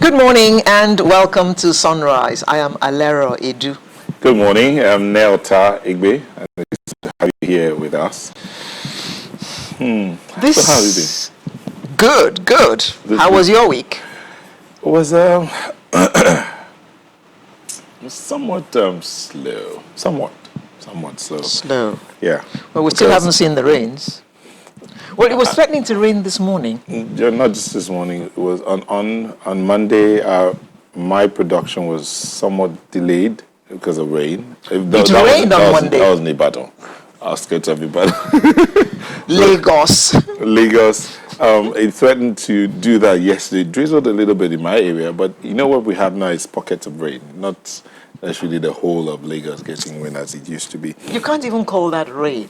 Good morning and welcome to Sunrise. I am Alero Edu. Good morning. I'm Nelta Igbe, and it's good to have you here with us. So how have you been? Good. How was your week? It was somewhat slow. Somewhat slow. Slow. Yeah. Well, we still haven't seen the rains. Well, it was threatening to rain this morning. Not just this morning. It was on Monday. My production was somewhat delayed because of rain. It rained on Monday. That was Nibadan. I was scared to everybody. Lagos. It threatened to do that yesterday. It drizzled a little bit in my area, but you know what we have now is pockets of rain, not actually the whole of Lagos getting rain as it used to be. You can't even call that rain.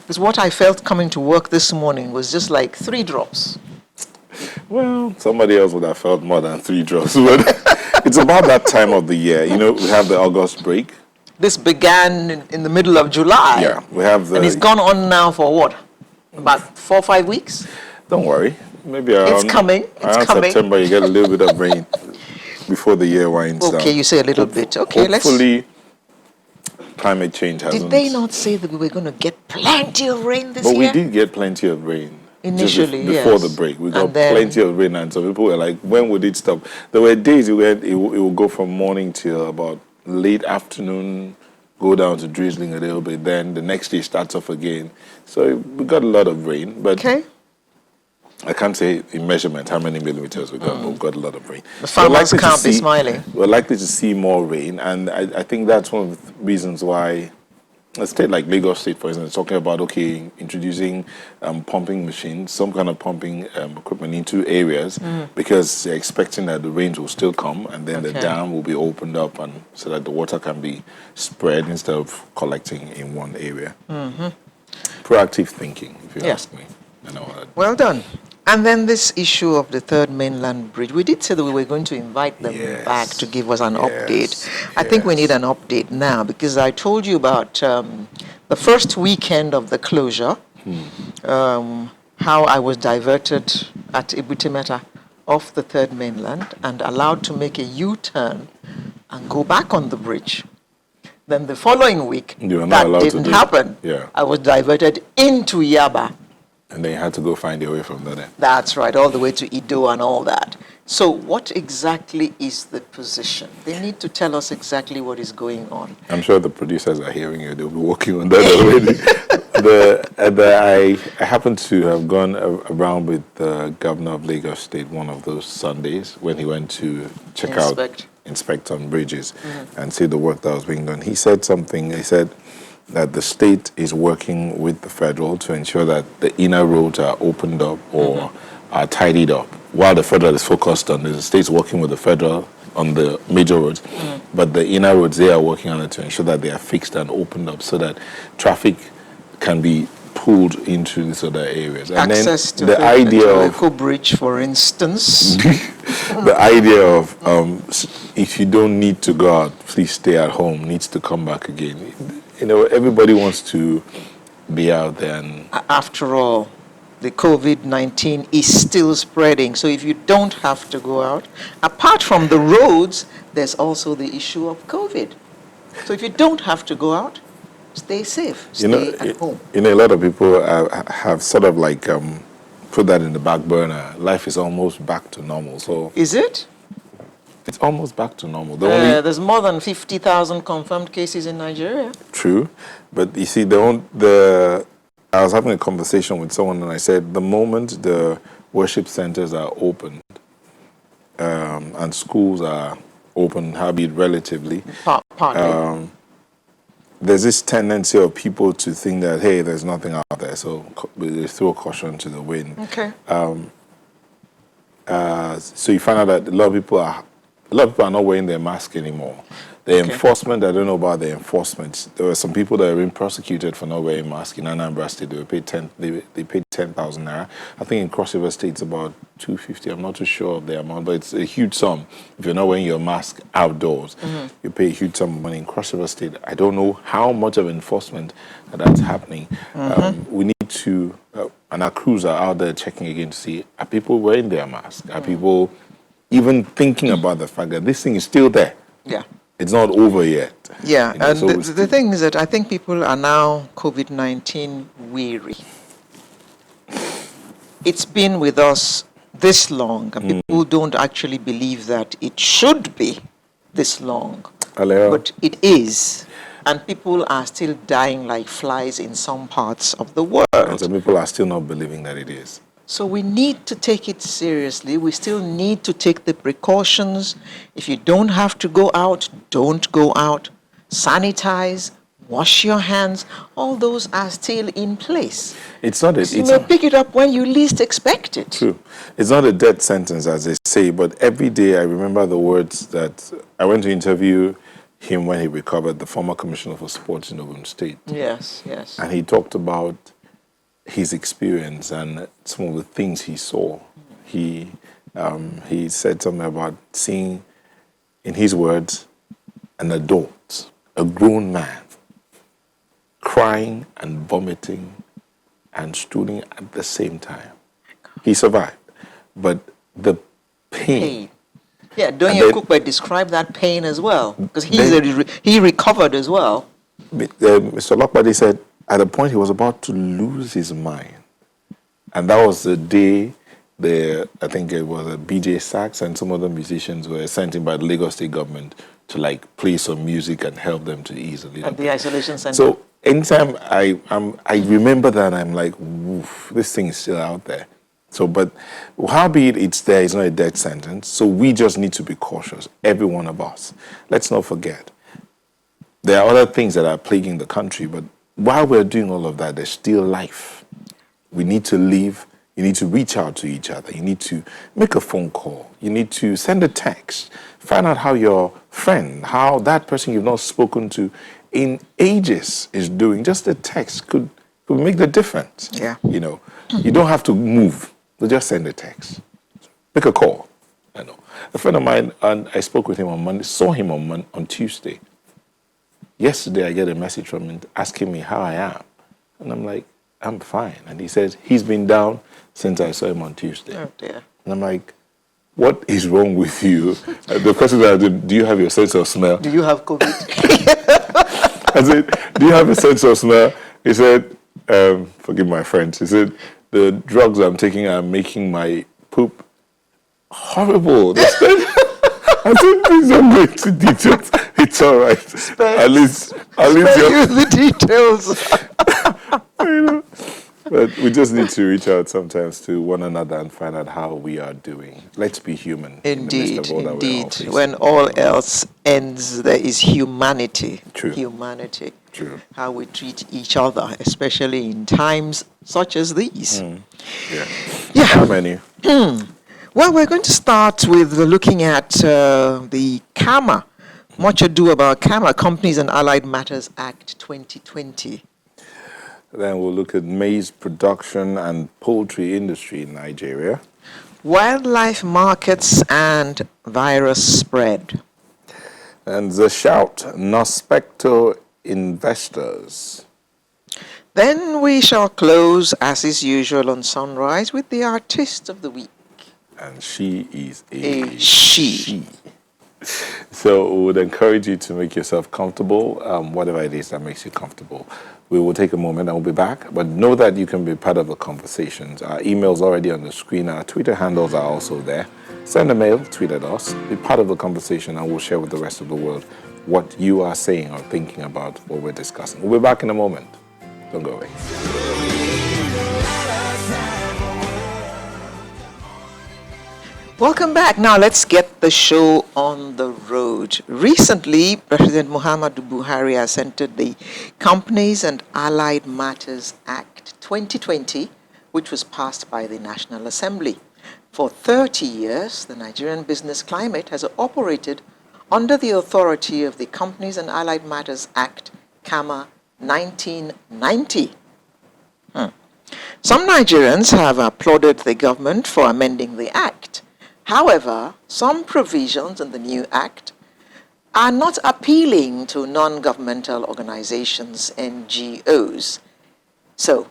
Because what I felt coming to work this morning was just like 3 drops. Well, somebody else would have felt more than 3 drops. But it's about that time of the year. You know, we have the August break. This began in the middle of July. Yeah, we have the... And it's gone on now for what? About 4 or 5 weeks? Don't worry. Maybe around, it's coming. around September you get a little bit of rain before the year winds down. Okay, you say a little bit. Okay, hopefully, climate change hasn't... Did they not say that we were going to get plenty of rain this year? But we did get plenty of rain. Initially, before the break, we got plenty of rain, and so people were like, "When would it stop?" There were days it will go from morning till about late afternoon, go down to drizzling a little bit. Then the next day starts off again. So we got a lot of rain, but I can't say in measurement how many millimeters we got, but we got a lot of rain. The farmers can't be smiling. We're likely to see more rain, and I think that's one of the reasons why a state like Lagos State, for instance, is talking about, introducing pumping machines, some kind of pumping equipment into areas because they're expecting that the rains will still come and then the dam will be opened up and so that the water can be spread instead of collecting in one area. Proactive thinking, if you ask me. Well done. And then this issue of the third mainland bridge, we did say that we were going to invite them back to give us an update. I think we need an update now because I told you about the first weekend of the closure, how I was diverted at Ibutimeta off the third mainland and allowed to make a U-turn and go back on the bridge. Then the following week, that didn't happen. Yeah. I was diverted into Yaba. And they had to go find their way from there. That's right, all the way to Ido and all that. So what exactly is the position? They need to tell us exactly what is going on. I'm sure the producers are hearing you. They'll be working on that already. I happened to have gone around with the governor of Lagos State one of those Sundays when he went to inspect on bridges and see the work that was being done. He said something. He said that the state is working with the federal to ensure that the inner roads are opened up or are tidied up, while the federal is focused on the state's working with the federal on the major roads. But the inner roads, they are working on it to ensure that they are fixed and opened up so that traffic can be pulled into these other areas. And access then to the idea of Eco Bridge, for instance. The idea of if you don't need to go out, please stay at home, needs to come back again. You know, everybody wants to be out there. And after all, the COVID-19 is still spreading. So if you don't have to go out, apart from the roads, there's also the issue of COVID. So if you don't have to go out, stay safe, stay at home. You know, a lot of people have sort of like put that in the back burner. Life is almost back to normal. So is it? It's almost back to normal. There's more than 50,000 confirmed cases in Nigeria. True. But you see, I was having a conversation with someone and I said, the moment the worship centers are opened and schools are open, albeit relatively, there's this tendency of people to think that, hey, there's nothing out there, so they throw caution to the wind. Okay. So you find out that a lot of people are not wearing their mask anymore. The enforcement, I don't know about the enforcement. There were some people that were being prosecuted for not wearing masks in Anambra State. They paid 10,000 naira. I think in Cross River State it's about 250. I'm not too sure of the amount, but it's a huge sum. If you're not wearing your mask outdoors, you pay a huge sum of money. In Cross River State, I don't know how much of enforcement that's happening. We need to, and our crews are out there checking again to see, are people wearing their mask? Are people even thinking about the fact that this thing is still there. Yeah. It's not over yet. Yeah, and so the thing is that I think people are now COVID-19 weary. It's been with us this long, and people don't actually believe that it should be this long. But it is. And people are still dying like flies in some parts of the world. And some people are still not believing that it is. So we need to take it seriously. We still need to take the precautions. If you don't have to go out, don't go out. Sanitize, wash your hands. All those are still in place. It's not a, you may pick it up when you least expect it. True. It's not a death sentence, as they say, but every day I remember the words that I went to interview him when he recovered, the former commissioner for sports in Ogun State. Yes, yes. And he talked about his experience and some of the things he saw. He said something about seeing, in his words, an adult, a grown man, crying and vomiting and stooling at the same time. He survived, but the pain. Yeah, Donye Kukwe described that pain as well, because he recovered as well. Mr. Lokbadi said at a point he was about to lose his mind. And that was the day I think it was a BJ Sachs and some other musicians were sent in by the Lagos State government to like play some music and help them to ease a little at the isolation center. So anytime I remember that, I'm like, woof, this thing is still out there. So, but howbeit it's there, it's not a death sentence. So we just need to be cautious, every one of us. Let's not forget, there are other things that are plaguing the country, but while we're doing all of that, there's still life. We need to live. You need to reach out to each other. You need to make a phone call. You need to send a text. Find out how your friend, how that person you've not spoken to in ages is doing. Just a text could make the difference. Yeah. You know, you don't have to move. So just send a text. Make a call. I know. A friend of mine, and I spoke with him on Monday, saw him on Tuesday. Yesterday, I get a message from him asking me how I am. And I'm like, I'm fine. And he says, he's been down since I saw him on Tuesday. Oh, dear. And I'm like, what is wrong with you? The question that I did, do you have your sense of smell? Do you have COVID? I said, do you have a sense of smell? He said, forgive my French. He said, the drugs I'm taking are making my poop horrible. I said, please don't go into details. It's all right. At least you the details. You know? But we just need to reach out sometimes to one another and find out how we are doing. Let's be human. Indeed, indeed. When all else ends, there is humanity. True. Humanity. True. How we treat each other, especially in times such as these. Yeah. Yeah. How many? Well, we're going to start with looking at the CAMA. Much ado about CAMA, Companies and Allied Matters Act 2020. Then we'll look at maize production and poultry industry in Nigeria. Wildlife markets and virus spread. And the shout, Nospecto investors. Then we shall close, as is usual on Sunrise, with the artist of the week. And she is a she. So we would encourage you to make yourself comfortable, whatever it is that makes you comfortable. We will take a moment and we'll be back, but know that you can be part of the conversations. Our email's already on the screen. Our Twitter handles are also there. Send a mail, tweet at us, be part of the conversation, and we'll share with the rest of the world what you are saying or thinking about what we're discussing. We'll be back in a moment. Don't go away. Welcome back. Now let's get the show on the road. Recently, President Muhammadu Buhari has entered the Companies and Allied Matters Act 2020, which was passed by the National Assembly. For 30 years, the Nigerian business climate has operated under the authority of the Companies and Allied Matters Act, CAMA 1990. Some Nigerians have applauded the government for amending the act. However, some provisions in the new act are not appealing to non-governmental organizations, NGOs. So,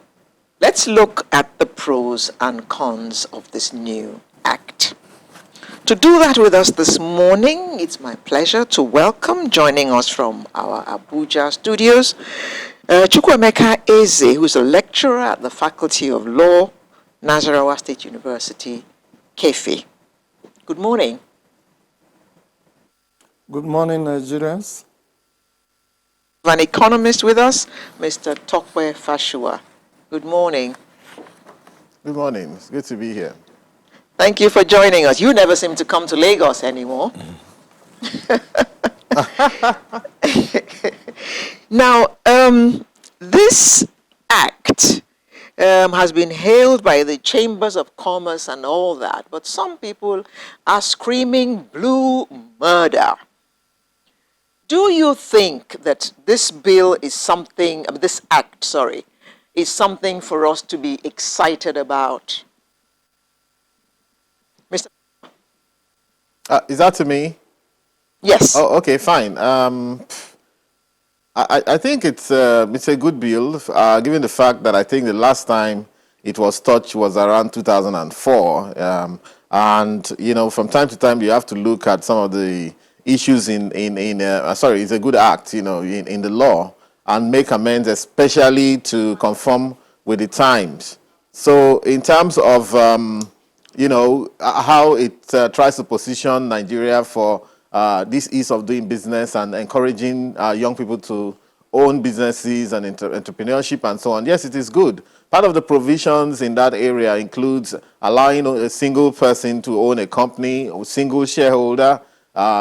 let's look at the pros and cons of this new act. To do that with us this morning, it's my pleasure to welcome, joining us from our Abuja studios, Chukwuemeka Eze, who's a lecturer at the Faculty of Law, Nasarawa State University, Kefi. Good morning. Good morning, Nigerians. An economist with us, Mr. Tokwe Fashua. Good morning. Good morning. It's good to be here. Thank you for joining us. You never seem to come to Lagos anymore. Now, this act has been hailed by the chambers of commerce and all that, but some people are screaming blue murder. Do you think that this bill is something, this act, sorry, is something for us to be excited about? Mr. Is that to me? Yes. Oh, okay, fine. I think it's a good bill, given the fact that I think the last time it was touched was around 2004. And, you know, from time to time, you have to look at some of the issues sorry, it's a good act, you know, in the law and make amends, especially to conform with the times. So in terms of, you know, how it tries to position Nigeria for this ease of doing business and encouraging young people to own businesses and entrepreneurship and so on. Yes, it is good. Part of the provisions in that area includes allowing a single person to own a company, a single shareholder,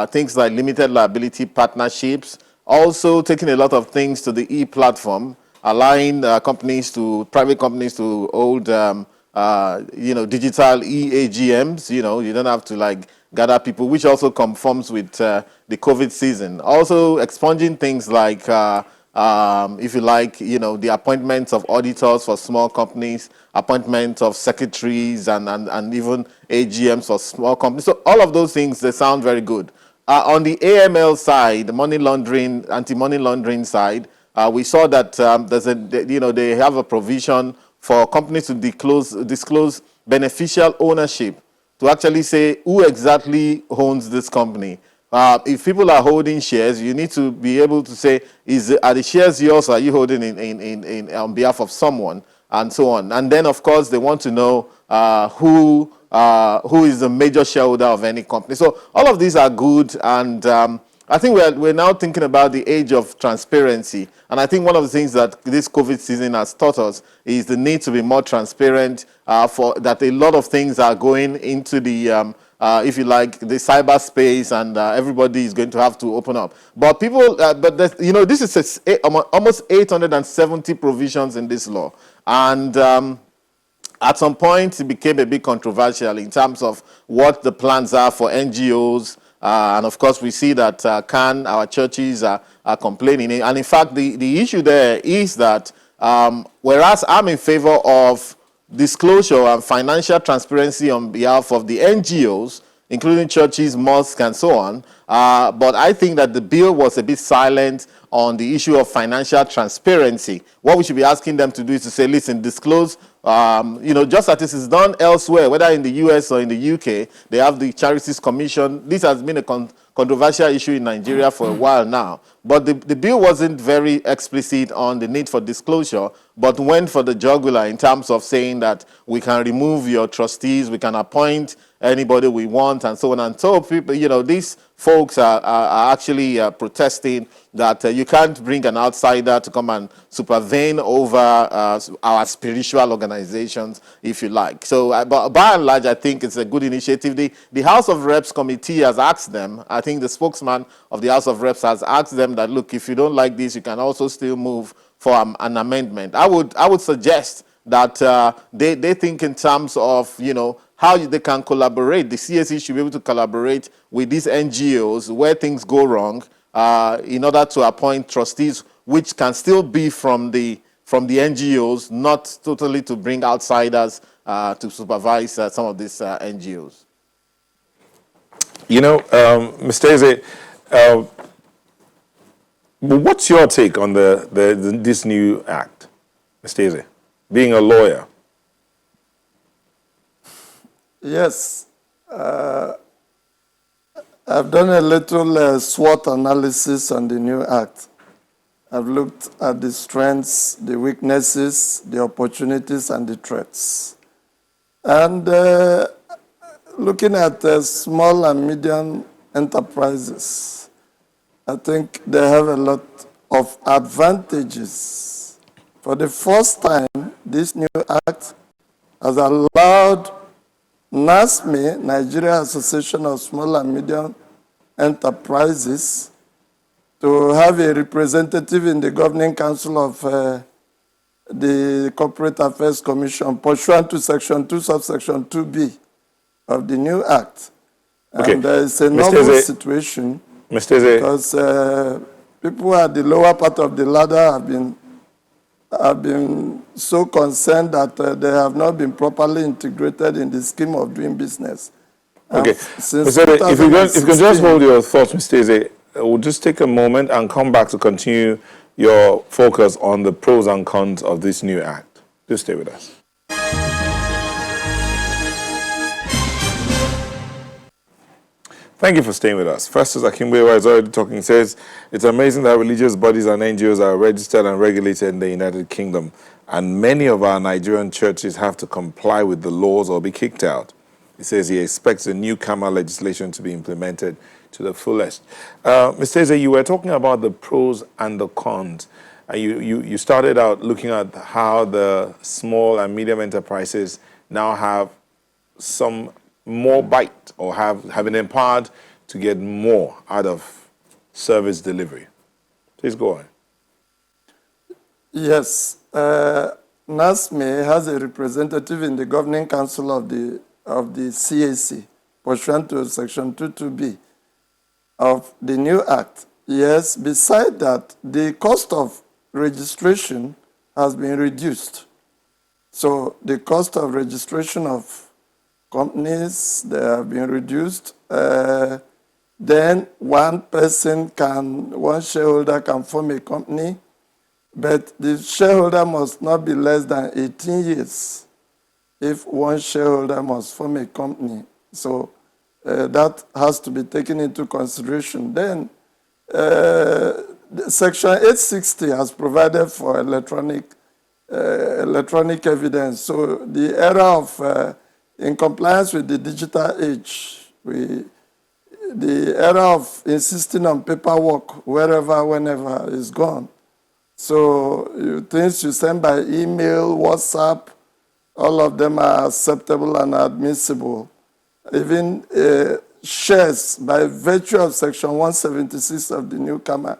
things like limited liability partnerships, also taking a lot of things to the e-platform, allowing private companies to hold you know, digital EAGMs. You know, you don't have to like gather people, which also conforms with the COVID season. Also expunging things like, if you like, you know, the appointments of auditors for small companies, appointments of secretaries, and even AGMs for small companies. So all of those things, they sound very good. On the AML side, the money laundering, anti-money laundering side, we saw that they have a provision for companies to disclose beneficial ownership, to actually say who exactly owns this company. If people are holding shares, you need to be able to say, are the shares yours, or are you holding on behalf of someone, and so on. And then, of course, they want to know who is the major shareholder of any company. So all of these are good, and I think we're now thinking about the age of transparency. And I think one of the things that this COVID season has taught us is the need to be more transparent, for that a lot of things are going into the, if you like, the cyberspace, and everybody is going to have to open up. But people, you know, this is almost 870 provisions in this law. And at some point, it became a bit controversial in terms of what the plans are for NGOs. And of course, we see that our churches are complaining. And in fact, the issue there is that whereas I'm in favor of disclosure and financial transparency on behalf of the NGOs, including churches, mosques, and so on, but I think that the bill was a bit silent on the issue of financial transparency. What we should be asking them to do is to say, listen, disclose, you know, just as this is done elsewhere, whether in the US or in the UK, they have the Charities Commission. This has been a controversial issue in Nigeria for a while now. But the bill wasn't very explicit on the need for disclosure, but went for the jugular in terms of saying that we can remove your trustees, we can appoint anybody we want, and so on. And so people, you know, these folks are actually protesting that you can't bring an outsider to come and supervene over our spiritual organizations, if you like. So but by and large, I think it's a good initiative. The House of Reps committee has asked them, I think the spokesman of the House of Reps has asked them that, look, if you don't like this, you can also still move for an amendment. I would suggest that they think in terms of, you know, how they can collaborate. The CSE should be able to collaborate with these NGOs where things go wrong, in order to appoint trustees, which can still be from the NGOs, not totally to bring outsiders to supervise some of these NGOs. You know, Mr. Eze, what's your take on this new act, Mr. Eze, being a lawyer? Yes. I've done a little SWOT analysis on the new act. I've looked at the strengths, the weaknesses, the opportunities, and the threats. And looking at small and medium enterprises, I think they have a lot of advantages. For the first time, this new act has allowed NASME, Nigeria Association of Small and Medium Enterprises, to have a representative in the governing council of the Corporate Affairs Commission, pursuant to Section 2, subsection 2B of the new Act. Okay. And it's a novel situation because people at the lower part of the ladder have been so concerned that they have not been properly integrated in the scheme of doing business. Okay. If you can just hold your thoughts, Mr. Eze, we'll just take a moment and come back to continue your focus on the pros and cons of this new act. Just stay with us. Thank you for staying with us. Festus Akingbewa is already talking. He says, it's amazing that religious bodies and NGOs are registered and regulated in the United Kingdom, and many of our Nigerian churches have to comply with the laws or be kicked out. He says he expects the new KAMA legislation to be implemented to the fullest. Mr. Eze, you were talking about the pros and the cons. You started out looking at how the small and medium enterprises now have some more bite or have been empowered to get more out of service delivery. Please go on. Yes. NASME has a representative in the governing council of the CAC, pursuant to Section 22B of the new Act. Yes, beside that, the cost of registration has been reduced. So the cost of registration of companies, they have been reduced. Then one shareholder can form a company, but the shareholder must not be less than 18 years if one shareholder must form a company. So that has to be taken into consideration. Then Section 860 has provided for electronic evidence. So the era of in compliance with the digital age, the era of insisting on paperwork wherever, whenever is gone. So things you send by email, WhatsApp, all of them are acceptable and admissible. Even shares, by virtue of Section 176 of the new KAMA,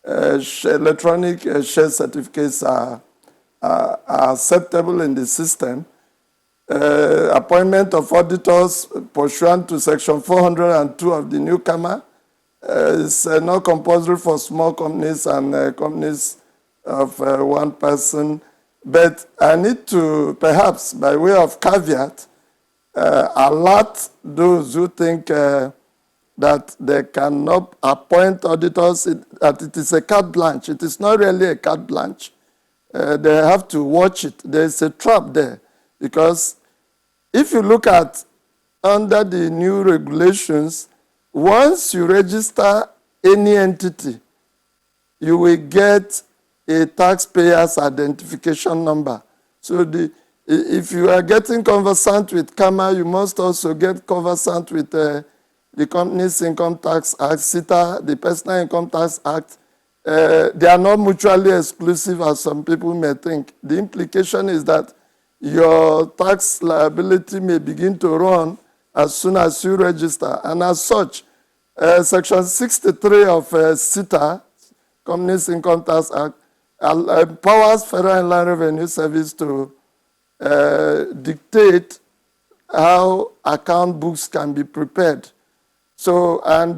electronic share certificates are acceptable in the system. Appointment of auditors pursuant to Section 402 of the new KAMA is not compulsory for small companies and companies of one person. But I need to, perhaps by way of caveat, alert those who think that they cannot appoint auditors, that it is a carte blanche. It is not really a carte blanche. They have to watch it. There is a trap there. Because if you look at under the new regulations, once you register any entity, you will get a taxpayer's identification number. So if you are getting conversant with KAMA, you must also get conversant with the Companies Income Tax Act, CITA, the Personal Income Tax Act. They are not mutually exclusive, as some people may think. The implication is that your tax liability may begin to run as soon as you register. And as such, Section 63 of CITA, Companies Income Tax Act, empowers Federal Inland Revenue Service to dictate how account books can be prepared. So, and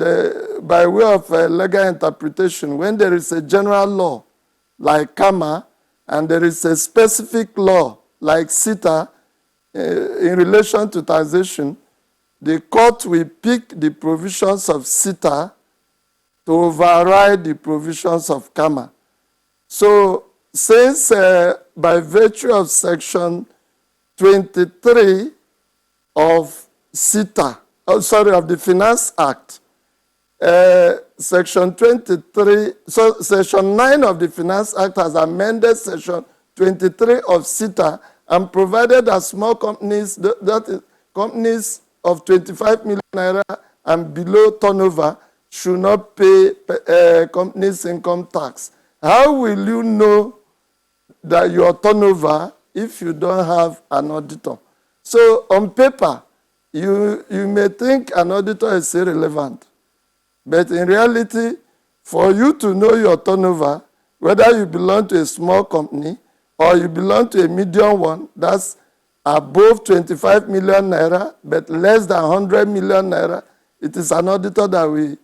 by way of legal interpretation, when there is a general law like KAMA and there is a specific law like CITA in relation to taxation, the court will pick the provisions of CITA to override the provisions of KAMA. So, since by virtue of Section 23 of CITA, of the Finance Act, Section 23, so Section 9 of the Finance Act has amended Section 23 of CETA and provided that small companies, that is, companies of 25 million naira and below turnover should not pay companies income tax. How will you know that your turnover if you don't have an auditor? So on paper, you may think an auditor is irrelevant. But in reality, for you to know your turnover, whether you belong to a small company or you belong to a medium one, that's above 25 million naira, but less than 100 million naira, it is an auditor that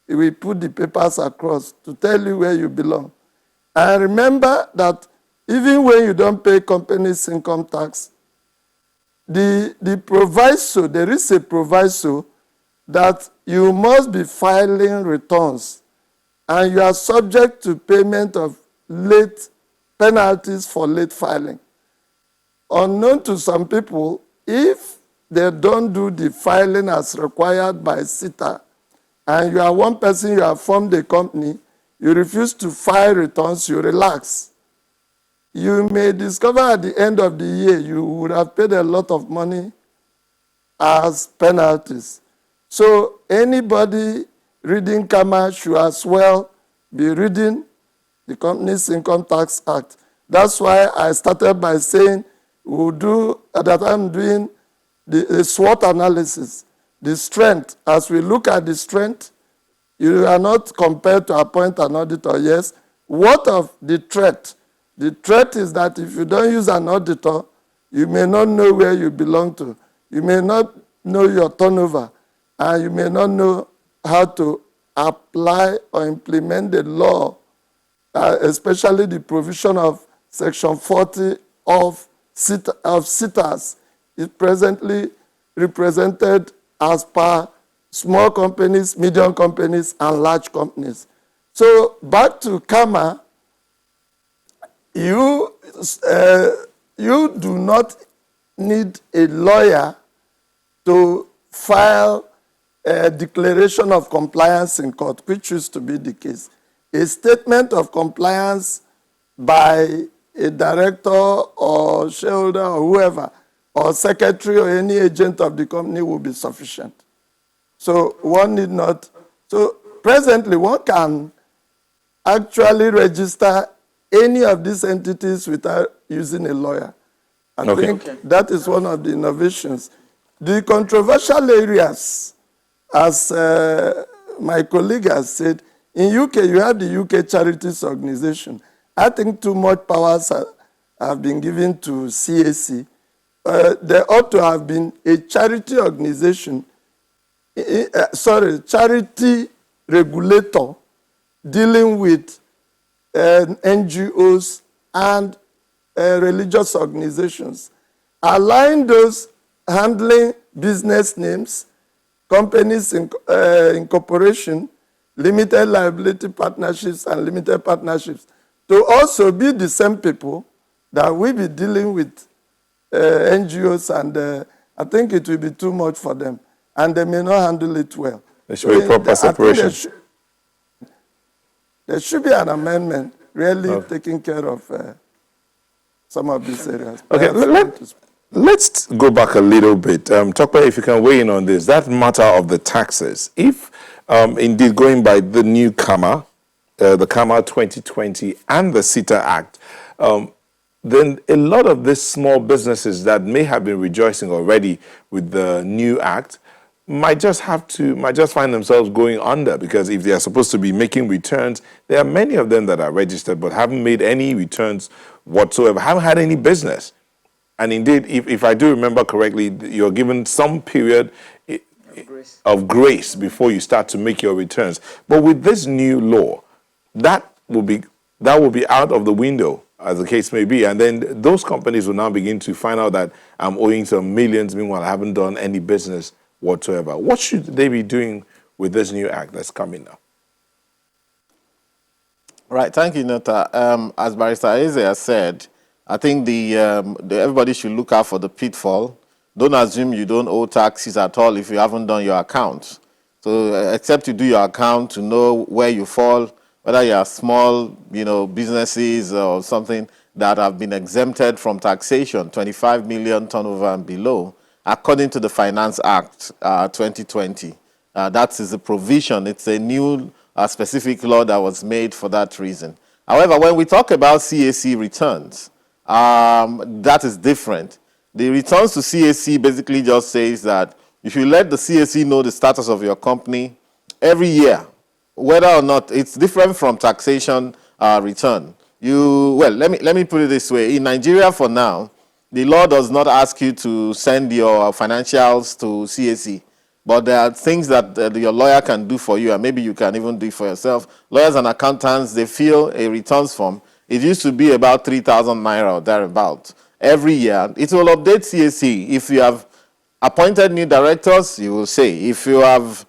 we put the papers across to tell you where you belong. And remember that even when you don't pay companies income tax, the proviso, there is a proviso that you must be filing returns and you are subject to payment of late penalties for late filing. Unknown to some people, if they don't do the filing as required by CETA, and you are one person, you have formed a company, you refuse to file returns, you relax, you may discover at the end of the year you would have paid a lot of money as penalties. So anybody reading CAMA should as well be reading the Companies Income Tax Act. That's why I started by saying we'll do, that I'm doing the SWOT analysis, the strength. As we look at the strength, you are not compelled to appoint an auditor, yes. What of the threat? The threat is that if you don't use an auditor, you may not know where you belong to. You may not know your turnover, and you may not know how to apply or implement the law, especially the provision of Section 40 of CETAs is presently represented as per small companies, medium companies, and large companies. So back to CAMA, you do not need a lawyer to file a declaration of compliance in court, which used to be the case. A statement of compliance by a director or shareholder or whoever, or secretary or any agent of the company will be sufficient. So one need not. So presently, one can actually register any of these entities without using a lawyer. I think that is one of the innovations. The controversial areas, as my colleague has said, in UK, you have the UK Charities Organization. I think too much powers have been given to CAC. There ought to have been a charity organization, charity regulator dealing with NGOs and religious organizations, allowing those handling business names, companies incorporation, limited liability partnerships, and limited partnerships to also be the same people that will be dealing with NGOs, and I think it will be too much for them, and they may not handle it well. There should be proper separation. There should be an amendment really taking care of some of these areas. Okay, let's go back a little bit. Tokpa, if you can weigh in on this, that matter of the taxes. If indeed going by the new CAMA, the CAMA 2020 and the CETA Act, then a lot of these small businesses that may have been rejoicing already with the new act might just find themselves going under, because if they are supposed to be making returns, there are many of them that are registered but haven't made any returns whatsoever, haven't had any business. And indeed, if I do remember correctly, you're given some period of grace before you start to make your returns. But with this new law, that will be out of the window, as the case may be. And then those companies will now begin to find out that I'm owing some millions, meanwhile I haven't done any business whatsoever. What should they be doing with this new act that's coming now? Right, thank you, Nota. As Barrister Eze has said, I think everybody should look out for the pitfall. Don't assume you don't owe taxes at all if you haven't done your accounts. So except you do your account to know where you fall, whether you are small, businesses or something that have been exempted from taxation, 25 million turnover and below, according to the Finance Act 2020. That is a provision. It's a new specific law that was made for that reason. However, when we talk about CAC returns, that is different. The returns to CAC basically just says that if you let the CAC know the status of your company every year, whether or not it's different from taxation return. Let me put it this way. In Nigeria for now, the law does not ask you to send your financials to CAC. But there are things that your lawyer can do for you, and maybe you can even do it for yourself. Lawyers and accountants, they fill a returns form. It used to be about 3,000 naira or thereabout. Every year, it will update CAC. If you have appointed new directors, you will say. If you have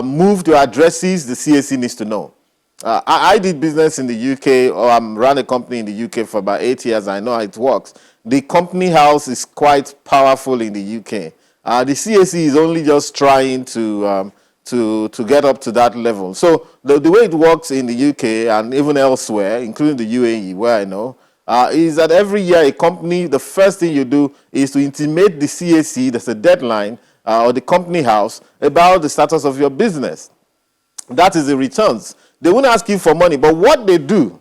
moved your addresses, the CAC needs to know. I did business in the UK, or ran a company in the UK for about 8 years. I know how it works. The company house is quite powerful in the UK. The CAC is only just trying to get up to that level. So the way it works in the UK and even elsewhere, including the UAE, where I know, is that every year a company, the first thing you do is to intimate the CAC, there's a deadline, or the company house, about the status of your business. That is the returns. They won't ask you for money, but what they do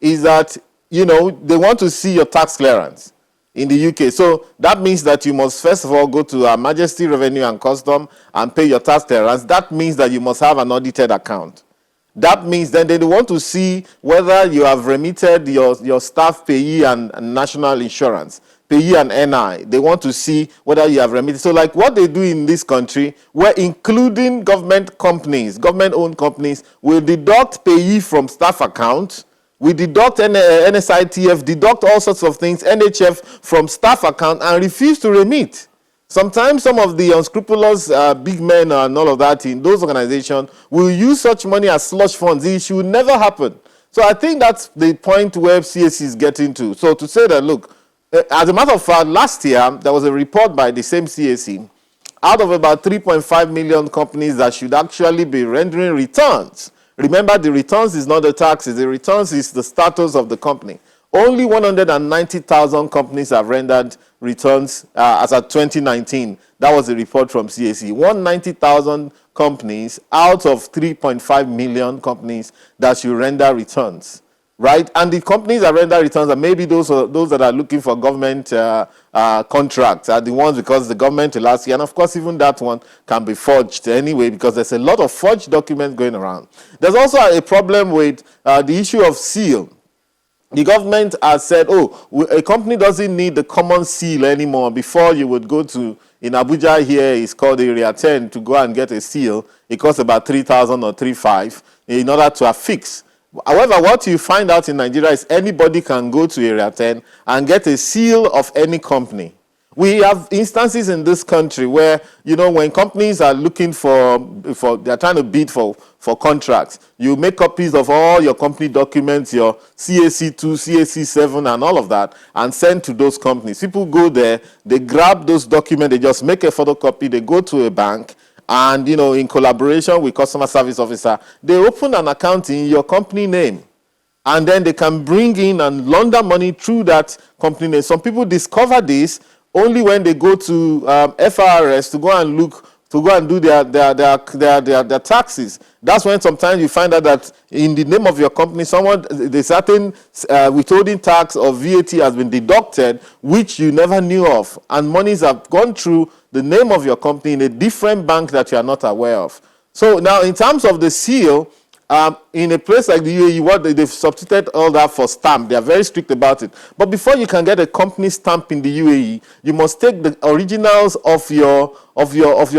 is that, they want to see your tax clearance in the UK. So that means that you must first of all go to Her Majesty Revenue and Custom and pay your tax clearance. That means that you must have an audited account. That means then they want to see whether you have remitted your staff payee and national insurance, payee and NI. They want to see whether you have remitted. So like what they do in this country, where including government companies, government-owned companies, will deduct payee from staff account. We deduct NSITF, deduct all sorts of things, NHF from staff account and refuse to remit. Sometimes some of the unscrupulous big men and all of that in those organizations will use such money as slush funds. It should never happen. So I think that's the point where CAC is getting to. So to say that, look, as a matter of fact, last year there was a report by the same CAC, out of about 3.5 million companies that should actually be rendering returns. Remember, the returns is not the taxes. The returns is the status of the company. Only 190,000 companies have rendered returns as of 2019. That was a report from CAC. 190,000 companies out of 3.5 million companies that should render returns. Right? And the companies that render returns are maybe those that are looking for government contracts are the ones because the government will ask you. And of course, even that one can be forged anyway because there's a lot of forged documents going around. There's also a problem with the issue of seal. The government has said, a company doesn't need the common seal anymore. Before you would go to, in Abuja here, it's called Area 10, to go and get a seal. It costs about 3,000 or 3,500 in order to affix. However, what you find out in Nigeria is anybody can go to Area 10 and get a seal of any company. We have instances in this country where, when companies are looking they're trying to bid for contracts, you make copies of all your company documents, your CAC2, CAC7, and all of that, and send to those companies. People go there, they grab those documents, they just make a photocopy, they go to a bank, and, in collaboration with customer service officer, they open an account in your company name. And then they can bring in and launder money through that company name. Some people discover this only when they go to FRS to go and do their taxes. That's when sometimes you find out that in the name of your company, the certain withholding tax or VAT has been deducted, which you never knew of. And monies have gone through the name of your company in a different bank that you are not aware of. So now in terms of the seal, in a place like the UAE, they've substituted all that for stamp. They are very strict about it. But before you can get a company stamp in the UAE, you must take the originals of your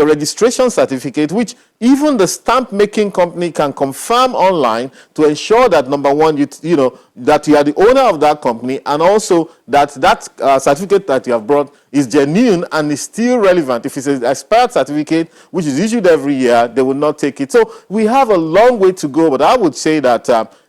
registration certificate, which even the stamp making company can confirm online to ensure that, number one, that you are the owner of that company, and also that certificate that you have brought is genuine and is still relevant. If it's an expired certificate, which is issued every year, they will not take it. So we have a long way to go, but I would say that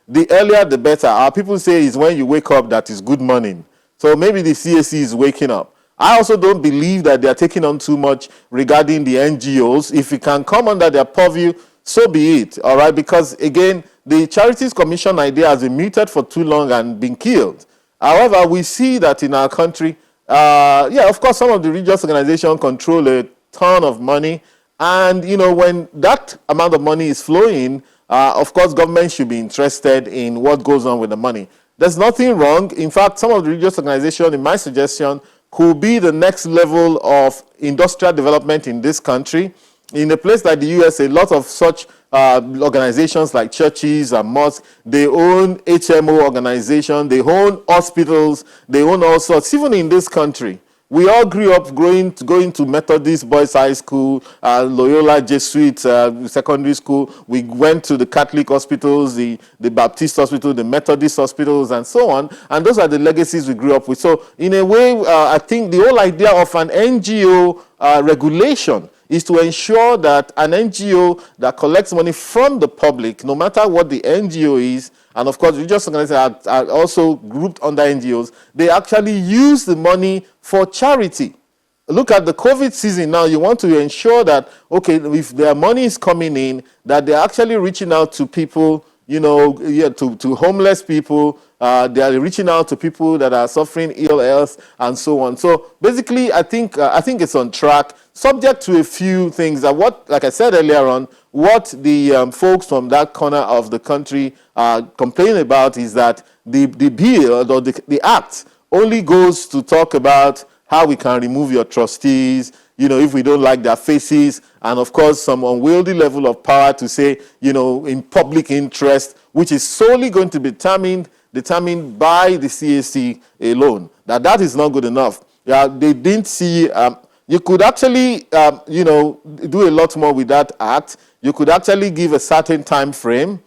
the earlier the better. Our people say is when you wake up that is good morning. So maybe the CAC is waking up. I also don't believe that they are taking on too much regarding the NGOs. If it can come under their purview, so be it, all right? Because, again, the Charities Commission idea has been muted for too long and been killed. However, we see that in our country, yeah, of course, some of the religious organizations control a ton of money. And, when that amount of money is flowing, of course, government should be interested in what goes on with the money. There's nothing wrong. In fact, some of the religious organizations, in my suggestion, could be the next level of industrial development in this country. In a place like the US, a lot of such organizations like churches and mosques, they own HMO organizations, they own hospitals, they own all sorts. Even in this country, we all grew up going to Methodist Boys High School, Loyola Jesuit Secondary School. We went to the Catholic hospitals, the Baptist hospital, the Methodist hospitals, and so on. And those are the legacies we grew up with. So in a way, I think the whole idea of an NGO regulation is to ensure that an NGO that collects money from the public, no matter what the NGO is, and of course religious organizations are also grouped under NGOs, they actually use the money for charity. Look at the COVID season now. You want to ensure that, okay, if their money is coming in, that they're actually reaching out to people, to homeless people. They are reaching out to people that are suffering ill health and so on. So basically, I think it's on track, subject to a few things. That like I said earlier on, what the folks from that corner of the country are complaining about is that the bill or the act only goes to talk about how we can remove your trustees, if we don't like their faces, and of course some unwieldy level of power to say, in public interest, which is solely going to be determined by the CAC alone. That is not good enough. Yeah, they didn't see. You could actually, do a lot more with that act. You could actually give a certain time frame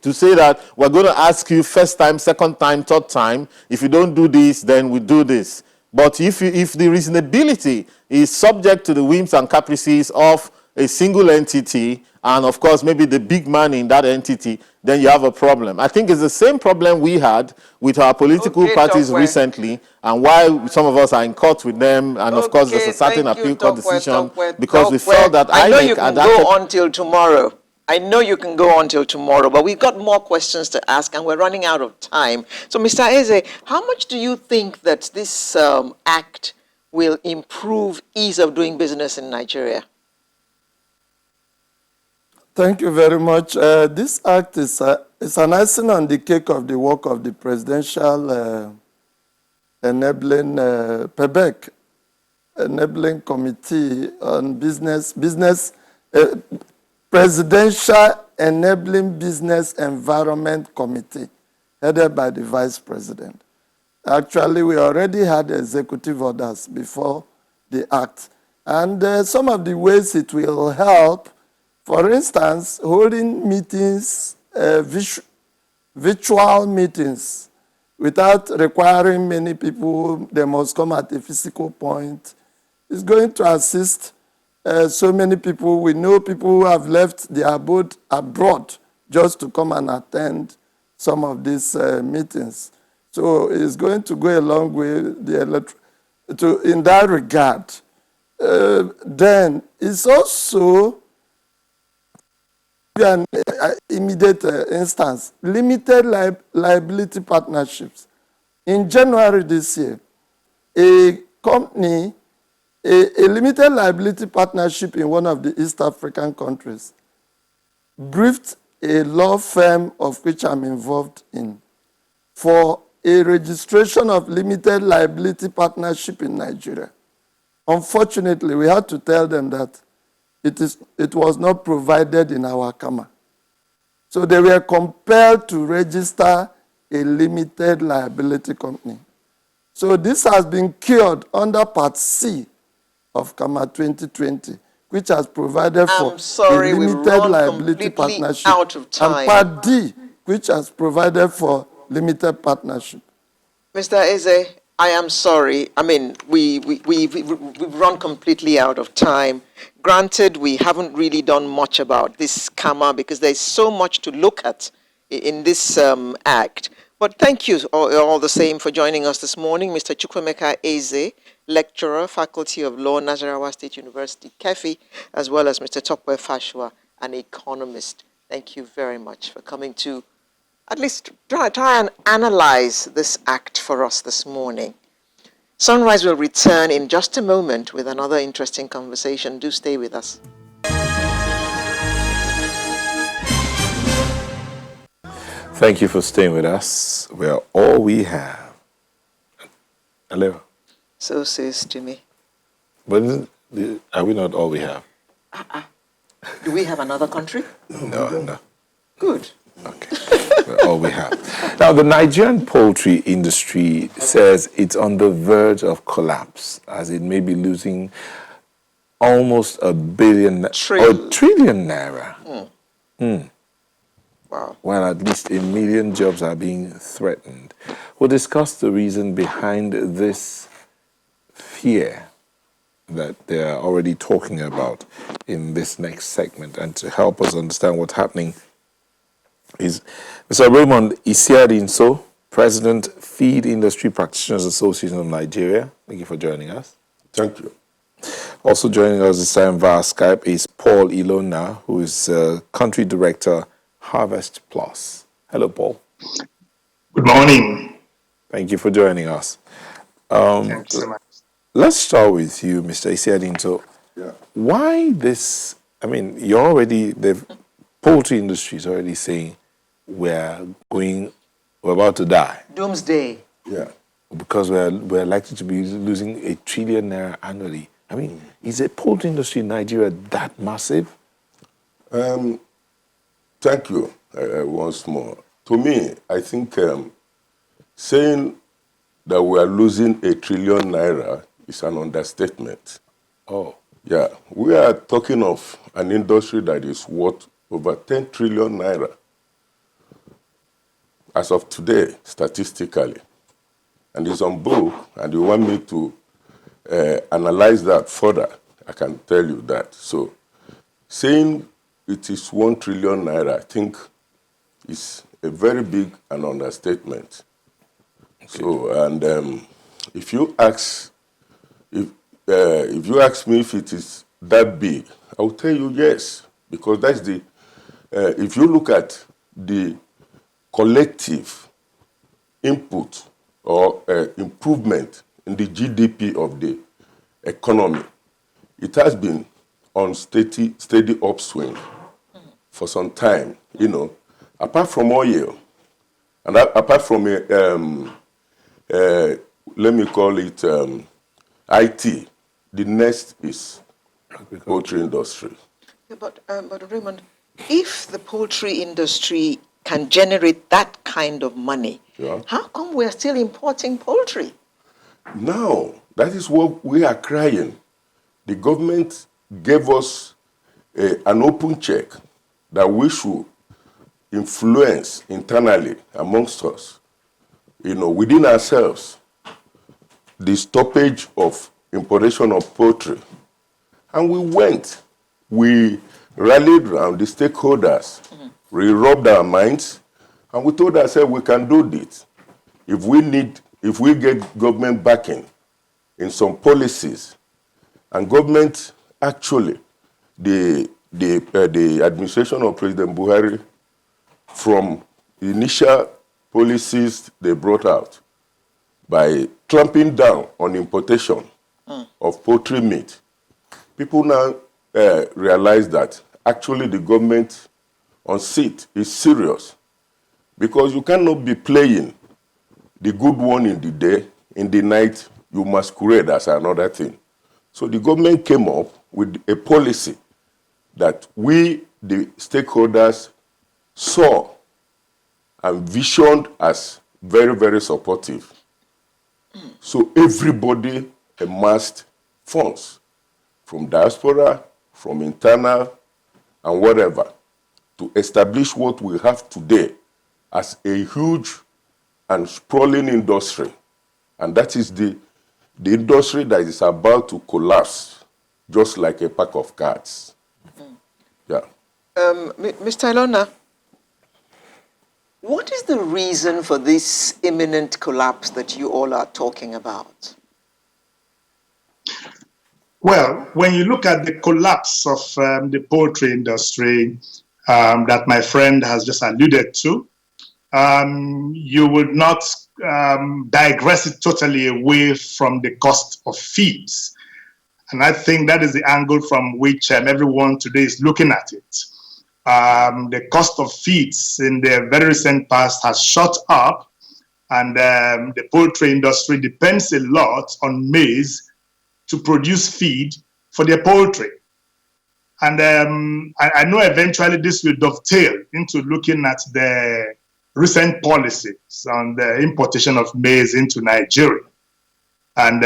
to say that we're going to ask you first time, second time, third time. If you don't do this, then we do this. But if the reasonability is subject to the whims and caprices of a single entity, and of course maybe the big man in that entity, then you have a problem. I think it's the same problem we had with our political parties recently, and why some of us are in court with them, and of course there's a certain appeal court decision because we felt that I know you can go on till tomorrow. I know you can go on till tomorrow, but we've got more questions to ask, and we're running out of time. So, Mr. Eze, how much do you think that this act will improve ease of doing business in Nigeria? Thank you very much. This act is an icing on the cake of the work of the Presidential Enabling PEBEC, Enabling Committee on Business Presidential Enabling Business Environment Committee, headed by the Vice President. Actually, we already had executive orders before the act. And some of the ways it will help, for instance, holding meetings, virtual meetings, without requiring many people, they must come at a physical point, is going to assist so many people. We know people who have left their abode abroad just to come and attend some of these meetings. So it's going to go a long way in that regard. Then it's also an immediate instance, limited liability partnerships. In January this year, a company, a limited liability partnership in one of the East African countries, briefed a law firm of which I'm involved in for a registration of limited liability partnership in Nigeria. Unfortunately, we had to tell them that it was not provided in our Kama. So they were compelled to register a limited liability company. So this has been cured under Part C of Kama 2020, which has provided for a limited liability partnership, and Part D, which has provided for limited partnership. Mr. Eze, I am sorry. I mean, we've run completely out of time. Granted, we haven't really done much about this Kama because there's so much to look at in this act. But thank you all the same for joining us this morning. Mr. Chukwemeka Eze, lecturer, Faculty of Law, Nasarawa State University, KEFI, as well as Mr. Tokwe Fashua, an economist. Thank you very much for coming to at least try and analyze this act for us this morning. Sunrise will return in just a moment with another interesting conversation. Do stay with us. Thank you for staying with us. We're all we have. Hello. So says Jimmy. But are we not all we have? Do we have another country? No. Good. Okay. We're all we have. Now, the Nigerian poultry industry says it's on the verge of collapse, as it may be losing almost trillion naira. Wow. While at least 1 million jobs are being threatened. We'll discuss the reason behind this fear that they're already talking about in this next segment. And to help us understand what's happening is Mr. Raymond Isiadinso, President, Feed Industry Practitioners Association of Nigeria. Thank you for joining us. Thank you. Also joining us this time via Skype is Paul Ilona, who is Country Director, Harvest Plus. Hello, Paul. Good morning. Thank you for joining us. Thanks so much. Let's start with you, Mr. Isiadinso. Yeah. Why this? I mean, the poultry industry is already saying we're about to die. Doomsday. Yeah. Because we're likely to be losing 1 trillion naira annually. I mean, is the poultry industry in Nigeria that massive? Thank you once more. To me, I think saying that we are losing 1 trillion naira is an understatement. Oh. Yeah, we are talking of an industry that is worth over 10 trillion naira as of today, statistically. And it's on book, and you want me to analyze that further, I can tell you that. So saying it is 1 trillion naira, I think, is a very big an understatement. Okay. So, and if you ask me if it is that big, I will tell you yes, because that's the. If you look at the collective input or improvement in the GDP of the economy, it has been on steady upswing for some time. You know, apart from oil, and apart from let me call it IT, the next is poultry industry. Yeah, but Raymond, if the poultry industry can generate that kind of money, Yeah. how come we're still importing poultry? Now, that is what we are crying. The government gave us an open check that we should influence internally amongst us, you know, within ourselves, the stoppage of importation of poultry. And we rallied around the stakeholders, we rubbed our minds, and we told ourselves we can do this. If we get government backing in some policies, and government actually, the administration of President Buhari, from initial policies they brought out by clamping down on importation of poultry meat, people now realize that actually the government on seat is serious, because you cannot be playing the good one in the day, in the night you masquerade as another thing. So the government came up with a policy that we, the stakeholders, saw and visioned as very, very supportive. So everybody amassed funds from diaspora, from internal, and whatever, to establish what we have today as a huge and sprawling industry. And that is the industry that is about to collapse, just like a pack of cards. Yeah. Mr. Ilona, What is the reason for this imminent collapse that you all are talking about? Well, when you look at the collapse of the poultry industry that my friend has just alluded to, you would not digress it totally away from the cost of feeds. And I think that is the angle from which everyone today is looking at it. The cost of feeds in the very recent past has shot up, and the poultry industry depends a lot on maize to produce feed for their poultry. And I know eventually this will dovetail into looking at the recent policies on the importation of maize into Nigeria. And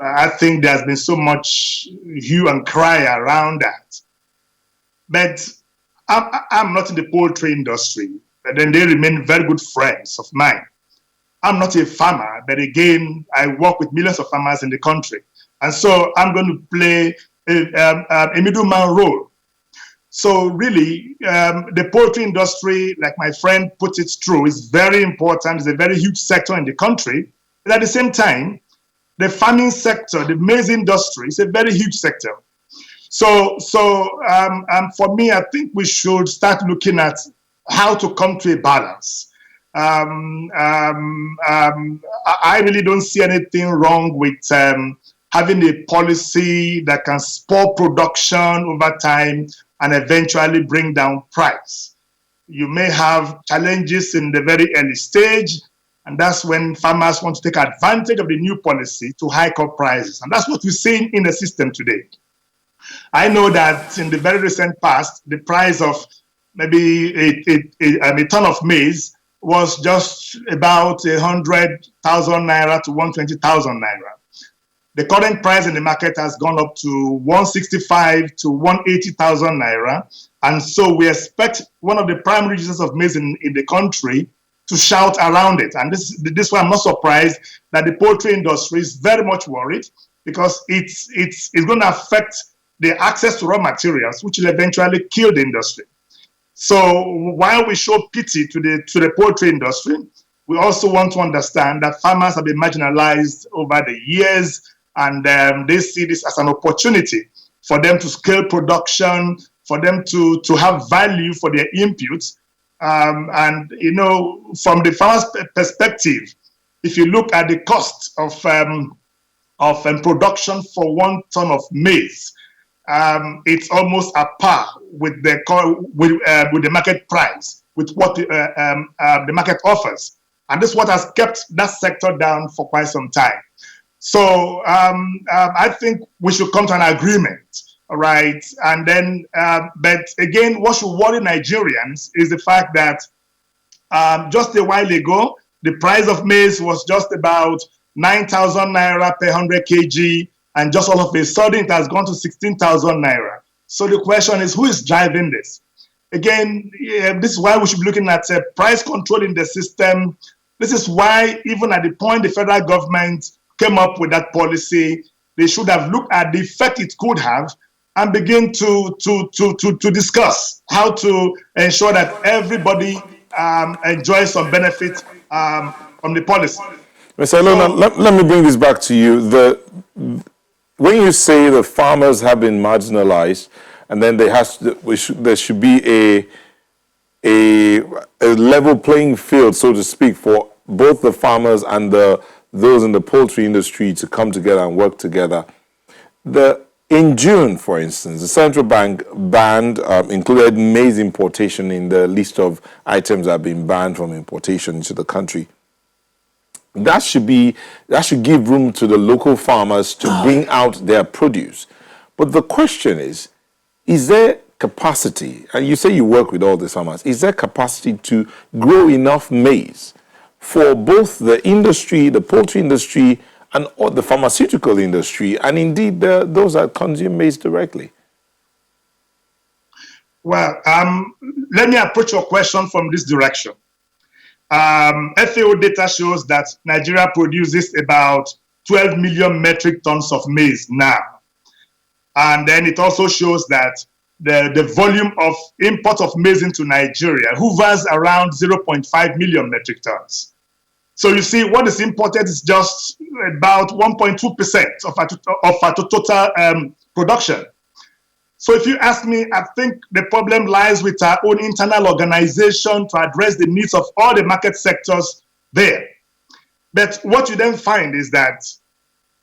I think there's been so much hue and cry around that. But I'm not in the poultry industry, but then they remain very good friends of mine. I'm not a farmer, but again, I work with millions of farmers in the country. And so I'm going to play a middleman role. So really, the poultry industry, like my friend put it through, is very important. It's a very huge sector in the country. But at the same time, the farming sector, the maize industry, is a very huge sector. So for me, I think we should start looking at how to come to a balance. I really don't see anything wrong with having a policy that can spur production over time and eventually bring down price. You may have challenges in the very early stage, and that's when farmers want to take advantage of the new policy to hike up prices. And that's what we're seeing in the system today. I know that in the very recent past, the price of maybe a ton of maize was just about 100,000 naira to 120,000 naira. The current price in the market has gone up to 165 to 180,000 naira. And so we expect one of the primary users of maize in the country to shout around it. And this why I'm not surprised that the poultry industry is very much worried, because it's going to affect the access to raw materials, which will eventually kill the industry. So while we show pity to the poultry industry, we also want to understand that farmers have been marginalized over the years, and they see this as an opportunity for them to scale production, for them to have value for their inputs. And, you know, from the farmer's perspective, if you look at the cost of production for 1 ton of maize, it's almost at par with the market price, with what the market offers. And this is what has kept that sector down for quite some time. So I think we should come to an agreement, all right? And then, but again, what should worry Nigerians is the fact that just a while ago, the price of maize was just about 9,000 naira per 100 kg, and just all of a sudden it has gone to 16,000 naira. So the question is, who is driving this? Again, this is why we should be looking at price control in the system. This is why even at the point the federal government came up with that policy, they should have looked at the effect it could have and begin to discuss how to ensure that everybody enjoys some benefit from the policy. Mr. Elona, let me bring this back to you. When you say the farmers have been marginalized, and then there should be a level playing field, so to speak, for both the farmers and those in the poultry industry to come together and work together. In June, for instance, the central bank included maize importation in the list of items that have been banned from importation into the country. That should give room to the local farmers to bring out their produce. But the question is there capacity, and you say you work with all the farmers, is there capacity to grow enough maize for both the industry, the poultry industry, and the pharmaceutical industry, and indeed those that consume maize directly? Well, let me approach your question from this direction. FAO data shows that Nigeria produces about 12 million metric tons of maize now. And then it also shows that the volume of import of maize into Nigeria hovers around 0.5 million metric tons. So you see, what is imported is just about 1.2% of our total production. So if you ask me, I think the problem lies with our own internal organization to address the needs of all the market sectors there. But what you then find is that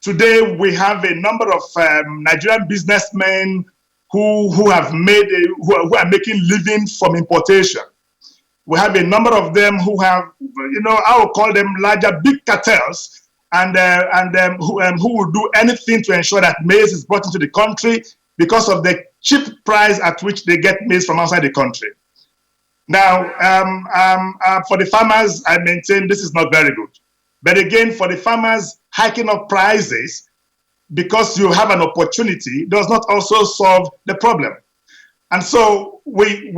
today we have a number of Nigerian businessmen who are making living from importation. We have a number of them who have, I will call them larger, big cartels, and who will do anything to ensure that maize is brought into the country because of the cheap price at which they get maize from outside the country. Now, for the farmers, I maintain this is not very good. But again, for the farmers, hiking up prices because you have an opportunity does not also solve the problem. And so we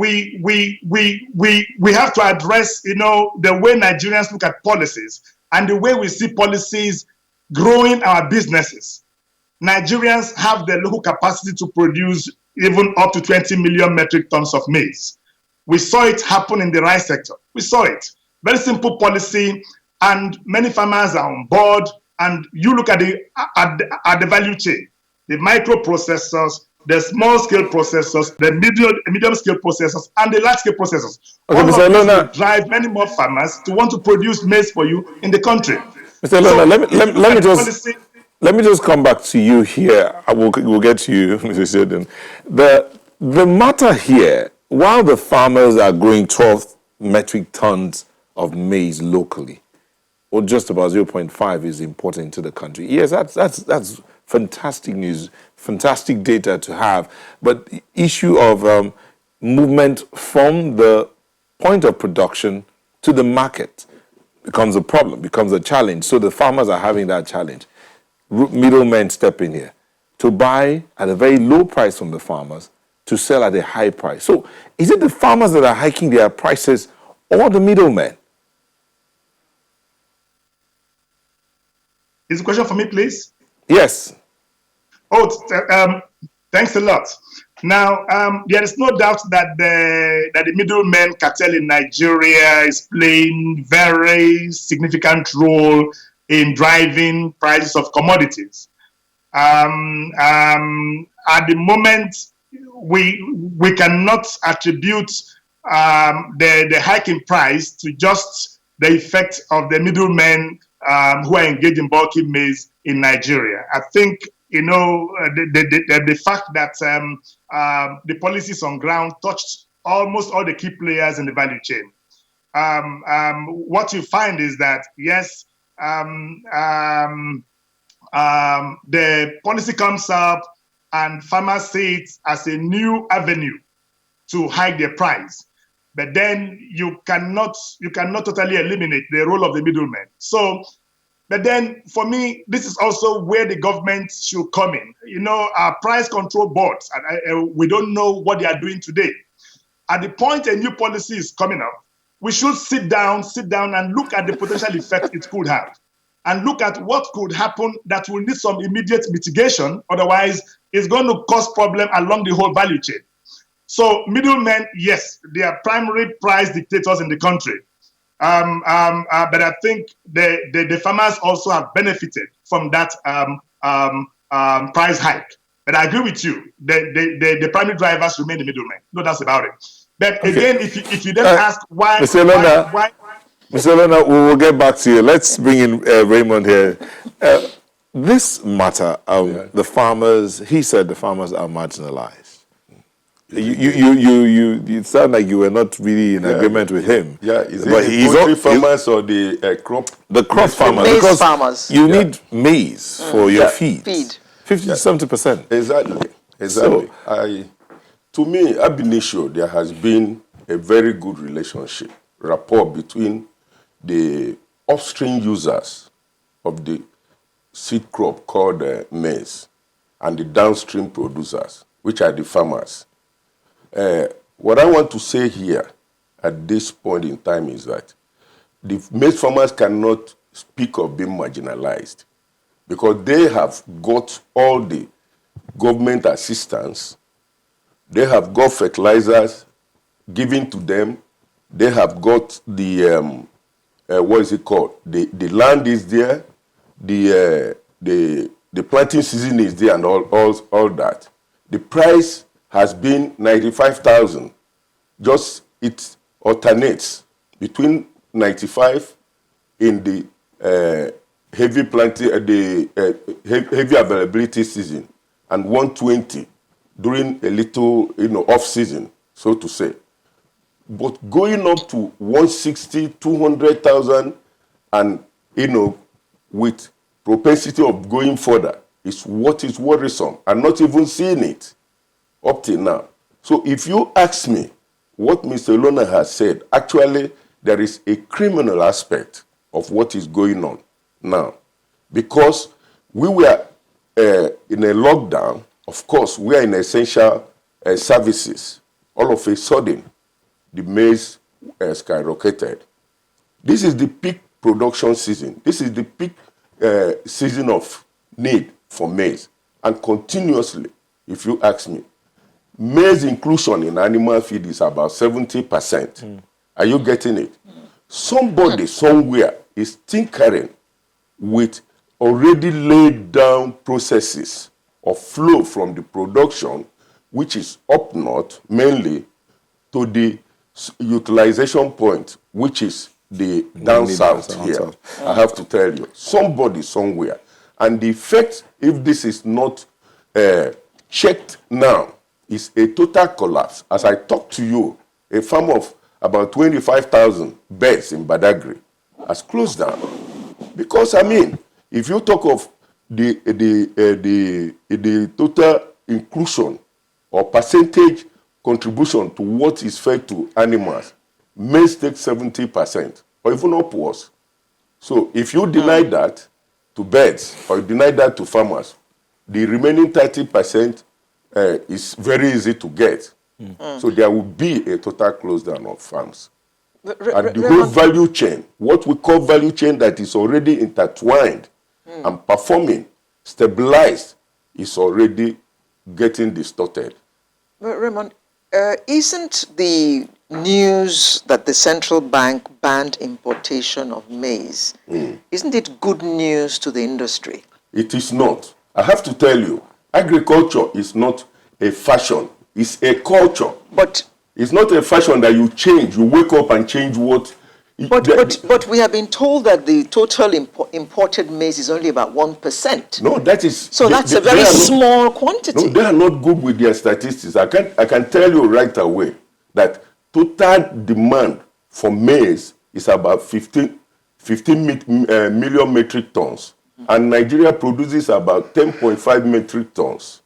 have to address, the way Nigerians look at policies and the way we see policies growing our businesses. Nigerians have the local capacity to produce even up to 20 million metric tons of maize. We saw it happen in the rice sector. We saw it. Very simple policy, and many farmers are on board. And you look at the value chain, the microprocessors, the small-scale processors, the medium-scale processors, and the large-scale processors. Okay, all Mr. of this Lona, will drive many more farmers to want to produce maize for you in the country. Mr. Lona, let me just come back to you here. We'll get to you, Mr. Sheldon. The matter here, while the farmers are growing 12 metric tons of maize locally, or just about 0.5 is imported into the country. Yes, that's fantastic news, fantastic data to have. But the issue of movement from the point of production to the market becomes a problem, becomes a challenge. So the farmers are having that challenge. Middlemen step in here to buy at a very low price from the farmers to sell at a high price. So is it the farmers that are hiking their prices or the middlemen? Is the question for me, please? Yes. Oh, thanks a lot. Now, there is no doubt that the middlemen cartel in Nigeria is playing very significant role in driving prices of commodities. At the moment, we cannot attribute the hike in price to just the effect of the middlemen who are engaged in bulky maize in Nigeria. I think the fact that the policies on ground touched almost all the key players in the value chain. What you find is that yes, the policy comes up and farmers see it as a new avenue to hike their price. But then you cannot totally eliminate the role of the middlemen. So, but then for me, this is also where the government should come in. Our price control boards, and we don't know what they are doing today. At the point a new policy is coming up, we should sit down and look at the potential effect it could have, and look at what could happen that will need some immediate mitigation. Otherwise, it's going to cause problem along the whole value chain. So middlemen, yes, they are primary price dictators in the country. But I think the farmers also have benefited from that price hike. But I agree with you. The primary drivers remain the middlemen. No doubt about it. But okay. Again, if you then ask why, Mr. Lona, we will get back to you. Let's bring in Raymond here. This matter, the farmers, he said the farmers are marginalized. You sound like you were not really in agreement with him. Yeah, is it the poultry farmers or the crop? The crop farmers. Maize farmers. You need maize for your feed. 50 to 70%. Exactly. So, to me, ab initio, there has been a very good relationship, rapport between the upstream users of the seed crop called maize and the downstream producers, which are the farmers. What I want to say here at this point in time is that the maize farmers cannot speak of being marginalized because they have got all the government assistance, They have got fertilizers given to them. They have got the, what is it called? The land is there. The planting season is there and all that. The price has been 95,000. Just it alternates between 95 in the heavy planting, heavy availability season, and 120 during a little, off season, so to say. But going up to 160, 200,000, and with propensity of going further is what is worrisome, and not even seeing it up till now. So if you ask me what Mr. Lona has said, actually there is a criminal aspect of what is going on now. Because we were in a lockdown, of course, we are in essential services. All of a sudden, the maize skyrocketed. This is the peak production season. This is the peak season of need for maize. And continuously, if you ask me, maize inclusion in animal feed is about 70%. Are you getting it? Somebody somewhere is tinkering with already laid down processes of flow from the production, which is up north mainly, to the utilization point, which is the down south here. I have to tell you, somebody somewhere. And the effect, if this is not checked now, is a total collapse. As I talk to you, a farm of about 25,000 beds in Badagry has closed down. Because, I mean, if you talk of the total inclusion or percentage contribution to what is fed to animals, maize takes 70% or even upwards. So if you deny that to birds or you deny that to farmers, the remaining 30% is very easy to get. So there will be a total close down of farms. And the whole value chain, what we call value chain that is already intertwined and performing, stabilized, is already getting distorted. Raymond, isn't the news that the central bank banned importation of maize, isn't it good news to the industry? It is not. I have to tell you, agriculture is not a fashion, it's a culture. But it's not a fashion that you change, you wake up and change what... But we have been told that the total imported maize is only about 1%. No, that is... So that's a very small quantity. No, they are not good with their statistics. I can tell you right away that total demand for maize is about 15 million metric tons. And Nigeria produces about 10.5 metric tons.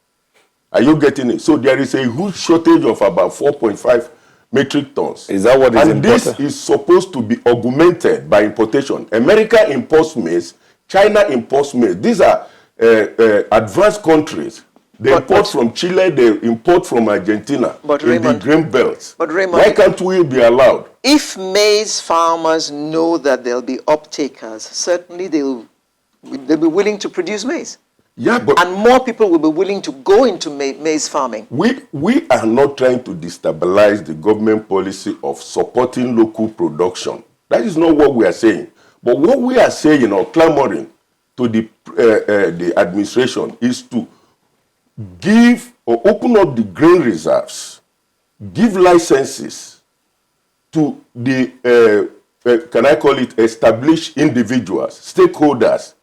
Are you getting it? So there is a huge shortage of about 4.5 metric tons. Is that what is imported? And this is supposed to be augmented by importation. America imports maize, China imports maize. These are advanced countries. They import from Chile, they import from Argentina, in the grain belts. But Raymond, why can't we be allowed? If maize farmers know that there'll be uptakers, certainly they'll be willing to produce maize. Yeah, but and more people will be willing to go into maize farming. We are not trying to destabilize the government policy of supporting local production. That is not what we are saying. But what we are saying or clamoring to the administration is to give or open up the grain reserves, give licenses to the, can I call it, established individuals, stakeholders.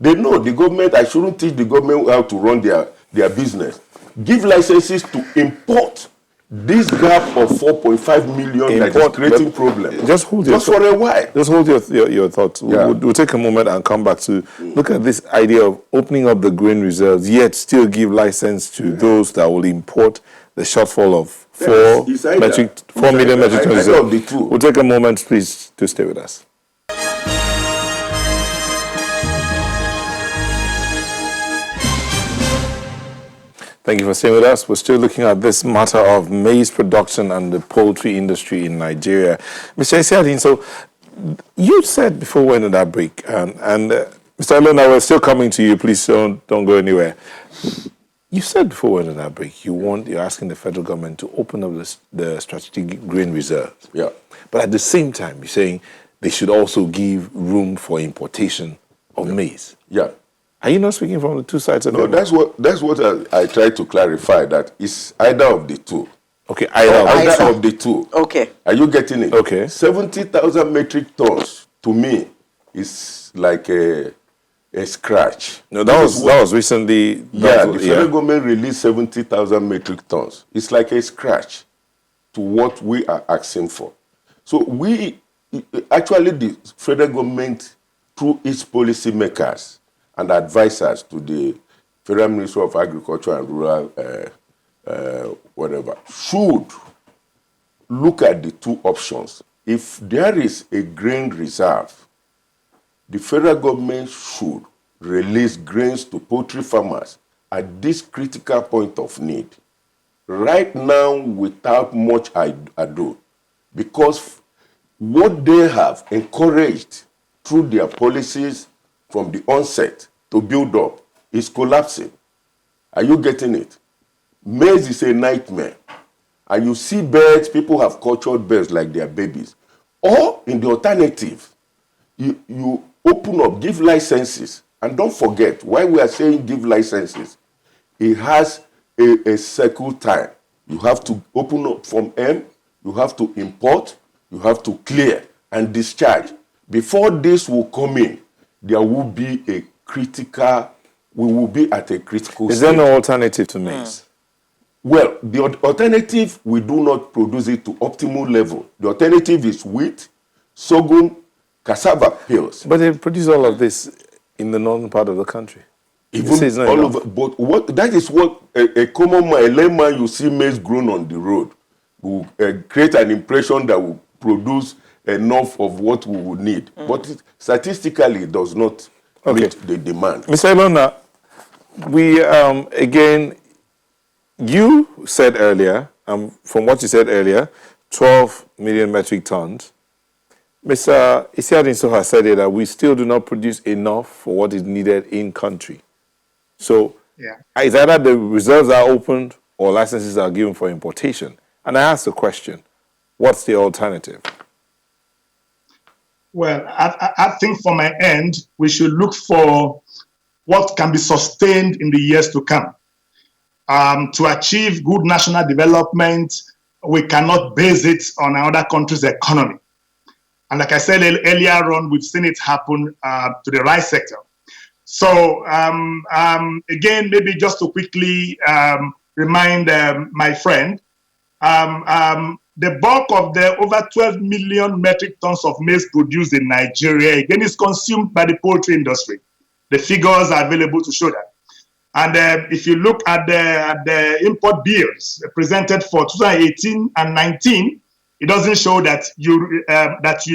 They know the government, I shouldn't teach the government how to run their business. Give licenses to import this gap of 4.5 million that is creating problems. Just hold for a while. Just hold your thoughts. Yeah. We'll take a moment and come back to look at this idea of opening up the grain reserves, yet still give license to those that will import the shortfall of 4 million metric tons. We'll take a moment, please, to stay with us. Thank you for staying with us. We're still looking at this matter of maize production and the poultry industry in Nigeria. Mr. Isiadin, so you said before we went on that break, and Mr. Elena, we're still coming to you. Please don't go anywhere. You said before in that break, you're asking the federal government to open up the strategic grain reserves. Yeah. But at the same time, you're saying they should also give room for importation of maize. Yeah. Are you not speaking from the two sides of No, the that's what I try to clarify, that it's either of the two. Okay, either. Either of the two. Okay. Are you getting it? Okay. 70,000 metric tons, to me, is like a scratch. No, that was recently. The federal government released 70,000 metric tons. It's like a scratch to what we are asking for. So actually, the federal government, through its policymakers and advisors to the Federal Ministry of Agriculture and Rural should look at the two options. If there is a grain reserve, the federal government should release grains to poultry farmers at this critical point of need. Right now, without much ado, because what they have encouraged through their policies from the onset to build up is collapsing. Are you getting it? Maize is a nightmare. And you see birds, people have cultured birds like their babies. Or in the alternative, you open up, give licenses. And don't forget, why we are saying give licenses, it has a cycle time. You have to open up from M, you have to import, you have to clear and discharge. Before this will come in, there will be we will be at a critical stage. Is there no alternative to maize? Well, the alternative, we do not produce it to optimal level. The alternative is wheat, sorghum, cassava pills. But they produce all of this in the northern part of the country. Even all over, but that is what a common man, a layman, you see maize grown on the road, will create an impression that will produce enough of what we would need. But statistically, it does not meet the demand. Mr. Ilona, again, you said earlier, from what you said earlier, 12 million metric tons. Mr. Isiadinso has said that we still do not produce enough for what is needed in country. So it's either the reserves are opened or licenses are given for importation. And I ask the question, what's the alternative? Well, I think from my end, we should look for what can be sustained in the years to come. To achieve good national development, we cannot base it on another country's economy. And like I said earlier on, we've seen it happen to the rice sector. So again, maybe just to quickly remind my friend, the bulk of the over 12 million metric tons of maize produced in Nigeria, again, is consumed by the poultry industry. The figures are available to show that. And if you look at the import bills presented for 2018 and 19, it doesn't show that you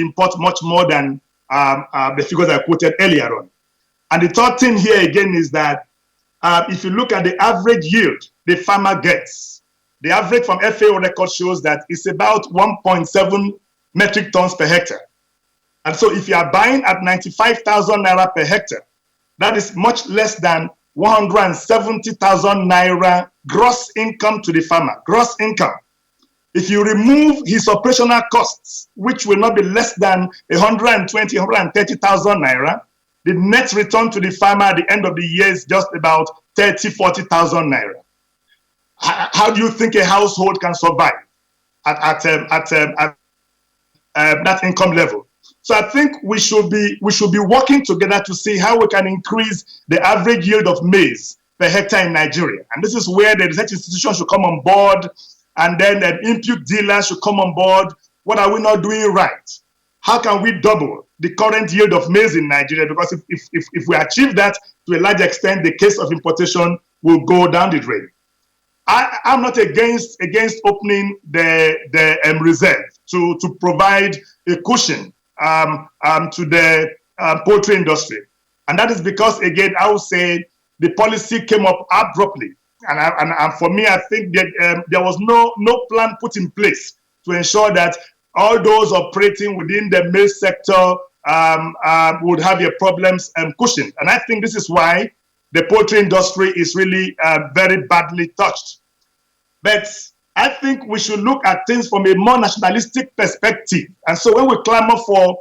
import much more than the figures I quoted earlier on. And the third thing here again is that if you look at the average yield the farmer gets, the average from FAO record shows that it's about 1.7 metric tons per hectare. And so if you are buying at 95,000 naira per hectare, that is much less than 170,000 naira gross income to the farmer, gross income. If you remove his operational costs, which will not be less than 120,000, 130,000 naira, the net return to the farmer at the end of the year is just about 30,000, 40,000 naira. How do you think a household can survive at that income level? So I think we should be working together to see how we can increase the average yield of maize per hectare in Nigeria. And this is where the research institutions should come on board, and then the input dealers should come on board. What are we not doing right? How can we double the current yield of maize in Nigeria? Because if we achieve that, to a large extent, the case of importation will go down the drain. I'm not against opening the reserve to provide a cushion to the poultry industry. And that is because, again, I would say the policy came up abruptly. And for me, I think that there was no plan put in place to ensure that all those operating within the maize sector would have their problems cushioned. And I think this is why the poultry industry is really very badly touched. But I think we should look at things from a more nationalistic perspective. And so when we clamor for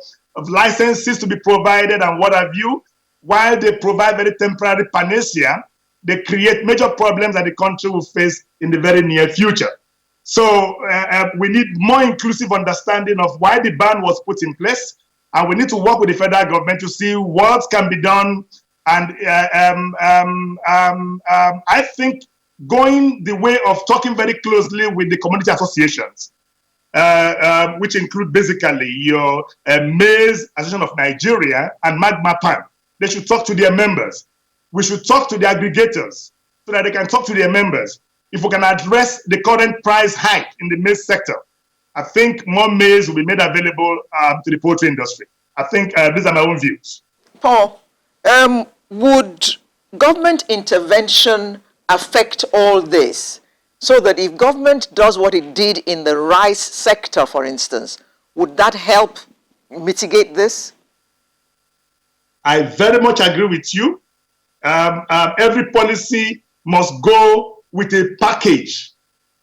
licenses to be provided and what have you, while they provide very temporary panacea, they create major problems that the country will face in the very near future. So we need more inclusive understanding of why the ban was put in place, and we need to work with the federal government to see what can be done. And I think going the way of talking very closely with the community associations, which include basically your Maize Association of Nigeria and Magma Pan. They should talk to their members. We should talk to the aggregators so that they can talk to their members. If we can address the current price hike in the maize sector, I think more maize will be made available to the poultry industry. I think these are my own views. Paul, would government intervention affect all this? So that if government does what it did in the rice sector, for instance, would that help mitigate this? I very much agree with you. Every policy must go with a package.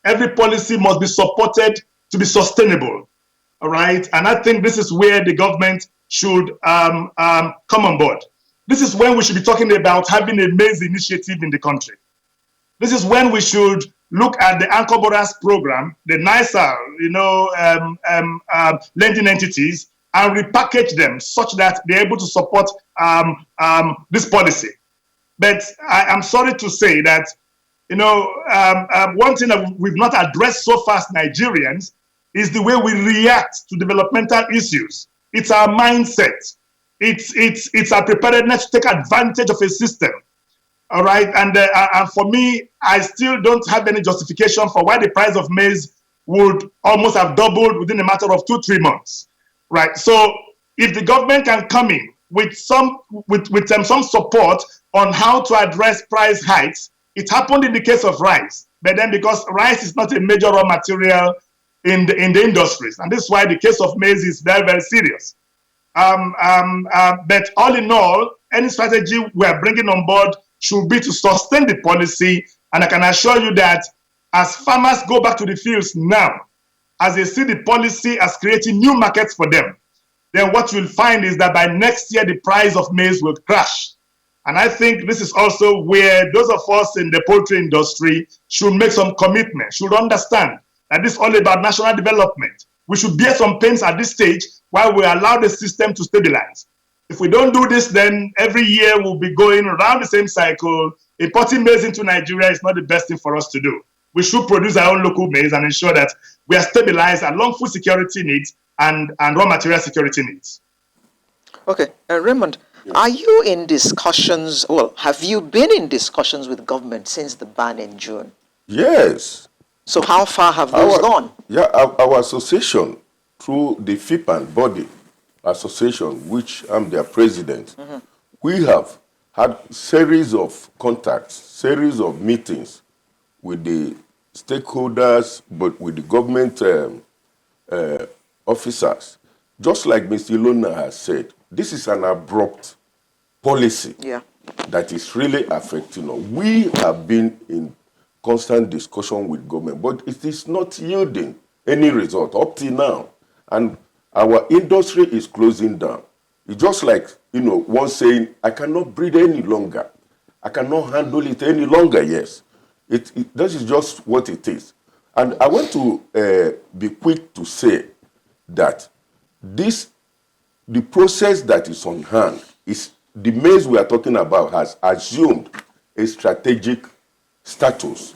Every policy must be supported to be sustainable. All right. And I think this is where the government should come on board. This is when we should be talking about having a maize initiative in the country. This is when we should look at the Anchor Borders program, the NISA, lending entities, and repackage them such that they're able to support this policy. But I'm sorry to say that, one thing that we've not addressed so far as Nigerians is the way we react to developmental issues. It's our mindset. It's our preparedness to take advantage of a system. All right, and for me, I still don't have any justification for why the price of maize would almost have doubled within a matter of 2-3 months. Right. So if the government can come in with some support on how to address price hikes, it happened in the case of rice. But then because rice is not a major raw material in the industries, and this is why the case of maize is very, very serious. But all in all, any strategy we are bringing on board should be to sustain the policy. And I can assure you that as farmers go back to the fields now, as they see the policy as creating new markets for them, then what you'll find is that by next year, the price of maize will crash. And I think this is also where those of us in the poultry industry should make some commitment, should understand that this is all about national development. We should bear some pains at this stage while we allow the system to stabilize. If we don't do this, then every year we'll be going around the same cycle. Importing maize into Nigeria is not the best thing for us to do. We should produce our own local maize and ensure that we are stabilized along food security needs and raw material security needs. Okay, Raymond, are you in discussions, well, have you been in discussions with government since the ban in June? Yes. So how far have those gone? Yeah, our association, through the FIPAN body association, which I'm their president, we have had series of contacts, series of meetings with the stakeholders, but with the government officers. Just like Mr. Ilona has said, this is an abrupt policy that is really affecting us. We have been in constant discussion with government, but it is not yielding any result up till now. And our industry is closing down. It's just like, one saying, I cannot breathe any longer. I cannot handle it any longer, yes. That is just what it is. And I want to be quick to say that the process that is on hand is the maize we are talking about has assumed a strategic status.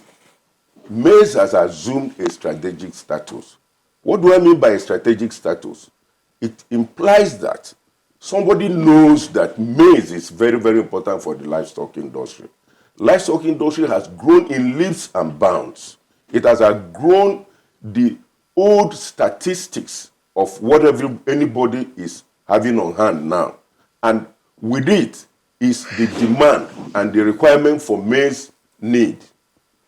Maize has assumed a strategic status. What do I mean by a strategic status? It implies that somebody knows that maize is very, very important for the livestock industry. Livestock industry has grown in leaps and bounds. It has outgrown the old statistics of whatever anybody is having on hand now. And with it is the demand and the requirement for maize need.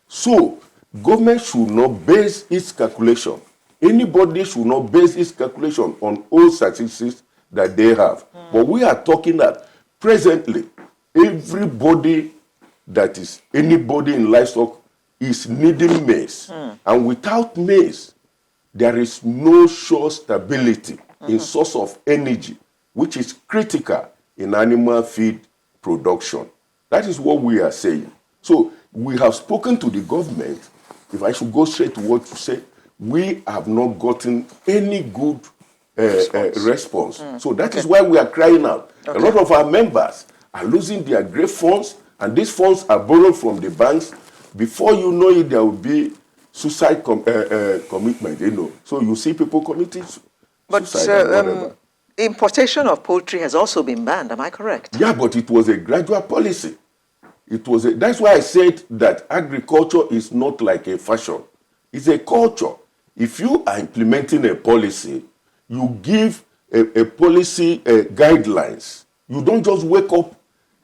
So, government should not base its calculation. Anybody should not base its calculation on old statistics that they have. But we are talking that presently, everybody that is anybody in livestock is needing maize. And without maize, there is no sure stability in source of energy, which is critical in animal feed production. That is what we are saying. So we have spoken to the government. If I should go straight to what you say, we have not gotten any good response. So that is why we are crying out. A lot of our members are losing their great funds, and these funds are borrowed from the banks. Before you know it, there will be suicide commitment, you know. So you see people committing suicide and whatever. Importation of poultry has also been banned, am I correct? Yeah, but it was a gradual policy. That's why I said that agriculture is not like a fashion. It's a culture. If you are implementing a policy, you give a policy guidelines. You don't just wake up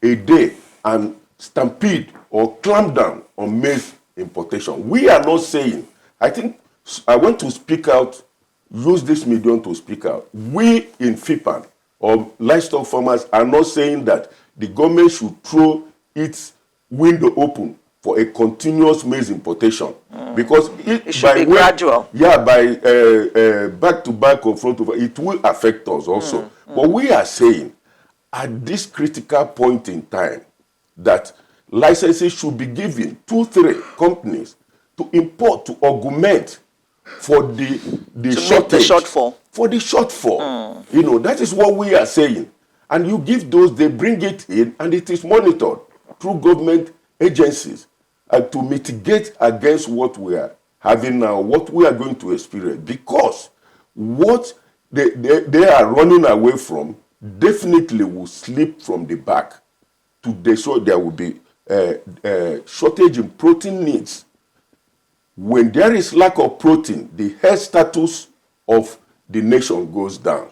a day and stampede or clamp down on maize importation. We are not saying, I think I want to speak out, use this medium to speak out. We in FIPAN or livestock farmers are not saying that the government should throw its window open for a continuous maize importation, because it should be gradual. Yeah, by back to back or front to back, it will affect us also. But we are saying at this critical point in time that licenses should be given to 3 companies to import, to augment for the shortage, the shortfall. For the shortfall. You know, that is what we are saying. And you give those, they bring it in, and it is monitored through government agencies to mitigate against what we are having now, what we are going to experience. Because what they are running away from definitely will slip from the back to the, so there will be shortage in protein needs. When there is lack of protein, the health status of the nation goes down.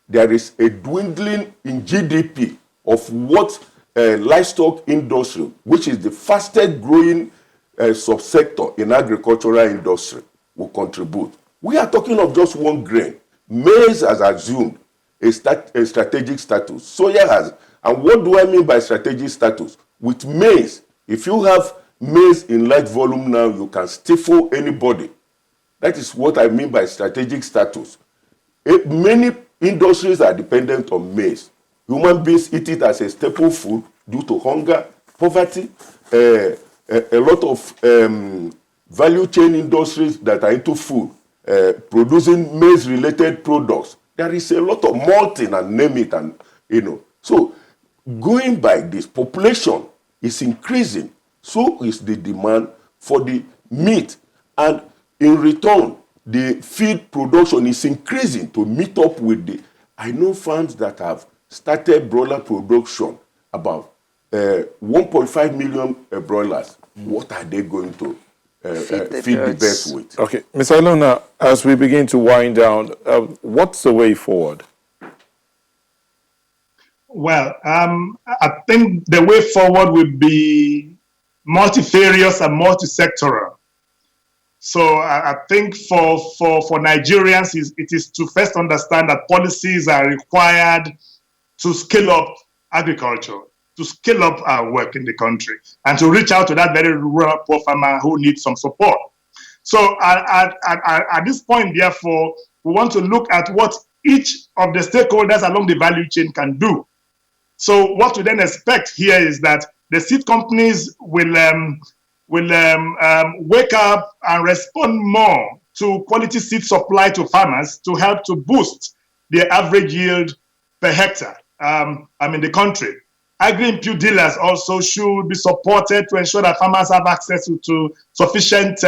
There is a dwindling in GDP of what livestock industry, which is the fastest growing subsector in agricultural industry, will contribute. We are talking of just one grain. Maize has assumed a strategic status. Soya has. And what do I mean by strategic status? With maize, if you have maize in large volume now, you can stifle anybody. That is what I mean by strategic status. Many industries are dependent on maize. Human beings eat it as a staple food due to hunger, poverty. A lot of value chain industries that are into food, producing maize-related products. There is a lot of malting and name it, and you know. So going by this, population is increasing. So is the demand for the meat, and in return, the feed production is increasing to meet up with the. I know farms that have started broiler production, about 1.5 million broilers. What are they going to feed the birds with? Okay, Ms. Ilona, as we begin to wind down, what's the way forward? Well, I think the way forward would be multifarious and multi-sectoral. So I think for Nigerians, it is to first understand that policies are required to scale up agriculture, to scale up our work in the country, and to reach out to that very rural poor farmer who needs some support. So at this point, therefore, we want to look at what each of the stakeholders along the value chain can do. So what we then expect here is that the seed companies will wake up and respond more to quality seed supply to farmers to help to boost their average yield per hectare in the country. Agri-input dealers also should be supported to ensure that farmers have access to sufficient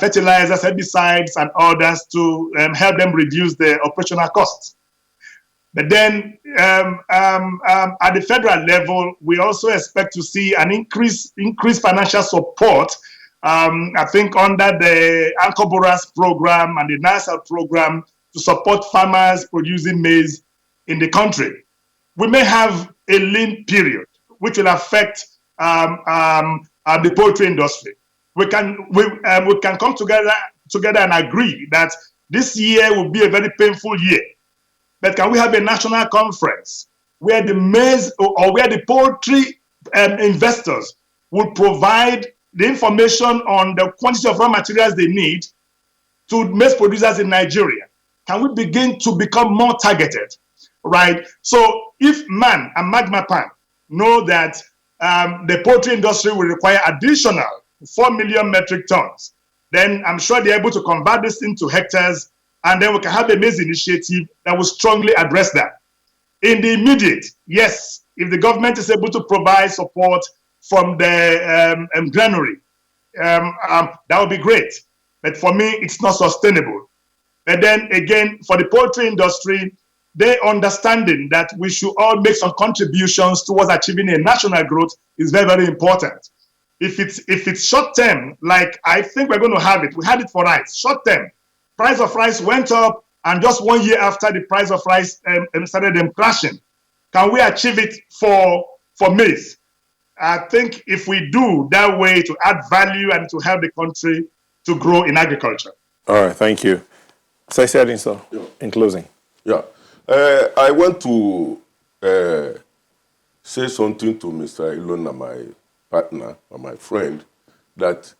fertilizers, herbicides, and others to help them reduce their operational costs. But then at the federal level, we also expect to see an increased financial support, I think under the Anchor Borers program and the NASAL program to support farmers producing maize in the country. We may have a lean period, which will affect the poultry industry. We can come together and agree that this year will be a very painful year. But can we have a national conference where the maize or where the poultry investors would provide the information on the quantity of raw materials they need to maize producers in Nigeria? Can we begin to become more targeted, right? So if MAN and Magma Pan know that the poultry industry will require additional 4 million metric tons, then I'm sure they're able to convert this into hectares, and then we can have a maize initiative that will strongly address that. In the immediate, yes, if the government is able to provide support from the granary, that would be great. But for me, it's not sustainable. But then again, for the poultry industry, their understanding that we should all make some contributions towards achieving a national growth is very, very important. If it's short term, like I think we're going to have it, we had it for rice. Short term, price of rice went up, and just 1 year after, the price of rice started crashing. Can we achieve it for maize? I think if we do that way to add value and to help the country to grow in agriculture. All right, thank you. So I said so in closing. Yeah. I want to say something to Mr. Ilona, my partner or my friend, that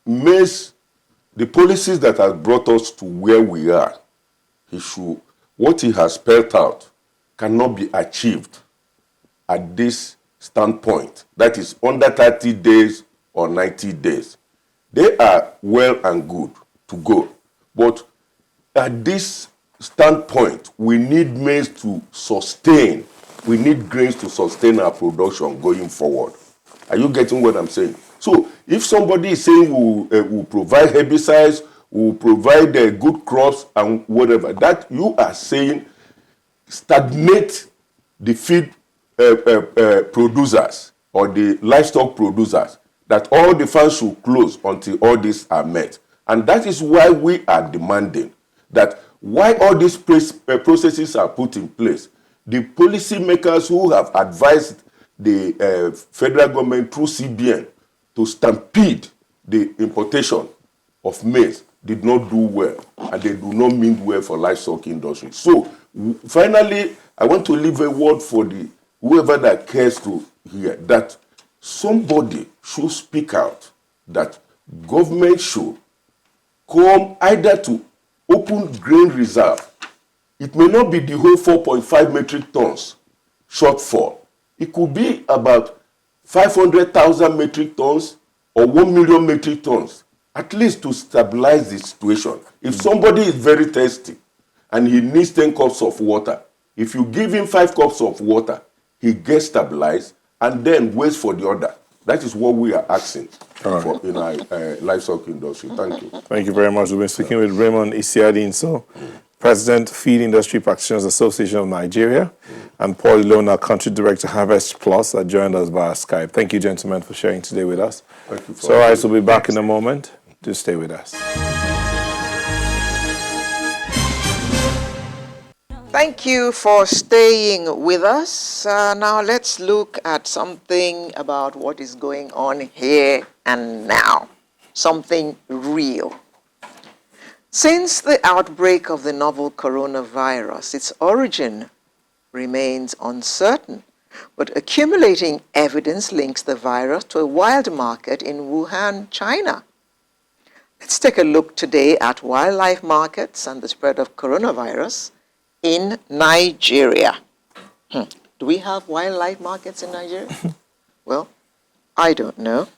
maize, the policies that have brought us to where we are, what he has spelled out cannot be achieved at this standpoint. That is under 30 days or 90 days. They are well and good to go. But at this standpoint, we need maize to sustain. We need grains to sustain our production going forward. Are you getting what I'm saying? So if somebody is saying we'll provide herbicides, we'll provide good crops and whatever, that you are saying stagnate the feed producers or the livestock producers, that all the farms should close until all these are met. And that is why we are demanding that while all these processes are put in place, the policymakers who have advised the federal government through CBN to stampede the importation of maize did not do well, and they do not mean well for livestock industry. So finally, I want to leave a word for whoever that cares to hear, that somebody should speak out, that government should come either to open grain reserve. It may not be the whole 4.5 metric tons shortfall. It could be about 500,000 metric tons or 1 million metric tons, at least to stabilize the situation. If somebody is very thirsty and he needs 10 cups of water, if you give him 5 cups of water, he gets stabilized and then waits for the other. That is what we are asking for in our livestock industry. Thank you. Thank you very much. We've been speaking with Raymond Isiadinso, President, Feed Industry Practitioners Association of Nigeria, and Paul Ilona, Country Director, Harvest Plus, that joined us via Skype. Thank you, gentlemen, for sharing today with us. Thank you. So, all right, we'll be back in a moment. Do stay with us. Thank you for staying with us. Now let's look at something about what is going on here and now. Something real. Since the outbreak of the novel coronavirus, its origin remains uncertain, but accumulating evidence links the virus to a wild market in Wuhan, China. Let's take a look today at wildlife markets and the spread of coronavirus in Nigeria. Do we have wildlife markets in Nigeria? Well, I don't know.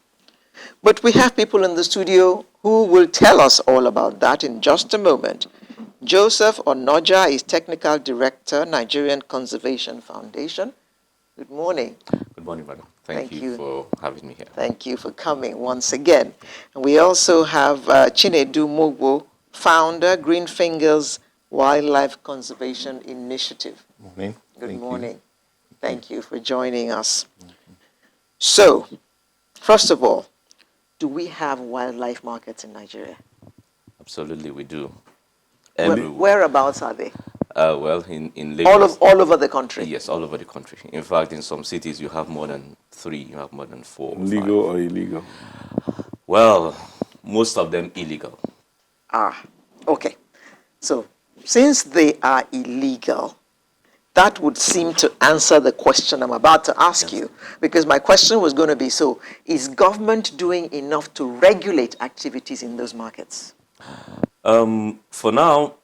But we have people in the studio who will tell us all about that in just a moment. Joseph Onoja is Technical Director, Nigerian Conservation Foundation. Good morning. Good morning, madam. Thank you for having me here. Thank you for coming once again. And we also have Chinedu Mogbo, founder, Green Fingers Wildlife Conservation Initiative. Morning. Good morning. Thank you for joining us. So, first of all, do we have wildlife markets in Nigeria? Absolutely, we do. Whereabouts are they? Well, in Lagos. All over the country? Yes, all over the country. In fact, in some cities, you have more than 3, you have more than 4. Legal or illegal? Well, most of them illegal. Okay. So, since they are illegal, that would seem to answer the question I'm about to ask you, because my question was going to be, so is government doing enough to regulate activities in those markets? For now,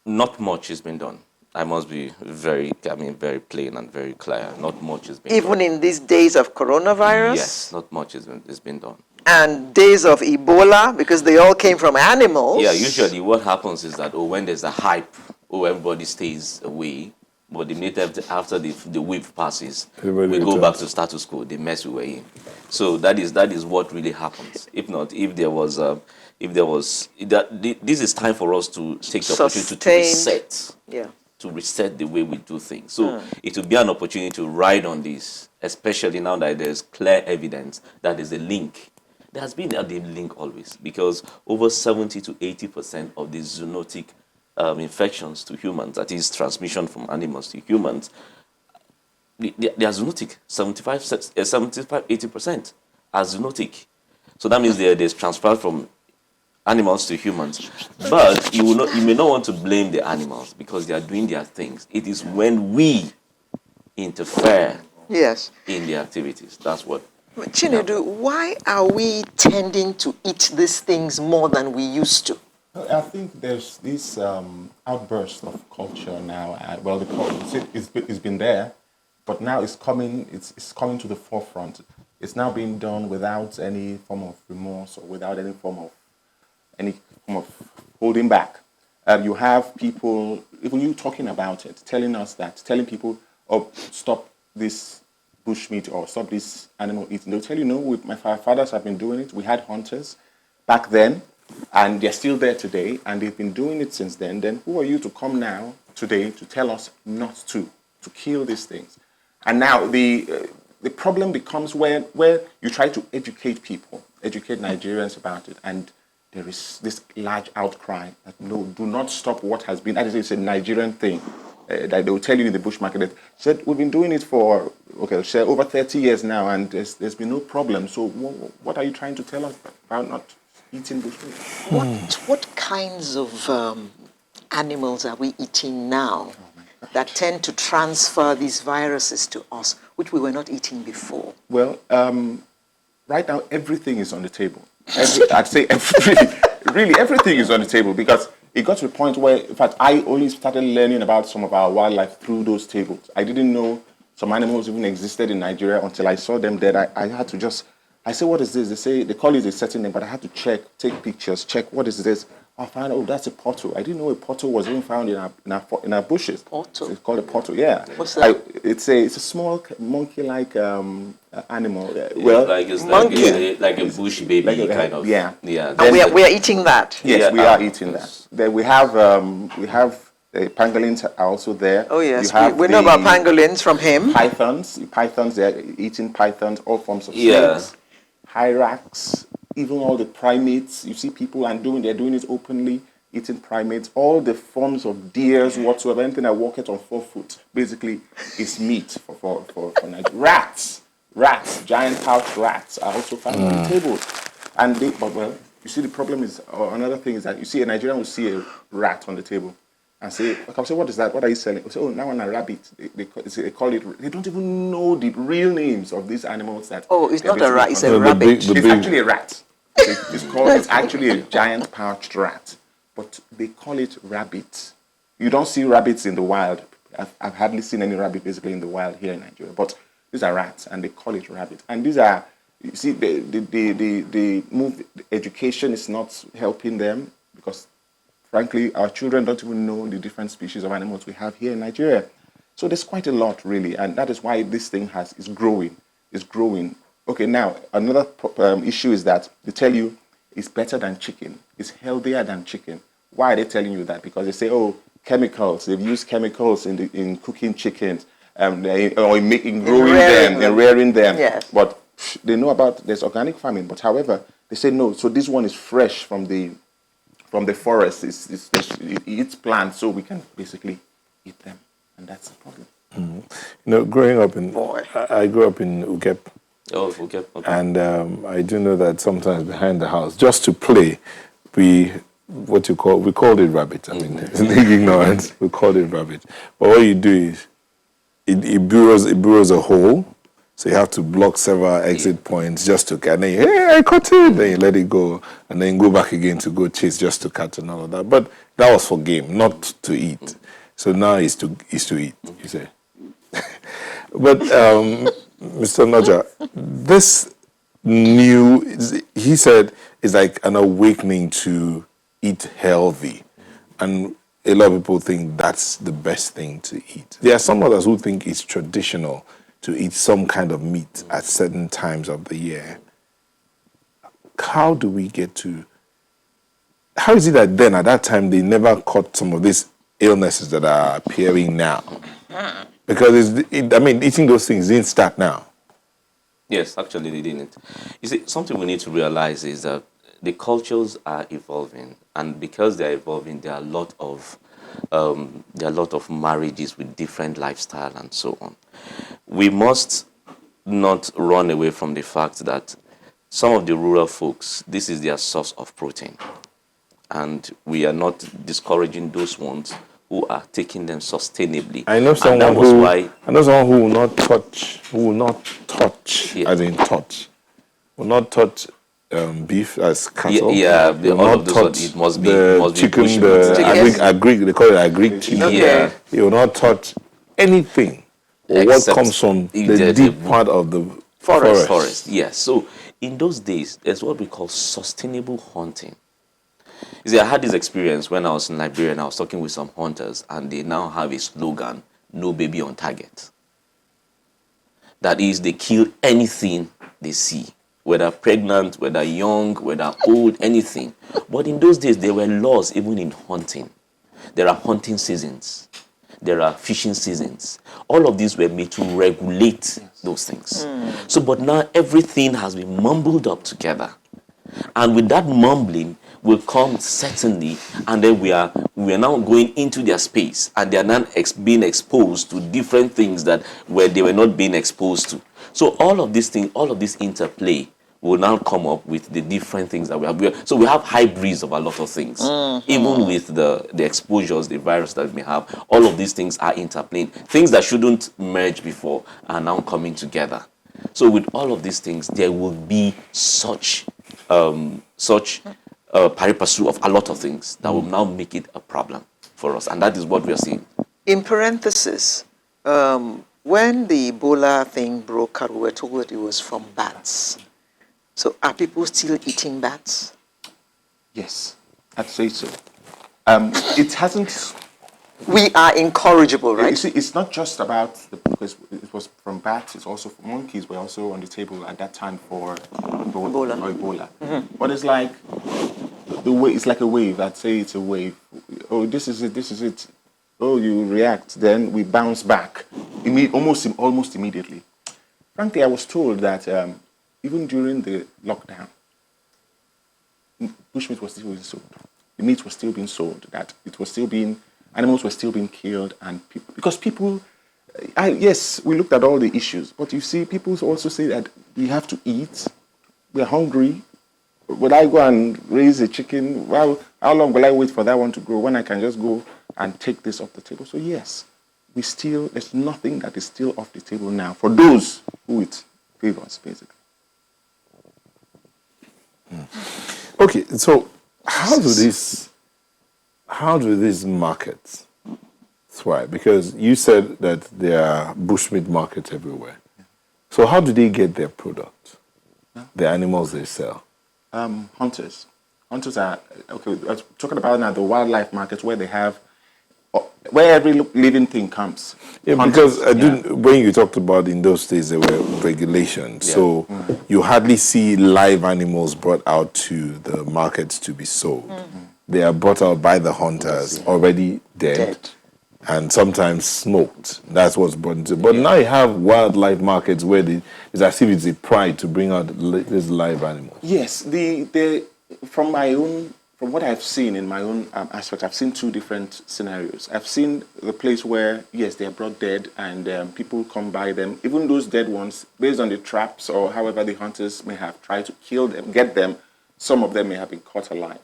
not much has been done. I must be very plain and very clear. Not much has been done. Even in these days of coronavirus? Yes, not much has been done. And days of Ebola, because they all came from animals? Yeah, usually what happens is that, when there's a hype, everybody stays away, but after the wave passes, we go back to status quo, the mess we were in. So that is what really happens. If not, this is time for us to take the opportunity to reset. Yeah. To reset the way we do things. So it will be an opportunity to ride on this, especially now that there's clear evidence that there's a link. There has been a link always, because over 70 to 80% of the zoonotic infections to humans, that is transmission from animals to humans, they are zoonotic. 80% are zoonotic. So that means there's transfer from animals to humans. But you may not want to blame the animals because they are doing their things. It is when we interfere in the activities. That's what. Chinedu, why are we tending to eat these things more than we used to? I think there's this outburst of culture now. It's been there, but now it's coming to the forefront. It's now being done without any form of remorse or without any form of holding back. You have people, even you talking about it, telling people, oh, stop this bushmeat or stop this animal eating. They'll tell you, no, my fathers have been doing it. We had hunters back then, and they're still there today, and they've been doing it since then. Then who are you to come now, today, to tell us not to kill these things? And now the problem becomes where you try to educate people, educate Nigerians about it, and there is this large outcry that no, do not stop what has been. That is, it's a Nigerian thing. That they will tell you in the bush market that said we've been doing it for over 30 years now, and there's been no problem. So what are you trying to tell us about not eating bush meat? What kinds of animals are we eating now that tend to transfer these viruses to us, which we were not eating before? Well, right now everything is on the table. I'd say really everything is on the table, because it got to a point where, in fact, I only started learning about some of our wildlife through those tables. I didn't know some animals even existed in Nigeria until I saw them dead. I had to I say, what is this? They call it a certain name, but I had to take pictures, check what is this. I found, oh, that's a pothole. I didn't know a pothole was even found in our bushes. Pothole? It's called a pothole, yeah. What's that? It's a small monkey-like animal. Like a bush baby kind of. Yeah. Yeah. And we are eating that. Yes, we are eating that. Then we have pangolins are also there. Oh yes, we know about pangolins from him. Pythons, they're eating pythons, all forms of snakes, hyrax, even all the primates. You see people they're doing it openly, eating primates, all the forms of deers whatsoever, anything that walks on 4 foot, basically is meat for rats, giant pouched rats are also found on the table. And you see the problem is, or another thing is that you see a Nigerian will see a rat on the table and say, what is that? What are you selling? Say, oh, now on a rabbit. They call it, they don't even know the real names of these animals that. Oh, it's not a rat, it's a rabbit. It's actually a rat. It's actually a giant pouched rat, but they call it rabbit. You don't see rabbits in the wild. I've hardly seen any rabbit basically in the wild here in Nigeria, but these are rats and they call it rabbit. And these are, you see, the education is not helping them, because frankly, our children don't even know the different species of animals we have here in Nigeria. So there's quite a lot, really, and that is why this thing is growing. It's growing. Okay, now, another issue is that they tell you it's better than chicken. It's healthier than chicken. Why are they telling you that? Because they say, oh, chemicals. They've used chemicals in cooking chickens, or in growing them, and rearing them. Yes. But they know there's organic farming. But however, they say no. So this one is fresh from the forest. It eats plants, so we can basically eat them, and that's the problem. Growing up I grew up in Ugep. Oh, okay. And I do know that sometimes behind the house, just to play, we called it rabbit. I mean, in ignorance, we called it rabbit. But what you do is it burrows a hole, so you have to block several exit points just to catch. And then, hey, I caught it. Then you let it go, and then go back again to go chase just to catch and all of that. But that was for game, not to eat. So now it's to eat. You say. But Mr. Naja, this he said, is like an awakening to eat healthy, and a lot of people think that's the best thing to eat. There are some others who think it's traditional to eat some kind of meat at certain times of the year. How do we get to... How is it that then, at that time, they never caught some of these illnesses that are appearing now? Because, eating those things didn't start now. Yes, actually they didn't. You see, something we need to realize is that the cultures are evolving, and because they are evolving, there are a lot of marriages with different lifestyle and so on. We must not run away from the fact that some of the rural folks, this is their source of protein, and we are not discouraging those ones who are taking them sustainably. I know someone who will not touch, yeah. as in touch, will not touch beef as cattle. Yeah, will all not of those, touch it must be the chicken, they call it agric chicken. Yeah. He will not touch anything or what comes from the deep part of the forest. Yes. So in those days, there's what we call sustainable hunting. You see, I had this experience when I was in Liberia and I was talking with some hunters, and they now have a slogan, "No baby on target." That is, they kill anything they see, whether pregnant, whether young, whether old, anything. But in those days, there were laws even in hunting. There are hunting seasons. There are fishing seasons. All of these were made to regulate those things. So, but now everything has been mumbled up together. And with that mumbling will come certainly, and then we are now going into their space, and they are now being exposed to different things that where they were not being exposed to. So all of these things, all of this interplay will now come up with the different things that we have. So we have hybrids of a lot of things. Even with the exposures, the virus that we have, all of these things are interplaying. Things that shouldn't merge before are now coming together. So with all of these things, there will be such pari passu of a lot of things that will now make it a problem for us. And that is what we are seeing. In parenthesis, when the Ebola thing broke out, we were told that it was from bats. So are people still eating bats? Yes, I'd say so. It hasn't... We are incorrigible, right? You see, it's not just about, because it was from bats, it's also, monkeys were also on the table at that time for Ebola. But it's like, it's like a wave. I'd say it's a wave. Oh, this is it. Oh, you react, then we bounce back almost immediately. Frankly, I was told that even during the lockdown, bushmeat was still being sold. The meat was still being sold. That it was still being, animals were still being killed, and people. Yes, we looked at all the issues, but you see, people also say that we have to eat. We're hungry. Will I go and raise a chicken? Well, how long will I wait for that one to grow when I can just go and take this off the table? So yes, there's nothing that is still off the table now for those who it favors, basically. Okay, so how do these markets thrive? Because you said that there are bushmeat markets everywhere. So how do they get their product, the animals they sell? Hunters. Hunters are, okay, I was talking about now the wildlife markets where where every living thing comes. Yeah, hunters, because when you talked about in those days, there were regulations. Yeah. So you hardly see live animals brought out to the markets to be sold. They are brought out by the hunters, already dead, and sometimes smoked. That's what's brought into. But now you have wildlife markets where it's as if it's a pride to bring out these live animals. Yes, from what I've seen in my own aspect, I've seen two different scenarios. I've seen the place where, yes, they are brought dead and people come by them. Even those dead ones, based on the traps or however the hunters may have tried to kill them, get them, some of them may have been caught alive.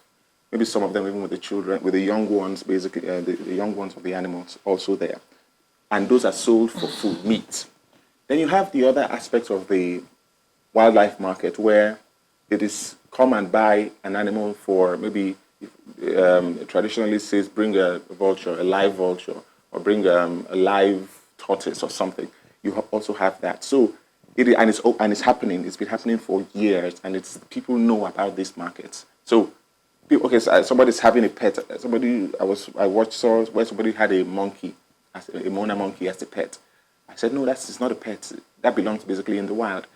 Maybe some of them even with the children, with the young ones, basically, the young ones of the animals also there. and those are sold for food, meat. Then you have the other aspect of the wildlife market where it is come and buy an animal for maybe traditionally says bring a vulture, a live vulture, or bring a live tortoise or something. You also have that. So it's happening. It's been happening for years, and it's people know about these markets. So okay, so somebody's having a pet. Saw where somebody had a monkey, a Mona monkey as a pet. I said, no, it's not a pet. That belongs basically in the wild.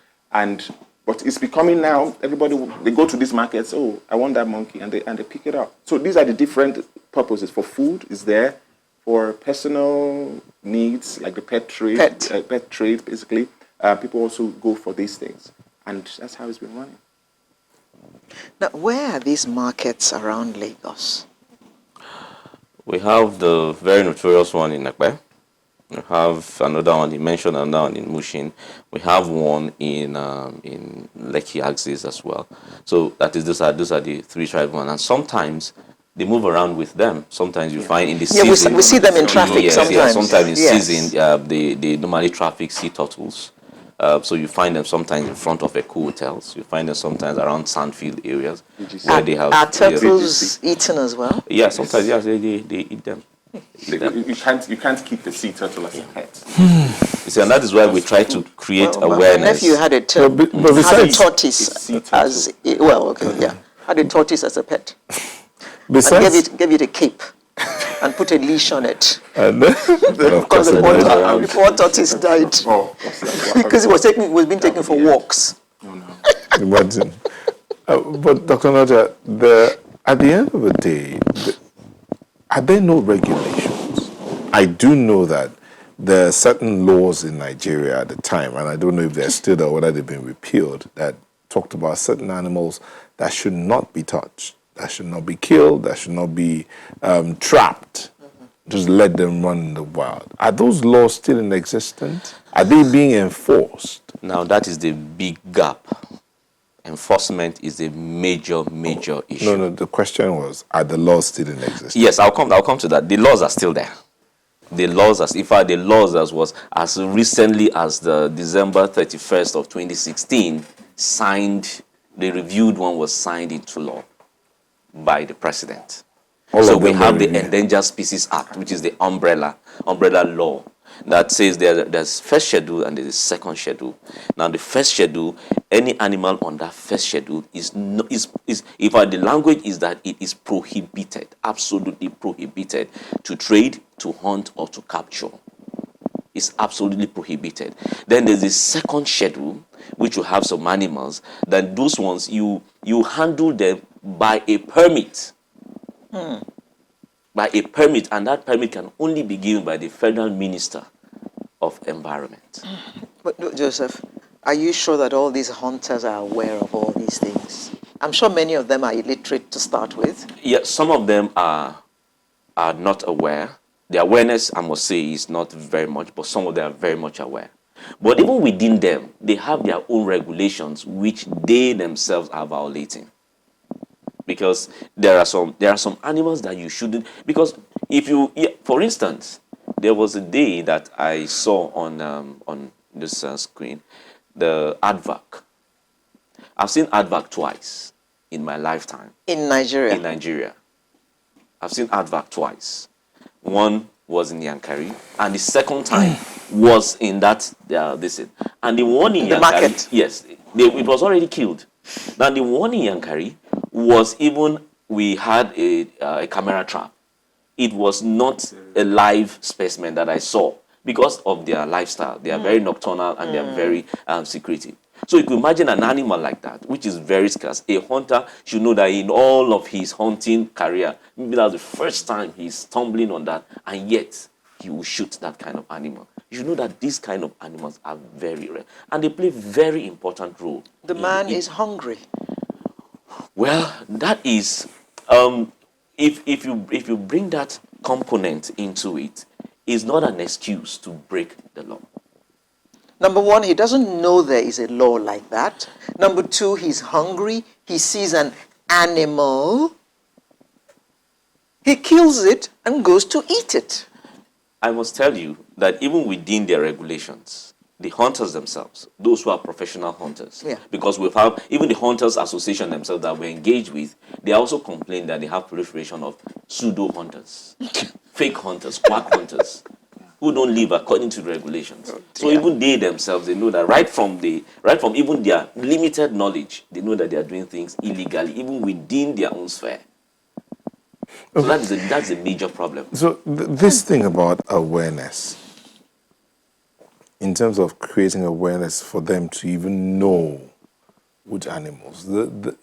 But it's becoming now, they go to these markets, oh, I want that monkey, and they pick it up. So these are the different purposes. For food is there, for personal needs, like the pet trade, basically. People also go for these things. And that's how it's been running. Now, where are these markets around Lagos? We have the very notorious one in Akbe. We have another one, he mentioned another one in Mushin. We have one in Lekki Axis as well. So that is those are the three tribal ones. And sometimes they move around with them. Sometimes you find in the season. We see them in traffic sometimes. Yes, sometimes in season, they normally traffic sea turtles. So you find them sometimes in front of eco hotels. You find them sometimes around sandfield areas where they have. Are turtles eaten as well? Yeah, sometimes they eat them. You can't keep the sea turtle as a pet. You see, and that is why we try to create awareness. My nephew had a tortoise had a tortoise as a pet. Besides, And gave it a cape and put a leash on it. And Because the poor tortoise died because it was being taken for walks. imagine. But Dr. Naja, at the end of the day, are there no regulations? I do know that there are certain laws in Nigeria at the time, and I don't know if they're still there or whether they've been repealed, that talked about certain animals that should not be touched, that should not be killed, that should not be trapped. Just let them run in the wild. Are those laws still in existence? Are they being enforced? Now, that is the big gap. Enforcement is a major issue. No, the question was, are the laws still in existence? Yes, I'll come to that. The laws are still there. The laws, was as recently as the December 31st of 2016, the reviewed one was signed into law by the president. So we have the Endangered Species Act, which is the umbrella law that says there's first schedule and there's a second schedule. Now, the first schedule, any animal on that first schedule the language is that it is prohibited, absolutely prohibited to trade, to hunt, or to capture. It's absolutely prohibited. Then there's the second schedule, which will have some animals. Then those ones you handle them by a permit. By a permit, and that permit can only be given by the Federal Minister of Environment. But Joseph, are you sure that all these hunters are aware of all these things? I'm sure many of them are illiterate to start with. Yeah, some of them are not aware. The awareness, I must say, is not very much, but some of them are very much aware. But even within them, they have their own regulations, which they themselves are violating. Because there are some animals that you shouldn't, because for instance, there was a day that I saw on this screen, the aardvark. I've seen aardvark twice in my lifetime. In Nigeria? In Nigeria. I've seen aardvark twice. One was in Yankari, and the second time was in that, and the one in the Yankari, market. Yes, it was already killed. Now, the one in Yankari was we had a camera trap. It was not a live specimen that I saw because of their lifestyle. They are very nocturnal and they are very secretive. So you can imagine an animal like that, which is very scarce. A hunter should know that in all of his hunting career, maybe that's the first time he's stumbling on that, and yet he will shoot that kind of animal. You should know that these kind of animals are very rare, and they play very important role. The man is hungry. Well, that is, if you bring that component into it, it's not an excuse to break the law. Number one, he doesn't know there is a law like that. Number two, he's hungry. He sees an animal. He kills it and goes to eat it. I must tell you that even within their regulations, the hunters themselves, those who are professional hunters, because we've had even the Hunters Association themselves that we're engaged with, they also complain that they have proliferation of pseudo hunters, fake hunters, quack hunters, who don't live according to the regulations. So even they themselves, they know that right from even their limited knowledge, they know that they are doing things illegally, even within their own sphere. So that's a major problem. So this thing about awareness, in terms of creating awareness for them to even know which animals.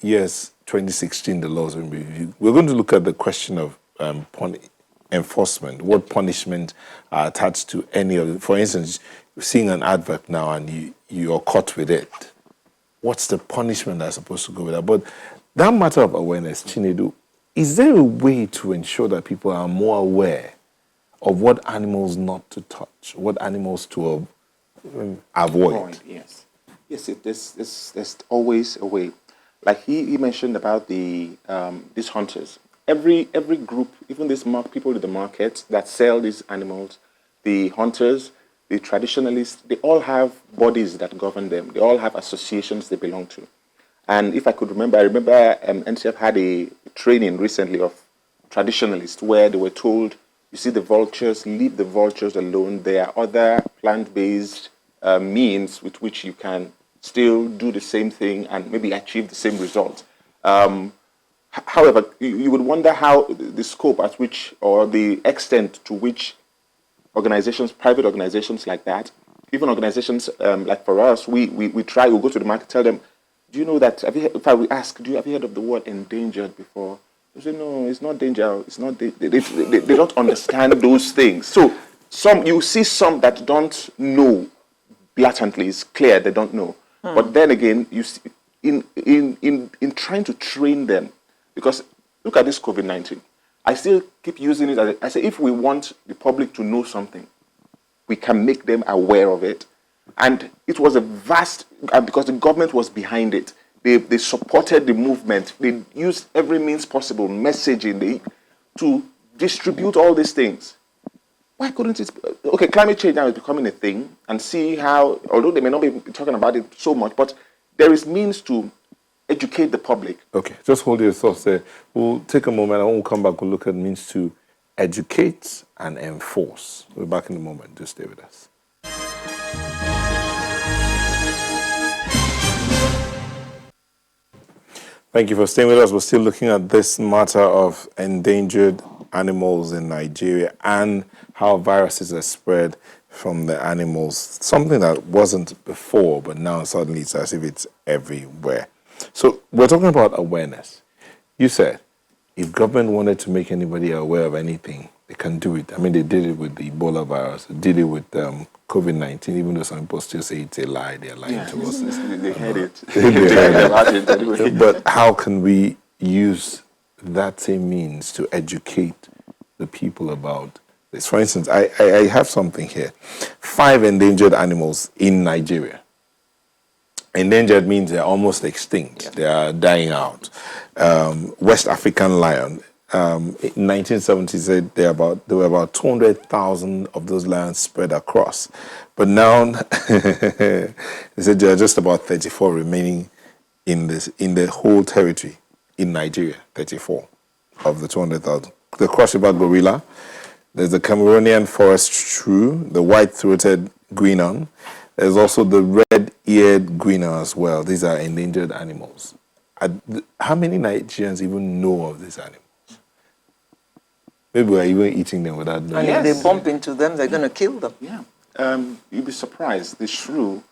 Yes, 2016, the laws will be reviewed. We're going to look at the question of enforcement. What punishment are attached to any of it? For instance, seeing an advert now and you're caught with it. What's the punishment that's supposed to go with that? But that matter of awareness, Chinedu, is there a way to ensure that people are more aware of what animals not to touch, what animals to avoid? Yes. Yes, there's always a way. Like he mentioned about these hunters. Every group, even these people in the market that sell these animals, the hunters, the traditionalists, they all have bodies that govern them. They all have associations they belong to. And if I could remember, I remember NCF had a training recently of traditionalists where they were told, you see the vultures, leave the vultures alone. There are other plant-based means with which you can still do the same thing and maybe achieve the same result. However, you would wonder how the scope at which or the extent to which organizations, private organizations like that, even organizations like for us, we try, we go to the market, tell them, do you know that, if I will ask, have you heard of the word endangered before? They say, no, it's not danger, it's not, they don't understand those things. So you see some that don't know blatantly, it's clear they don't know. But then again, you see, in trying to train them, because look at this COVID-19. I still keep using it I say, if we want the public to know something, we can make them aware of it. And it was a vast, because the government was behind it. They supported the movement. They used every means possible, messaging, to distribute all these things. Why couldn't it? Okay, climate change now is becoming a thing, and see how, although they may not be talking about it so much, but there is means to educate the public. Okay, just hold your thoughts there. We'll take a moment and we'll come back. We'll look at means to educate and enforce. We're back in a moment. Just stay with us. Thank you for staying with us. We're still looking at this matter of endangered animals in Nigeria and how viruses are spread from the animals. Something that wasn't before, but now suddenly it's as if it's everywhere. So we're talking about awareness. You said if government wanted to make anybody aware of anything, they can do it. I mean, they did it with the Ebola virus. They did it with COVID-19, even though some people still say it's a lie. They're lying to us. They heard it. They heard it anyway. But how can we use that same means to educate the people about this? For instance, I have something here. 5 endangered animals in Nigeria. Endangered means they're almost extinct. Yeah. They are dying out. West African lion. In 1970, said there were about 200,000 of those lions spread across. But now, they said there are just about 34 remaining in the whole territory in Nigeria. 34 of the 200,000. The Cross-River gorilla. There's the Cameroonian forest shrew, the white-throated guinean. There's also the red-eared guinean as well. These are endangered animals. How many Nigerians even know of these animals? Maybe we're even eating them without knowing. And if they bump into them, they're going to kill them. Yeah. You'll be surprised. The shrew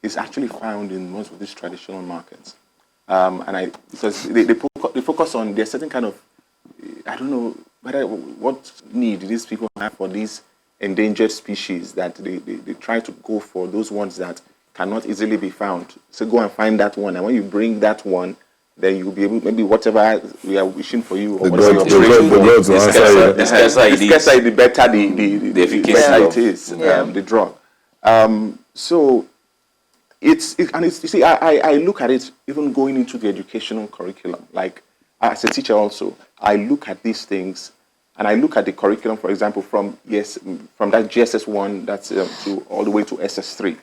is actually found in most of these traditional markets. Because they focus on, there's certain kind of, I don't know what need these people have for these endangered species that they try to go for those ones that cannot easily be found. So go and find that one, and when you bring that one, then you'll be able, maybe whatever we are wishing for you, or whatever the gods will answer you. The better the efficacy it is, the drug. So you see, I look at it even going into the educational curriculum. Like as a teacher also, I look at these things and I look at the curriculum, for example, from that GSS1 that's to all the way to SS3.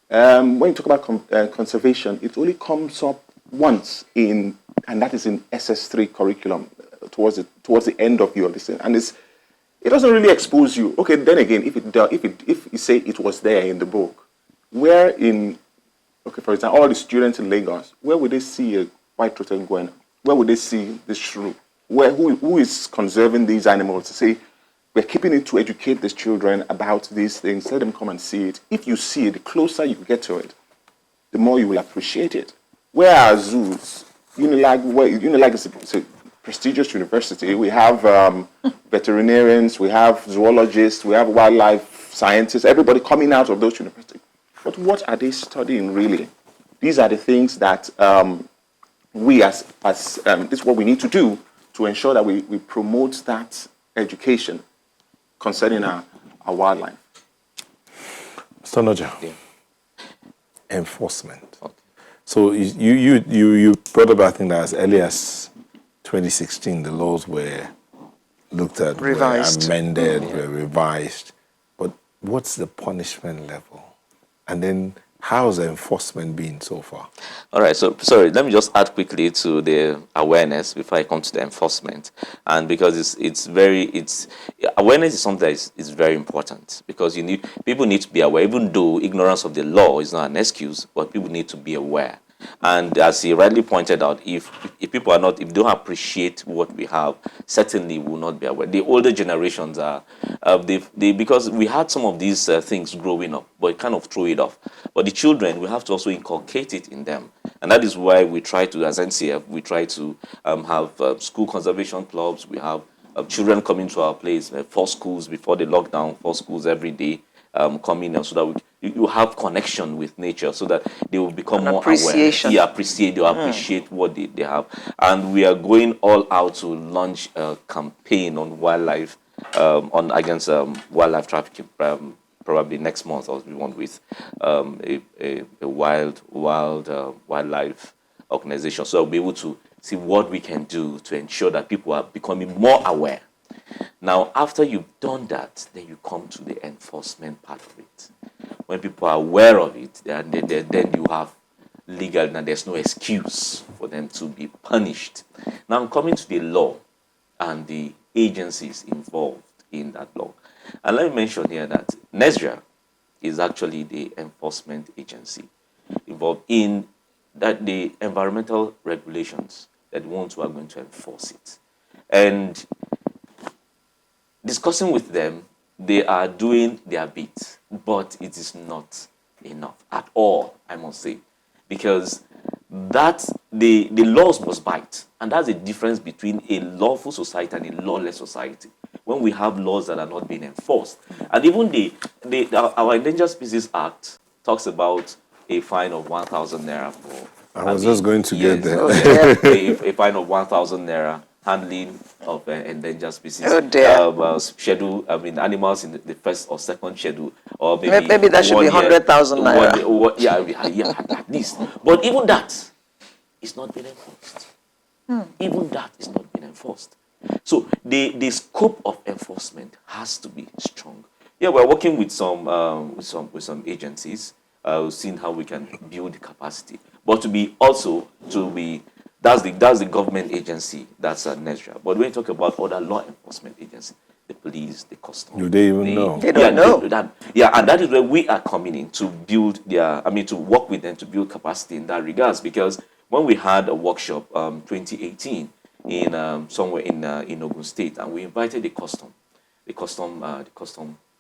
When you talk about conservation, it only comes up once and that is in SS3 curriculum towards the end of your lesson, and it doesn't really expose you. Okay, then again, if you say it was there in the book, for example, all the students in Lagos, where would they see a white-throated iguana? Where would they see the shrew? Who is conserving these animals to say, we're keeping it to educate the children about these things, let them come and see it. If you see it, the closer you get to it, the more you will appreciate it. Where are zoos? Unilag is a prestigious university. We have veterinarians, we have zoologists, we have wildlife scientists, everybody coming out of those universities. But what are they studying really? These are the things that this is what we need to do to ensure that we promote that education concerning our wildlife. Sonoja, enforcement. Okay. So you brought up, I think that as early as 2016, the laws were looked at, revised, were amended, were revised. But what's the punishment level? And then how's the enforcement been so far? All right, so sorry, let me just add quickly to the awareness before I come to the enforcement. And because awareness is something that is very important, because people need to be aware, even though ignorance of the law is not an excuse, but people need to be aware. And as he rightly pointed out, if people if they don't appreciate what we have, certainly will not be aware. The older generations are, because we had some of these things growing up, but kind of threw it off. But the children, we have to also inculcate it in them. And that is why we try to, as NCF, we try to have school conservation clubs. We have children coming to our place, 4 schools before the lockdown, 4 schools every day coming in, so that you have connection with nature, so that they will become more aware. They appreciate what they have. And we are going all out to launch a campaign on wildlife, against wildlife trafficking, probably next month, or we want with a wildlife organization. So we'll be able to see what we can do to ensure that people are becoming more aware. Now, after you've done that, then you come to the enforcement part of it. When people are aware of it, then you have legal, and there's no excuse for them to be punished. Now, I'm coming to the law and the agencies involved in that law. And let me mention here that NESRA is actually the enforcement agency involved in that the environmental regulations that ones who are going to enforce it. And discussing with them, they are doing their bit, but it is not enough at all, I must say, because the laws must bite, and that's the difference between a lawful society and a lawless society. When we have laws that are not being enforced, and even our Endangered Species Act talks about a fine of 1,000 naira for. I was just going to get there. A fine of 1,000 naira. Handling of endangered species. Schedule, animals in the first or second schedule, or maybe that should be 100,000 naira. Yeah, at least. But even that is not being enforced. Even that is not being enforced. So the scope of enforcement has to be strong. Yeah, we're working with some agencies, seeing how we can build capacity. But that's the government agency, that's NESRA. But when you talk about other law enforcement agencies, the police, the customs. Do they even know? They don't know. And that is where we are coming in to build to work with them to build capacity in that regards. Because when we had a workshop 2018 in somewhere in Ogun State, and we invited the custom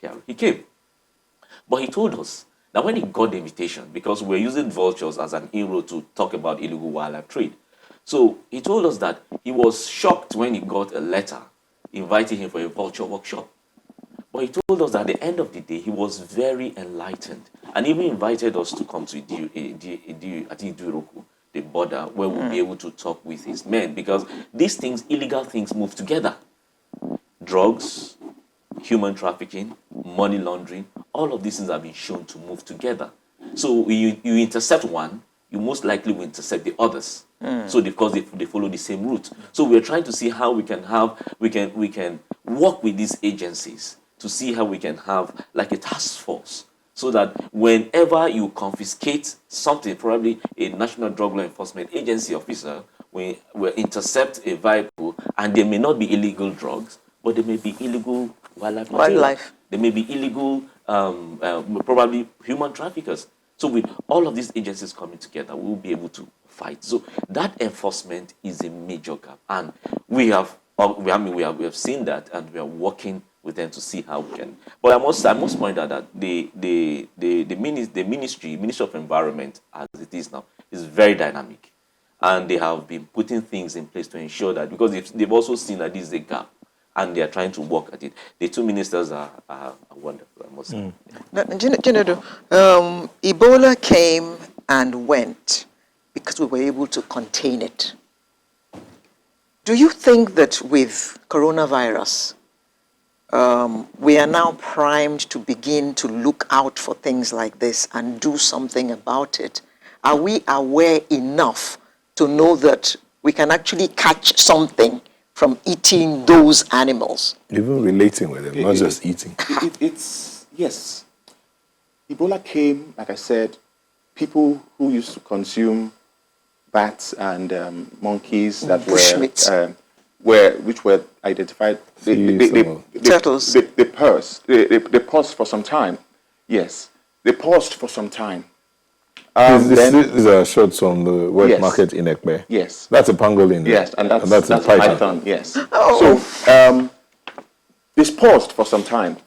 PR, he came. But he told us that when he got the invitation, because we're using vultures as an inroad to talk about illegal wildlife trade, so he told us that he was shocked when he got a letter inviting him for a vulture workshop. But he told us that at the end of the day, he was very enlightened, and even invited us to come to Idiroku, the border, where we'll be able to talk with his men, because these things, illegal things, move together. Drugs, human trafficking, money laundering, all of these things have been shown to move together. So you intercept one, you most likely will intercept the others. So because they follow the same route. So we're trying to see how we can work with these agencies to see how we can have like a task force, so that whenever you confiscate something, probably a National Drug Law Enforcement Agency officer will intercept a vehicle, and there may not be illegal drugs, but there may be illegal wildlife material. There may be illegal, probably human traffickers. So with all of these agencies coming together, we will be able to fight. So that enforcement is a major gap, and we have seen that, and we are working with them to see how we can. But I must point out that the Ministry of Environment, as it is now, is very dynamic, and they have been putting things in place to ensure that, because they've also seen that this is a gap, and they are trying to work at it. The two ministers are wonderful, I must say. Now, Ebola came and went because we were able to contain it. Do you think that with coronavirus, we are now primed to begin to look out for things like this and do something about it? Are we aware enough to know that we can actually catch something from eating those animals? Even relating with them, not just eating. It's yes. Ebola came, like I said, people who used to consume bats and monkeys that which were identified. Turtles. They paused for some time. Yes, they paused for some time. These are shots from the wet market in Ekpe. Yes. That's a pangolin. Yes, and that's a python. Yes. Oh. So this paused for some time.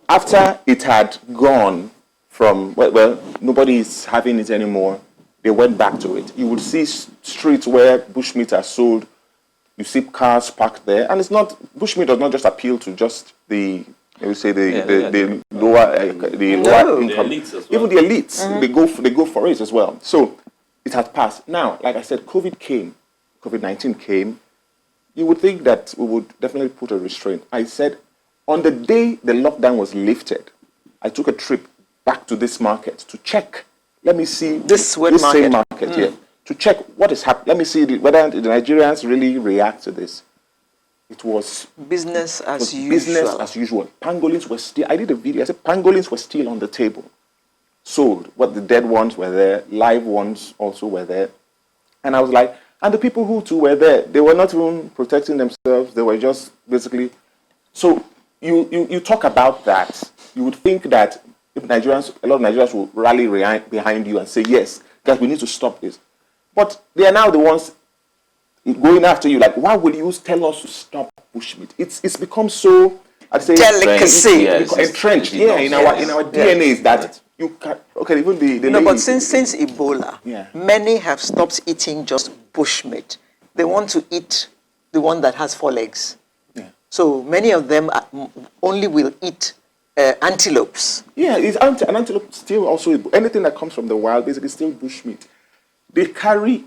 After it had gone from, well, nobody is having it anymore, they went back to it. You would see streets where bushmeat are sold. You see cars parked there, and it's not, bushmeat does not just appeal to just the lower income, even the elites. They go for it as well. So it had passed. Now, like I said, COVID-19 came. You would think that we would definitely put a restraint. I said, on the day the lockdown was lifted, I took a trip back to this market to check. Let me see this same market here, to check what is happening. Let me see whether the Nigerians really react to this. It was business as usual. Business as usual. Pangolins were still, I did a video, I said pangolins were still on the table. Sold. What the dead ones were there, live ones also were there. And I was like, and the people who too were there, they were not even protecting themselves, they were just basically. So you talk about that, you would think that if Nigerians, a lot of Nigerians will rally behind you and say, yes, guys, we need to stop this. But they are now the ones going after you, like, why will you tell us to stop bushmeat? It's become so, I'd say, delicacy, entrenched, in our DNAs that you can. Okay, even the no, but since Ebola, many have stopped eating just bushmeat. They want to eat the one that has 4 legs. Yeah. So many of them only will eat antelopes. Yeah, an antelope still also, anything that comes from the wild, basically still bushmeat. They carry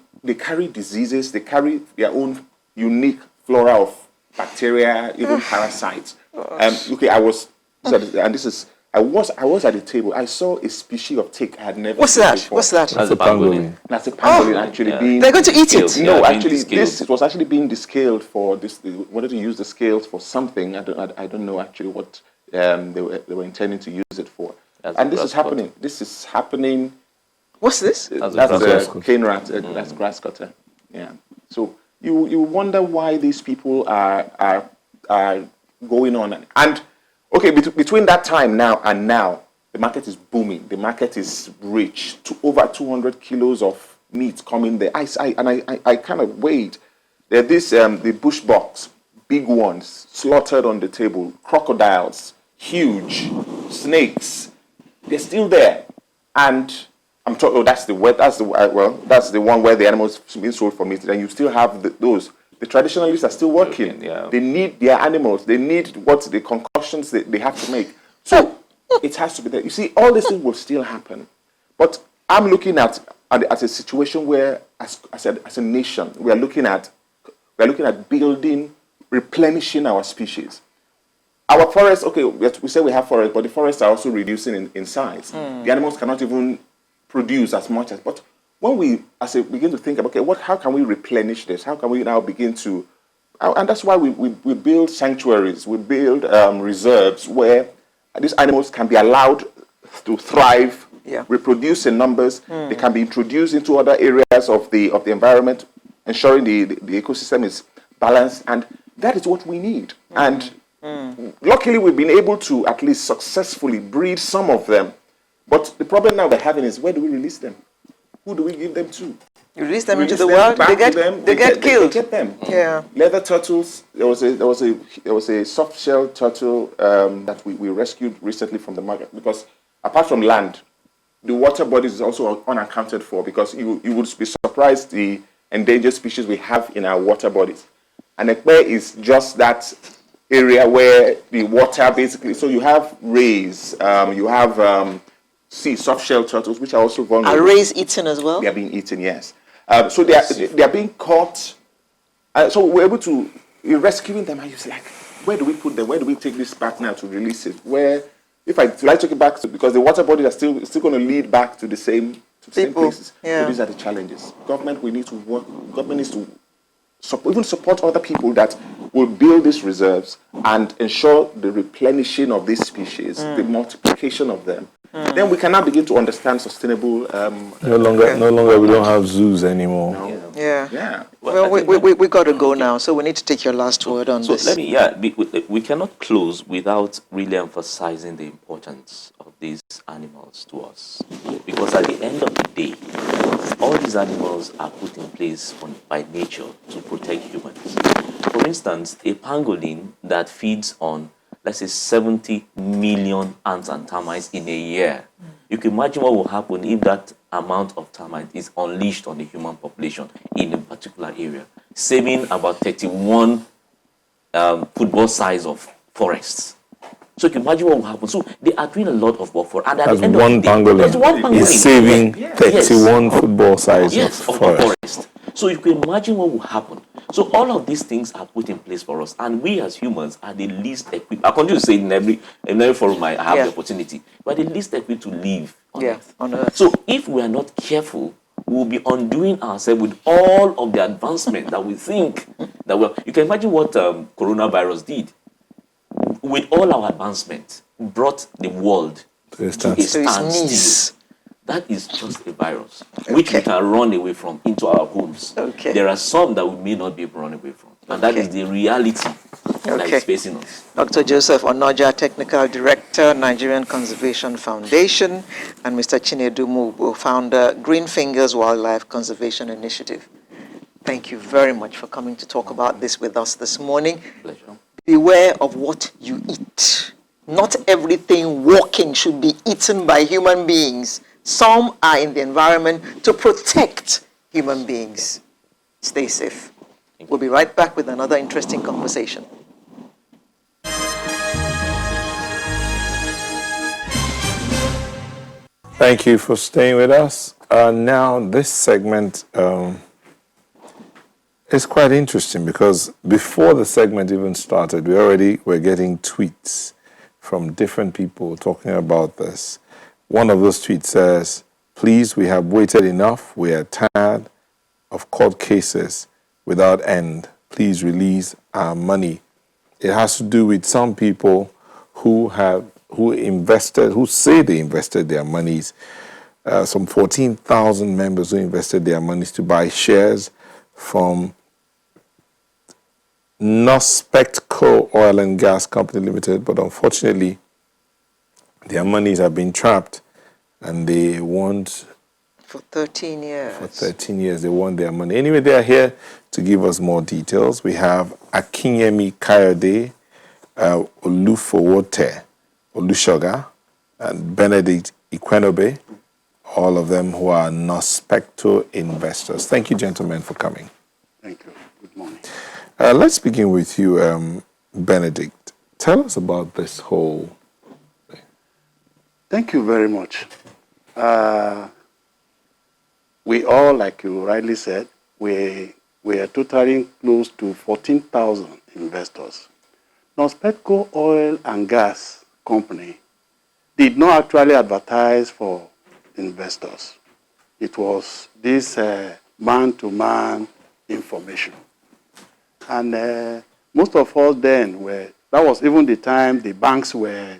diseases, they carry their own unique flora of bacteria, even parasites. Okay, I was at the table. I saw a species of tick I had never seen before. What's that? That's a pangolin. That's a pangolin actually being. They're going to eat it. No, actually, it was actually being descaled for this. They wanted to use the scales for something. I don't know actually what they were intending to use it for. And this is happening. This is happening. What's this? That's a cane rat. That's grass cutter. Yeah. So you wonder why these people are going on and okay, between that time now and now, the market is booming. The market is rich to over 200 kilos of meat coming there. I kind of weighed. There are these the bush bucks, big ones, slaughtered on the table. Crocodiles, huge, snakes. They're still there, and I'm talking. Oh, that's the one where the animals being sold for meat. And you still have those. The traditionalists are still working. Yeah. They need their animals. They need the concoctions they have to make. So it has to be there. You see, all these things will still happen. But I'm looking at a situation where, as a nation, we are looking at building, replenishing our species. Our forests, okay, we say we have forests, but the forests are also reducing in size. The animals cannot even produce as much as. But when we begin to think about, okay, how can we replenish this? How can we now begin to, and that's why we build sanctuaries, we build reserves where these animals can be allowed to thrive, reproduce in numbers. They can be introduced into other areas of the environment, ensuring the ecosystem is balanced, and that is what we need. And luckily, we've been able to at least successfully breed some of them. But the problem now we're having is, where do we release them? Who do we give them to? You release them into the wild, they get killed. They get them. Yeah. Leather turtles. There was a soft shell turtle that we rescued recently from the market, because apart from land, the water bodies is also unaccounted for, because you would be surprised the endangered species we have in our water bodies. And Ekpe is just that area where the water basically, so you have rays, you have soft shell turtles, which are also vulnerable. Are rays eaten as well? They are being eaten, yes. So they are being caught. So we're able to, in rescuing them, I was like, where do we put them? Where do we take this back now to release it? Where, if I take it back to, because the water bodies are still going to lead back to the same places. Yeah. So these are the challenges. Government, we need to work. Government needs to even support other people that will build these reserves and ensure the replenishing of these species, the multiplication of them. Then we can now begin to understand sustainable. No longer we don't have zoos anymore. No. Yeah. Well, we got to go now, so we need to take your last word on this. Let me, we cannot close without really emphasizing the importance of these animals to us. Because at the end of the day, all these animals are put in place by nature to protect humans. For instance, a pangolin that feeds on, let's say, 70 million ants and termites in a year. You can imagine what will happen if that amount of termites is unleashed on the human population in a particular area, saving about 31 football size of forests. So you can imagine what will happen. So they are doing a lot of work for, and at the end one of the day, pangolin is saving 31 football size of forest. So you can imagine what will happen. So all of these things are put in place for us, and we as humans are the least equipped. I continue to say in every forum I have the opportunity, but the least equipped to live on Earth. So if we are not careful, we will be undoing ourselves with all of the advancement that we think that you can imagine what coronavirus did. With all our advancement, brought the world to a standstill. That is just a virus, which we can run away from into our homes. There are some that we may not be able to run away from. And that is the reality that is facing us. Dr. Joseph Onoja, Technical Director, Nigerian Conservation Foundation, and Mr. Chinedu Mubu, Founder, Green Fingers Wildlife Conservation Initiative. Thank you very much for coming to talk about this with us this morning. Pleasure. Beware of what you eat. Not everything walking should be eaten by human beings. Some are in the environment to protect human beings. Stay safe. We'll be right back with another interesting conversation. Thank you for staying with us. Now, this segment is quite interesting, because before the segment even started, we already were getting tweets from different people talking about this. One of those tweets says, "Please, we have waited enough. We are tired of court cases without end. Please release our money." It has to do with some people who say they invested their monies. Some 14,000 members who invested their monies to buy shares from Nospectco Oil and Gas Company Limited, but unfortunately, their monies have been trapped, and they want... For 13 years. For 13 years, they want their money. Anyway, they are here to give us more details. We have Akinyemi Kayode, Olufowote Olushoga, and Benedict Ikwenobe, all of them who are Nospecto investors. Thank you, gentlemen, for coming. Thank you. Good morning. Let's begin with you, Benedict. Tell us about this whole thing. Thank you very much. We all, like you rightly said, we are totaling close to 14,000 investors. Nospectco Oil and Gas Company did not actually advertise for investors. it was this man-to-man information. And most of us then that was even the time the banks were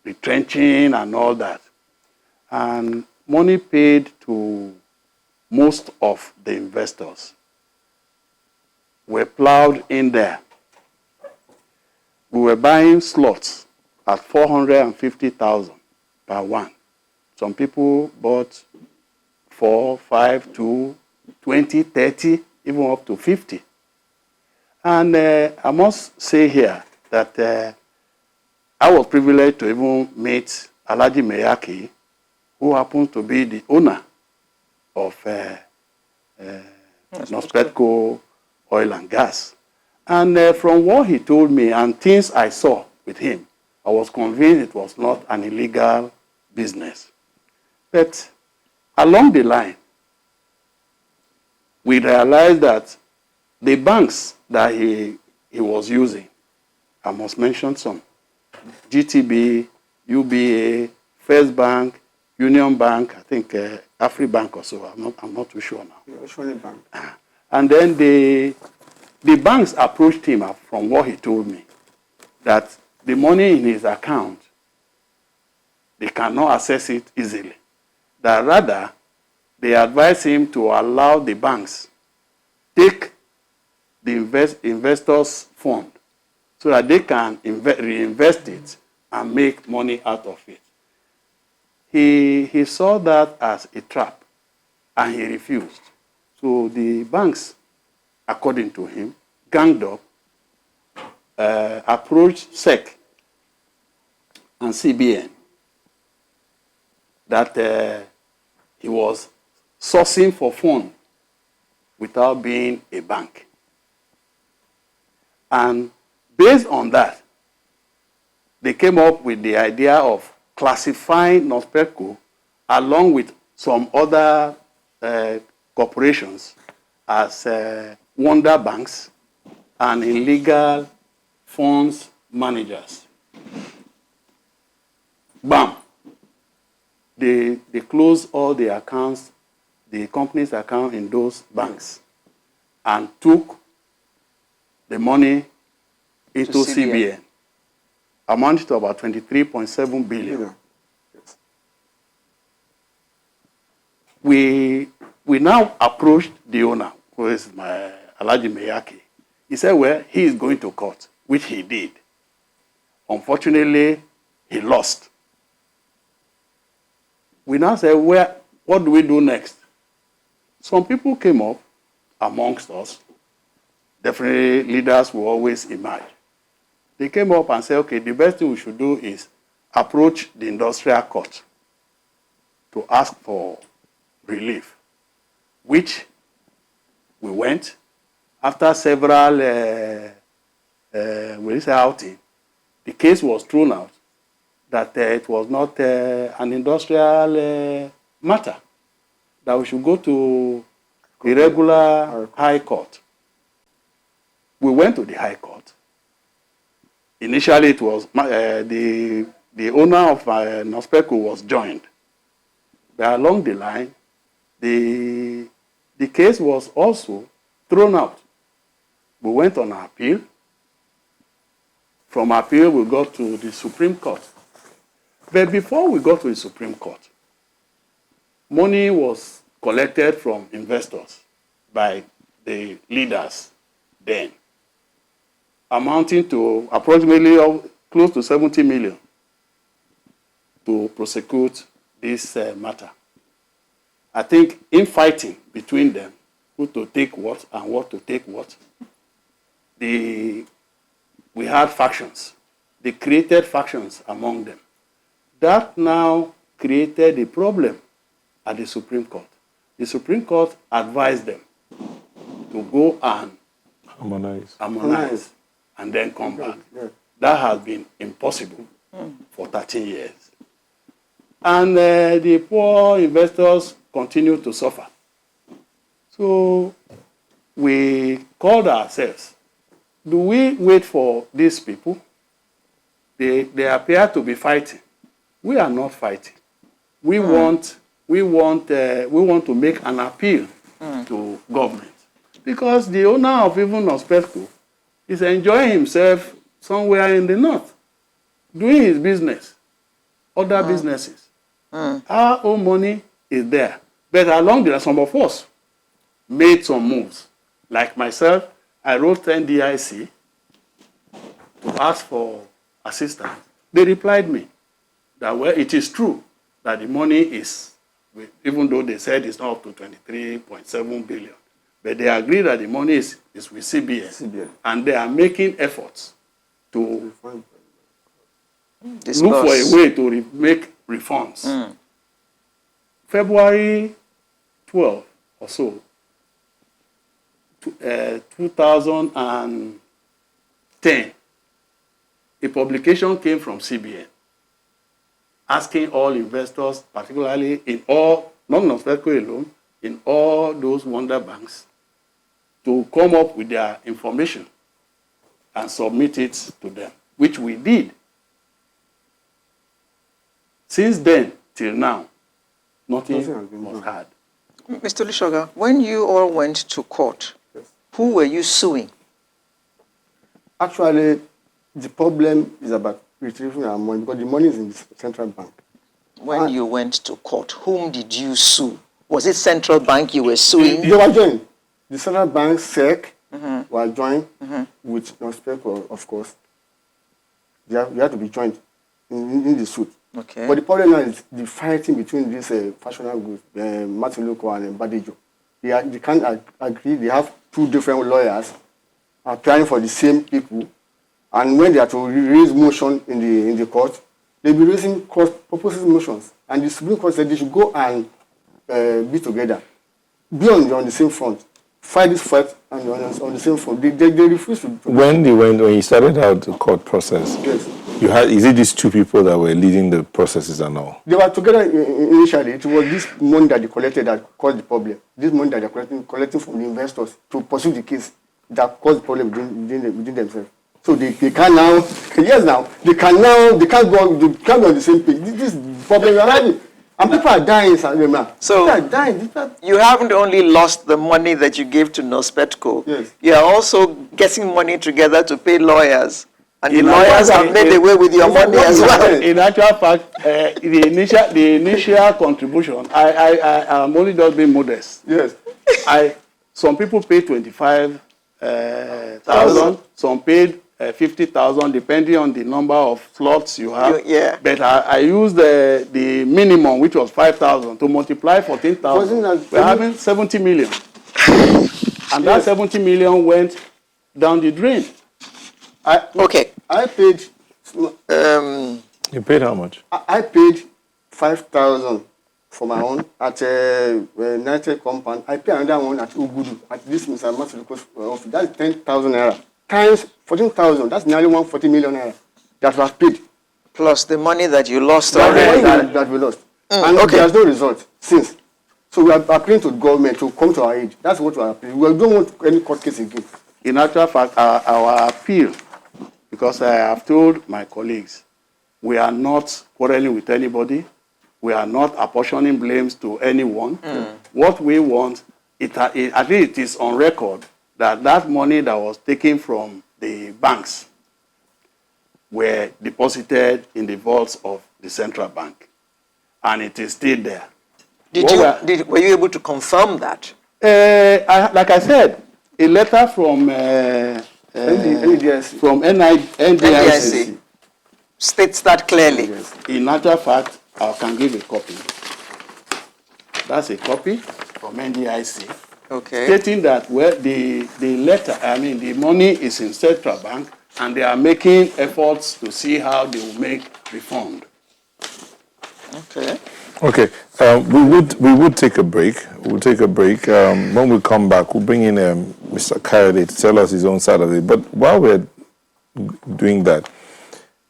retrenching and all that. And money paid to most of the investors were plowed in there. We were buying slots at 450,000 per one. Some people bought 4, 5, 2, 20, 30, even up to 50. And I must say here that I was privileged to even meet Alhaji Meyaki, who happens to be the owner of Nospetco Oil and Gas. And from what he told me and things I saw with him, I was convinced it was not an illegal business. But along the line, we realized that the banks that he was using, I must mention some, GTB, UBA, First Bank, Union Bank, I think AfriBank or so, I'm not too sure now. And then the banks approached him from what he told me, that the money in his account, they cannot access it easily. That rather, they advised him to allow the banks take the investors' fund so that they can reinvest it and make money out of it. He saw that as a trap and he refused. So the banks, according to him, ganged up, approached SEC and CBN that he was sourcing for funds without being a bank. And based on that, they came up with the idea of classifying Nospetco along with some other corporations as wonder banks and illegal funds managers. Bam! They closed all the accounts, the company's account in those banks, and took the money into CBN, amounted to about 23.7 billion. Yeah. Yes. We now approached the owner, who is my Alhaji Meyaki. He said, well, he is going to court, which he did. Unfortunately, he lost. We now said, well, what do we do next? Some people came up amongst us. Definitely, leaders will always emerge. They came up and said, okay, the best thing we should do is approach the industrial court to ask for relief, which we went. After several outing, the case was thrown out that it was not an industrial matter, that we should go to the regular high court. We went to the high court. Initially, it was the owner of Nospetco was joined. But along the line, the case was also thrown out. We went on appeal. From appeal, we got to the Supreme Court. But before we got to the Supreme Court, money was collected from investors by the leaders then, amounting to approximately close to 70 million to prosecute this matter. I think in fighting between them, who to take what and what to take what, we had factions. They created factions among them. That now created a problem at the Supreme Court. The Supreme Court advised them to go and harmonize and then come back. That has been impossible for 13 years. And the poor investors continue to suffer. So we called ourselves, do we wait for these people? They appear to be fighting. We are not fighting. We want we want to make an appeal to government, because the owner of even Ospesco is enjoying himself somewhere in the north, doing his business, other businesses. Our own money is there, but along there, some of us made some moves. Like myself, I wrote NDIC to ask for assistance. They replied me that, well, it is true that the money is, even though they said it's not up to 23.7 billion, but they agree that the money is with CBN, and they are making efforts to look for a way to make refunds. February 12 or so, 2010, a publication came from CBN asking all investors, particularly in all, not Ospesco alone, in all those wonder banks, to come up with their information and submit it to them, which we did. Since then till now, nothing was heard. Mr. Lushoga, when you all went to court, who were you suing? Actually, the problem is about retrieving our money because the money is in the central bank. When you went to court, whom did you sue? Was it central bank you were suing? They were joined. The central bank, SEC, were joined with Ospesco, of course. They have to be joined in the suit. Okay. But the problem now is the fighting between these fashionable groups, Martin Loko and Badejo. They can't agree. They have two different lawyers applying for the same people. And when they are to raise motion in the court, they'll be raising cross-purposes motions. And the Supreme Court said they should go and be together, be on the same front, fight this fight on the same front. They refuse to. When you started out the court process, yes. Is it these two people that were leading the processes and all? They were together initially. It was this money that they collected that caused the problem. This money that they're collecting from the investors to pursue the case that caused the problem within themselves. So they can now, they can't go on the same page. This problem we're having. And people are dying, So people are dying. you haven't only lost the money that you gave to Nospetco, yes. You are also getting money together to pay lawyers. And the lawyers have made away with your money as well. In actual fact, the initial contribution, I am only just being modest. Yes. Some people paid 25,000, some paid 50,000, depending on the number of slots you have. Yeah. But I used the minimum, which was 5,000, to multiply 14,000. We're having 70 million. And that 70 million went down the drain. Okay. I paid. You paid how much? I paid 5,000 for my own at United Compound. I paid another one at Ugudu at this Mr. Matuluko's office. That's 10,000 naira times 14,000. That's nearly 140 million naira that was paid. Plus the money that you lost That already. we lost. And there's no result since. So we are appealing to the government to come to our aid. That's what we are appealing. We don't want any court case again. In actual fact, our appeal, because I have told my colleagues, we are not quarreling with anybody. We are not apportioning blames to anyone. What we want, at least it is on record, that money that was taken from the banks were deposited in the vaults of the central bank. And it is still there. Were you able to confirm that? Like I said, a letter from NDIC states that clearly. Yes. In actual fact, I can give a copy. That's a copy from NDIC. Okay. Stating that the letter, the money is in central bank and they are making efforts to see how they will make refund. Okay. Okay. We would take a break. We'll take a break. When we come back, we'll bring in Mr. Kayode to tell us his own side of it. But while we're doing that,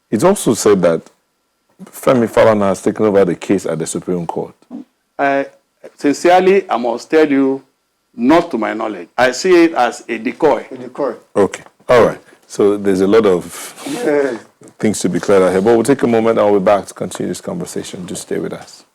it's also said that Femi Falana has taken over the case at the Supreme Court. Sincerely, I must tell you, not to my knowledge. I see it as a decoy. A decoy. Okay. All right. So there's a lot of things to be cleared out here. But we'll take a moment and we'll be back to continue this conversation. Just stay with us.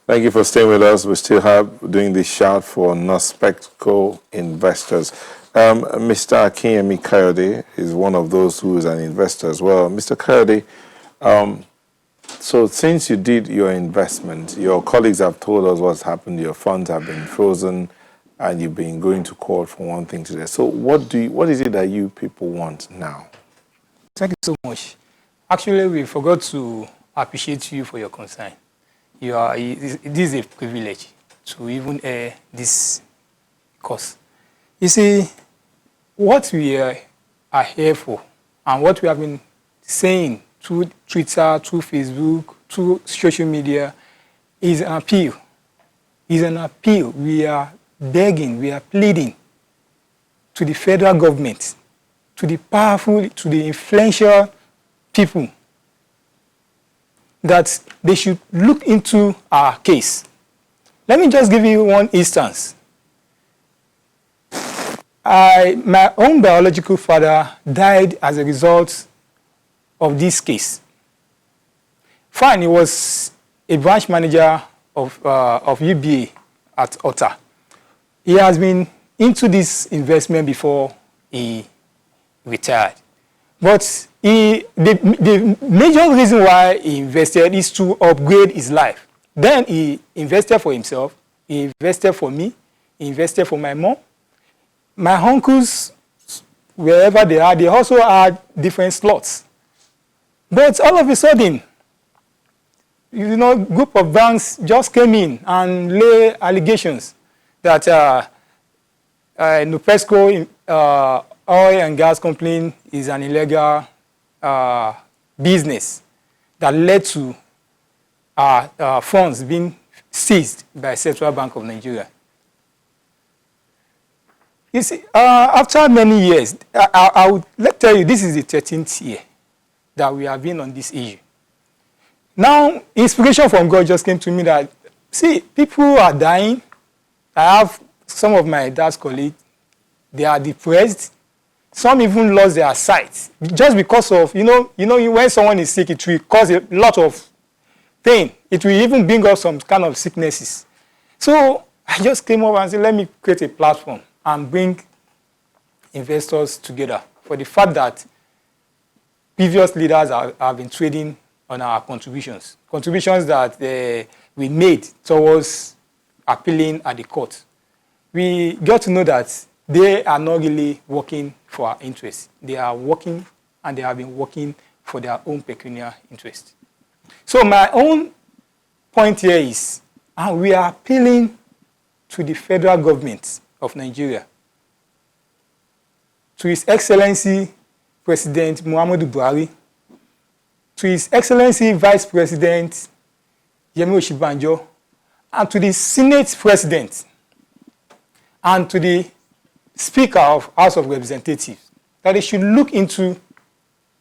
Thank you for staying with us. We still have doing the shout for Nospecco investors. Mr. Akinyemi Kayode is one of those who is an investor as well. Mr. Kayode, so since you did your investment, your colleagues have told us what's happened. Your funds have been frozen, and you've been going to court for one thing today. So what is it that you people want now? Thank you so much. Actually, we forgot to appreciate you for your concern. This is a privilege to even air this course. You see, what we are here for, and what we have been saying through Twitter, through Facebook, through social media, is an appeal. Is an appeal. We are begging, we are pleading to the federal government, to the powerful, to the influential people, that they should look into our case. Let me just give you one instance. My own biological father died as a result of this case. Fine, he was a branch manager of UBA at Otta. He has been into this investment before he retired. But the major reason why he invested is to upgrade his life. Then he invested for himself, he invested for me, he invested for my mom. My uncles, wherever they are, they also had different slots. But all of a sudden, group of banks just came in and lay allegations that Nupesco oil and gas company is an illegal business that led to funds being seized by Central Bank of Nigeria. You see, after many years, I would tell you this is the 13th year that we have been on this issue. Now, inspiration from God just came to me that, see, people are dying. I have some of my dad's colleagues, they are depressed. Some even lost their sight just because of, when someone is sick, it will cause a lot of pain. It will even bring up some kind of sicknesses. So I just came up and said, let me create a platform and bring investors together for the fact that previous leaders have been trading on our contributions that we made towards appealing at the court. We got to know that they are not really working for our interests. They are working, and they have been working for their own pecuniary interest. So my own point here is, and we are appealing to the federal government of Nigeria, to His Excellency President Muhammadu Buhari, to His Excellency Vice President Yemi Osinbajo, and to the Senate President, and to the Speaker of House of Representatives, that they should look into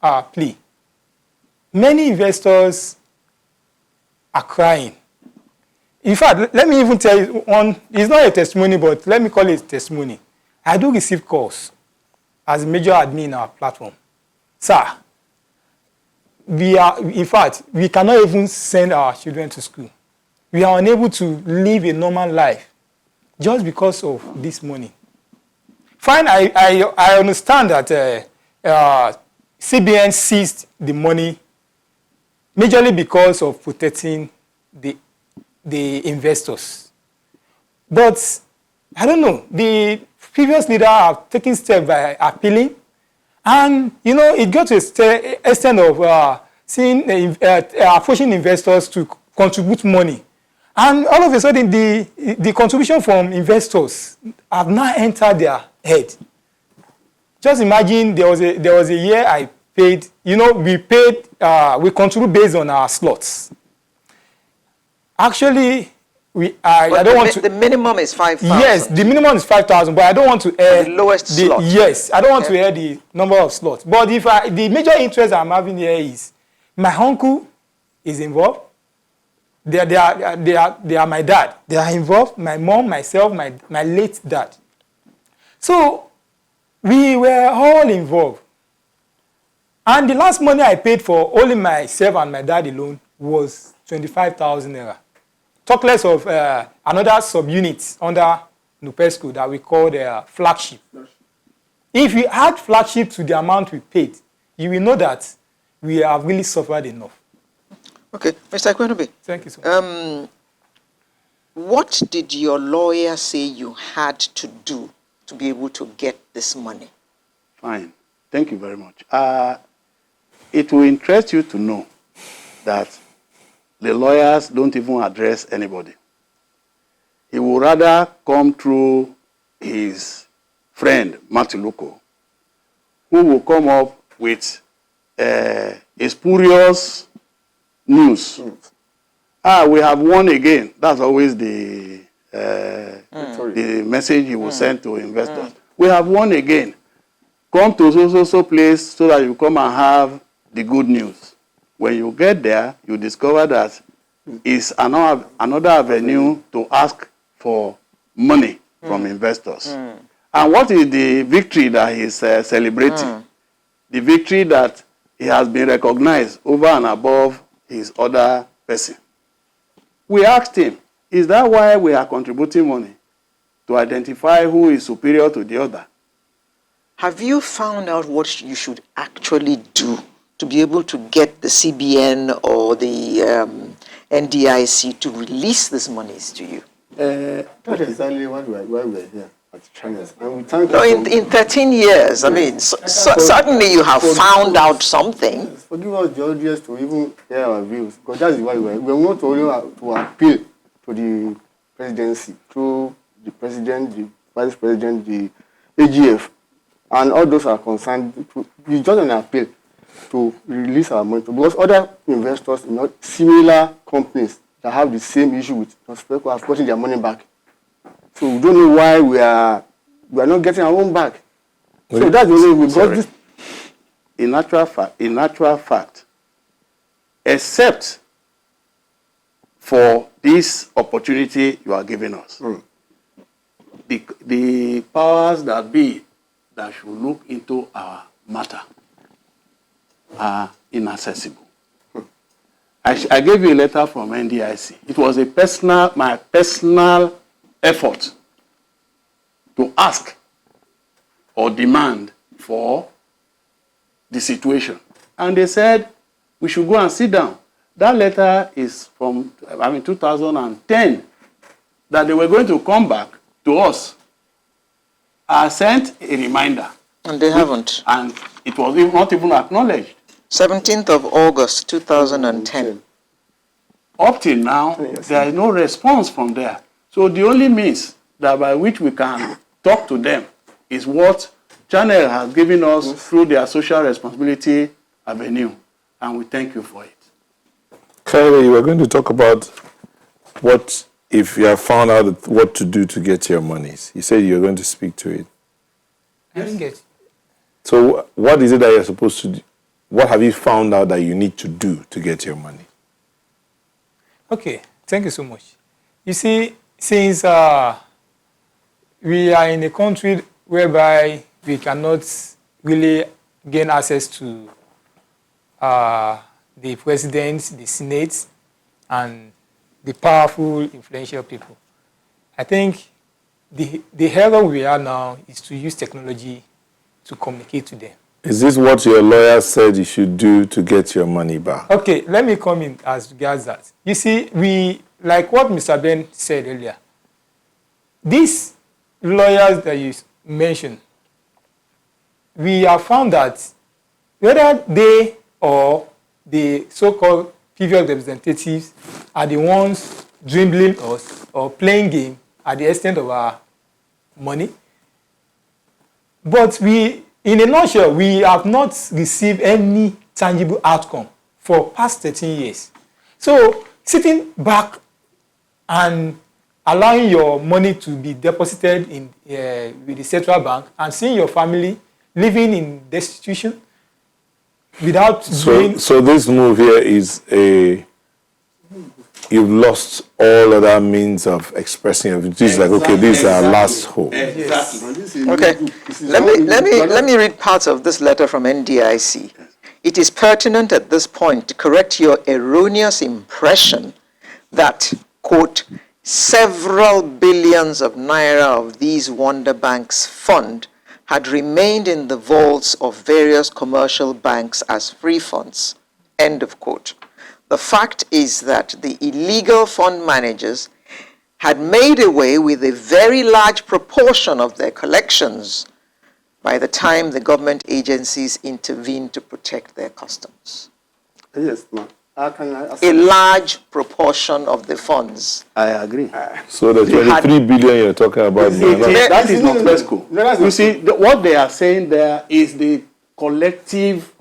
our plea. Many investors are crying. In fact, let me even tell you one, it's not a testimony, but let me call it a testimony. I do receive calls as a major admin in our platform. Sir, we cannot even send our children to school. We are unable to live a normal life just because of this money. Fine, I understand that CBN seized the money majorly because of protecting the investors. But I don't know, the previous leader have taken steps by appealing, and it got to an extent of approaching investors to contribute money. And all of a sudden, the contribution from investors have now entered their head. Just imagine there was a year I paid, we contribute based on our slots. Actually, I don't want to. The minimum is 5,000. Yes, the minimum is 5,000, but I don't want to air the lowest slot. Yes, I don't want to air the number of slots. But the major interest I'm having here is my uncle is involved. They are my dad. They are involved. My mom, myself, my late dad. So we were all involved. And the last money I paid for only myself and my dad alone was 25,000 naira. talk less of another subunit under NUPESCO that we call the flagship. If we add flagship to the amount we paid, you will know that we have really suffered enough. Okay, Mr. Kwenobi. Thank you so much. What did your lawyer say you had to do to be able to get this money? Fine. Thank you very much. It will interest you to know that the lawyers don't even address anybody. He will rather come through his friend, Matiluko, who will come up with a spurious news. We have won again. That's always the message he will send to investors. We have won again. Come to so place so that you come and have the good news. When you get there, you discover that it's another avenue to ask for money from investors. And what is the victory that he's celebrating? The victory that he has been recognized over and above his other person. We asked him, is that why we are contributing money? To identify who is superior to the other. Have you found out what you should actually do to be able to get the CBN or the NDIC to release these monies to you? That's exactly why we're here at Channels. And we thank No, in 13 years, I mean, certainly you have found out something. Forgive us the audience to even hear our views, because that is why we want to appeal to the presidency, through the president, the vice president, the AGF, and all those are concerned. We just an appeal to release our money, because other investors, similar companies that have the same issue with Prosperco have gotten their money back. So we don't know why we are not getting our own back. So that's the only we got this. In actual fact, except for this opportunity you are giving us, the powers that be that should look into our matter are inaccessible. I gave you a letter from NDIC. It was my personal effort to ask or demand for the situation. And they said we should go and sit down. That letter is from 2010, that they were going to come back to us. I sent a reminder. And they haven't. And it was not even acknowledged. 17th of August, 2010. Up till now, there is no response from there. So the only means that by which we can talk to them is what Channel has given us through their social responsibility avenue. And we thank you for it. Kylie, you were going to talk about what, if you have found out what to do to get your monies. You said you were going to speak to it. I didn't get it. So what is it that you're supposed to do? What have you found out that you need to do to get your money? Okay, thank you so much. You see, since we are in a country whereby we cannot really gain access to the president, the Senate, and the powerful, influential people, I think the error we are now is to use technology to communicate to them. Is this what your lawyer said you should do to get your money back? Okay, let me come in as regards that. You see, like what Mr. Ben said earlier, these lawyers that you mentioned, we have found that whether they or the so-called previous representatives are the ones dwindling us or playing game at the extent of our money, but in a nutshell, we have not received any tangible outcome for past 13 years. So sitting back and allowing your money to be deposited in with the central bank and seeing your family living in destitution without doing... So this move here is you've lost all other means of expressing your views. Like, okay, this is our last hope. Exactly. Okay, let me read parts of this letter from NDIC. It is pertinent at this point to correct your erroneous impression that quote, several billions of naira of these Wonder Banks fund had remained in the vaults of various commercial banks as free funds, end of quote. The fact is that the illegal fund managers had made away with a very large proportion of their collections by the time the government agencies intervened to protect their customs. Yes, ma'am. A large proportion of the funds. I agree. So the 23 billion you're talking about, That is not FESCO. You see, what they are saying there is the collective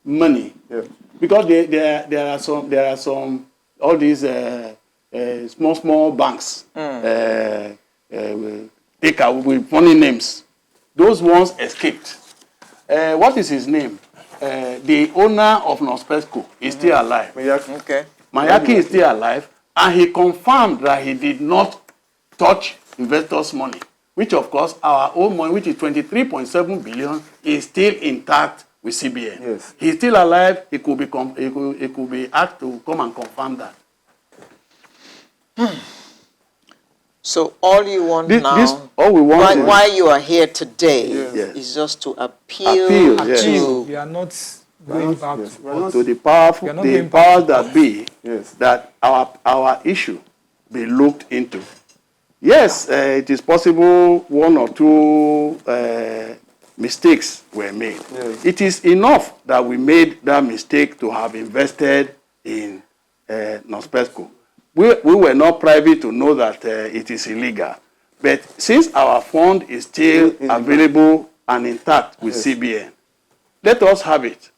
money. Yeah. Because there are some all these small banks take out with funny names. Those ones escaped. What is his name? The owner of Nospesco is still alive. Okay. Mayaki is still alive, and he confirmed that he did not touch investors' money, which of course our own money, which is 23.7 billion, is still intact with CBN. Yes. He's still alive. He could be asked to come and confirm that. So all you want all we want why you are here today Yes. is just to appeal yes. to We are not going back yes, to we're not- to the powerful, We are not the going back powers to that be, Yes. that our issue be looked into. Yes, it is possible one or two mistakes were made. Yes. It is enough that we made that mistake to have invested in Nospesco. We were not privy to know that it is illegal. But since our fund is still available and intact with CBN, let us have it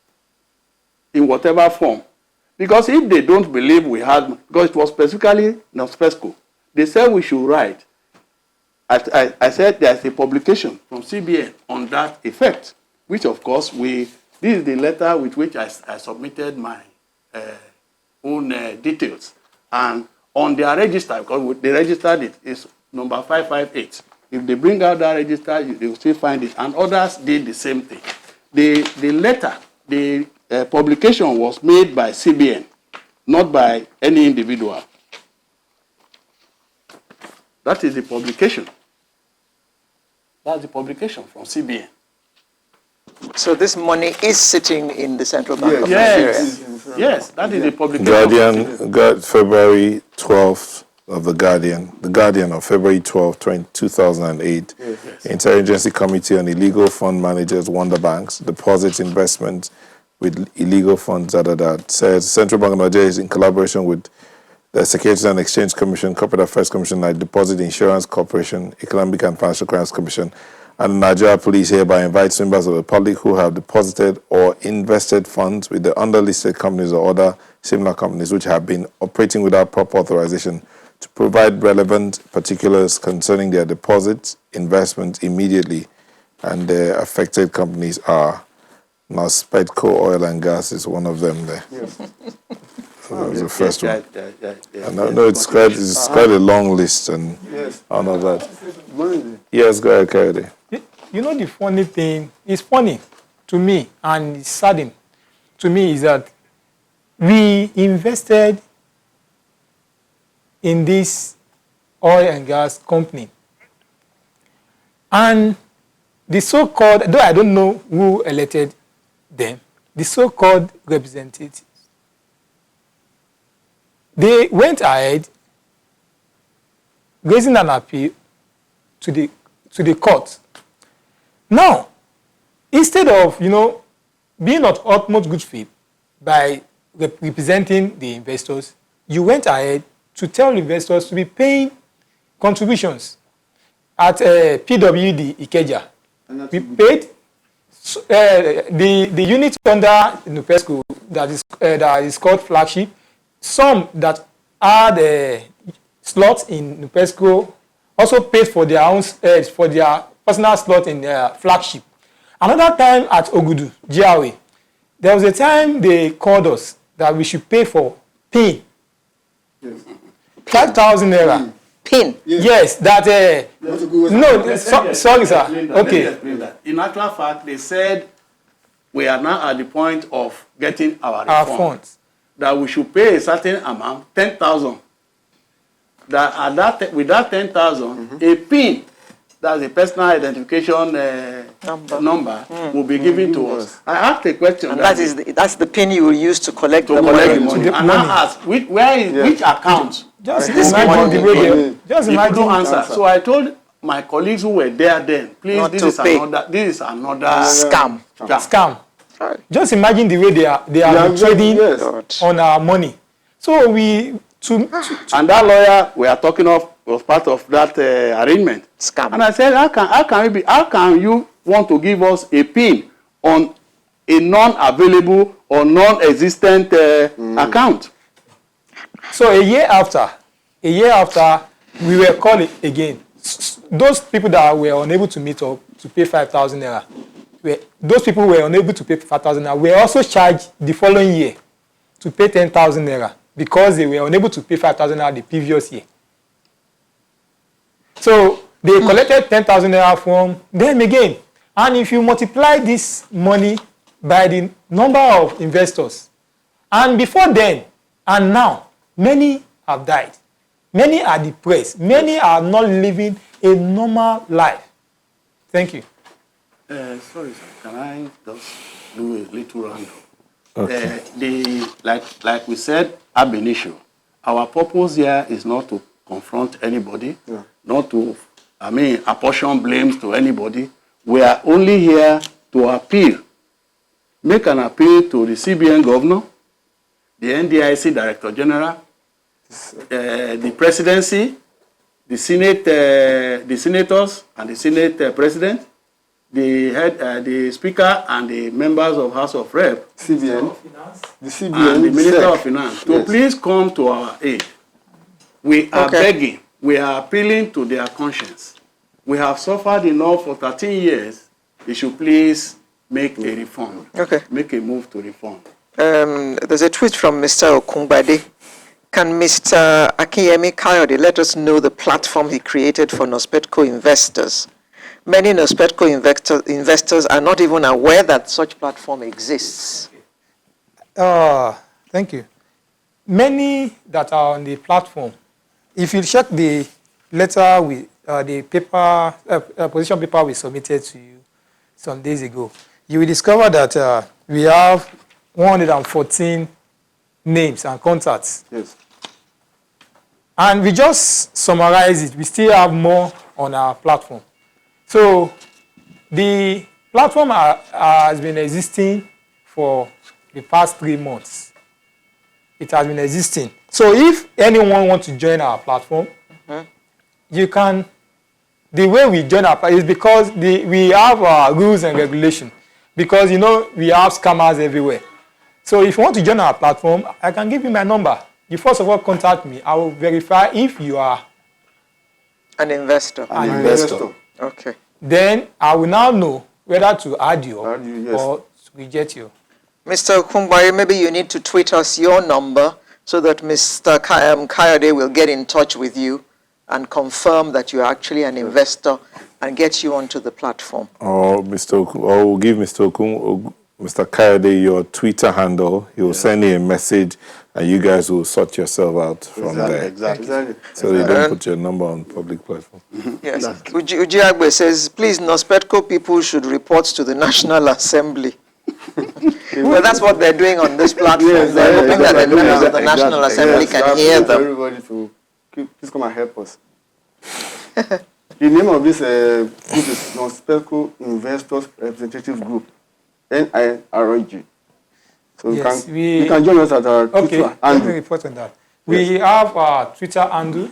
in whatever form. Because if they don't believe we had, because it was specifically Nospesco, they said we should write. I said there's a publication from CBN on that effect, which of course this is the letter with which I submitted my own details. And on their register, because they registered it, is number 558. If they bring out that register, they will still find it. And others did the same thing. The letter, the publication was made by CBN, not by any individual. That is the publication. That's the publication from CBN. so this money is sitting in the Central Bank of Yes. Nigeria. Yes, that is the publication. Guardian, February 12th of The Guardian of February 12, 2008, Interagency Committee on Illegal Fund Managers, Wonder Banks, Deposits, Investments with Illegal Funds, says Central Bank of Nigeria is in collaboration with the Securities and Exchange Commission, Corporate Affairs Commission, like Deposit Insurance Corporation, Economic and Financial Crimes Commission, and the Nigeria Police hereby invites members of the public who have deposited or invested funds with the underlisted companies or other similar companies which have been operating without proper authorization to provide relevant particulars concerning their deposits, investments immediately, and the affected companies are Nospetco Oil and Gas is one of them there. Yes. That was the first one. Yeah. No, it's quite a long list and all of that. Yes, go ahead, Kayode. You know, the funny thing, it's funny to me and it's saddening to me is that we invested in this oil and gas company. And the so-called, though I don't know who elected them, the so-called representatives, they went ahead raising an appeal to the court. Now, instead of, being of utmost good faith by representing the investors, you went ahead to tell investors to be paying contributions at PWD Ikeja. We paid the unit under Nupesco that is called Flagship. Some that had slots in Nupesco also paid for their own for their personal slot in Flagship. Another time at Ogudu, GRA, there was a time they called us that we should pay for PIN. Yes. 5,000 naira. PIN. Yes, that. Sorry, sir. Okay. In actual fact, they said we are now at the point of getting our Our refund. funds. That we should pay a certain amount, 10,000. that with that 10,000, a PIN, that's a personal identification number, will be given to us. I asked a question. And that's the pin you will use to collect the money. money. And I asked, which account? Just this imagine the way they just People imagine. don't answer. So I told my colleagues who were there then, please, this is another scam. Scam. Just imagine the way they are trading on our money. So and that lawyer we are talking of was part of that arrangement. Scam. And I said, how can you want to give us a PIN on a non-available or non-existent account? So a year after, we were called again. Those people that were unable to meet up to pay 5,000 naira, those people who were unable to pay 5,000 naira were also charged the following year to pay 10,000 naira because they were unable to pay 5,000 naira the previous year. So they collected 10,000 naira from them again. And if you multiply this money by the number of investors, and before then and now, many have died. Many are depressed. Many are not living a normal life. Thank you. Sorry, sir. Can I just do a little round? Okay. Like we said, ab initio, our purpose here is not to confront anybody, not to, apportion blames to anybody. We are only here to appeal, make an appeal to the CBN governor, the NDIC Director General, the presidency, the Senate, the senators and the Senate President, the head, the Speaker and the members of House of Rep, CBN, the CBN, and the Minister of Finance to please come to our aid. We are begging, we are appealing to their conscience. We have suffered enough for 13 years. They should please make a reform. Make a move to reform. There's a tweet from Mr. Okunbade. Can Mr. Akinyemi Kayode let us know the platform he created for Nospetco investors? Many Nospetco investors are not even aware that such platform exists. Thank you. Many that are on the platform, if you check the letter with the paper, position paper we submitted to you some days ago, you will discover that we have 114 names and contacts. Yes. And we just summarize it. We still have more on our platform. So the platform has been existing for the past 3 months. It has been existing. So if anyone wants to join our platform, you can. The way we join our platform is because we have our rules and regulations. Because, we have scammers everywhere. So if you want to join our platform, I can give you my number. You first of all contact me. I will verify if you are an investor. An investor. Okay. Then I will now know whether to add you or to reject you. Mr. Okunbari, maybe you need to tweet us your number so that Mr. Kayode will get in touch with you and confirm that you're actually an investor and get you onto the platform. Or we'll give Mr. Kayode your Twitter handle. He will send you a message, and you guys will sort yourself out from there. Exactly. So you don't put your number on public platform. Yes. Ujiagbe says, please, Nospetco people should report to the National Assembly. Well, that's what they're doing on this platform. They're hoping that the members of the National Assembly can hear them. Everybody to please come and help us. The name of this group is Nospetco Investors Representative Group, NIRG. So Yes, you can join us at our Twitter. Let me report on that. We have our Twitter handle,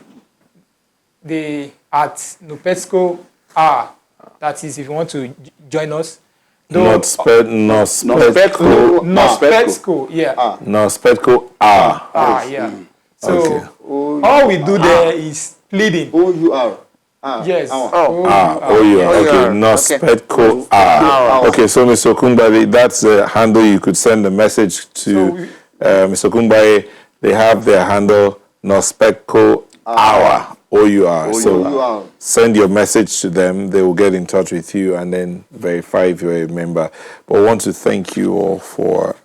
at Nospetco R. That is, if you want to join us. Nospetco, yeah. Nospetco R. Yeah. So all we do there is pleading. O-U-R. Yes. O-U-R. Okay, Nospetco R. Okay, so Mr. Okunbari, that's the handle you could send a message to Mr. Okunbari. They have their handle, Nospetco R. O-U-R. So send your message to them. They will get in touch with you and then verify if you're a member. But I want to thank you all for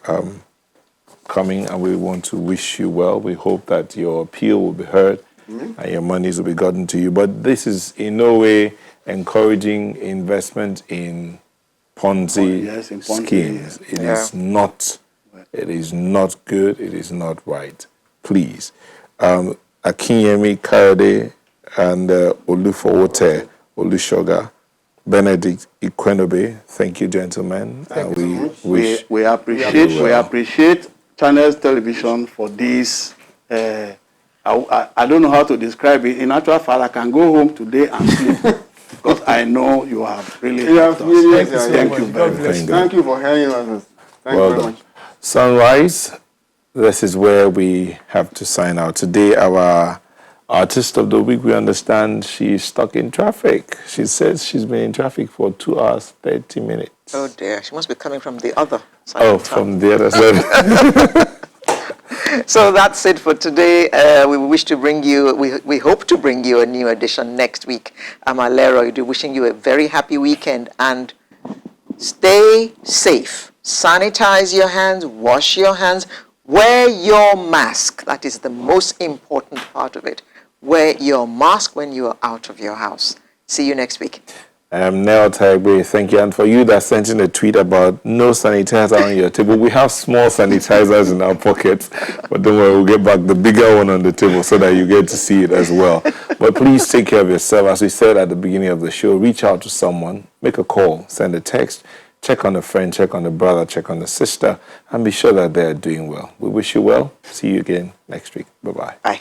coming, and we want to wish you well. We hope that your appeal will be heard and your monies will be gotten to you. But this is in no way encouraging investment in Ponzi schemes. It is not. It is not good. It is not right. Please. Akinyemi Kayode and Olufowote Olushoga, Benedict Ikwenobe, thank you, gentlemen. We appreciate Channels Television for this. I don't know how to describe it. In actual fact, I can go home today and sleep because I know you have really helped us. Thank you very much. Thank you for hearing us. Thank you very much. Sunrise, this is where we have to sign out. Today, our artist of the week, we understand she's stuck in traffic. She says she's been in traffic for 2 hours, 30 minutes. Oh dear, she must be coming from the other side. Oh, from the other side. So that's it for today. We wish to bring you, we hope to bring you a new edition next week. I'm Alero, wishing you a very happy weekend and stay safe. Sanitize your hands, wash your hands, wear your mask. That is the most important part of it. Wear your mask when you are out of your house. See you next week. I'm Nell Taigbe. Thank you. And for you that sent in a tweet about no sanitizer on your table, we have small sanitizers in our pockets. But don't worry, we'll get back the bigger one on the table so that you get to see it as well. But please take care of yourself. As we said at the beginning of the show, reach out to someone, make a call, send a text, check on a friend, check on a brother, check on a sister, and be sure that they're doing well. We wish you well. See you again next week. Bye-bye. Bye.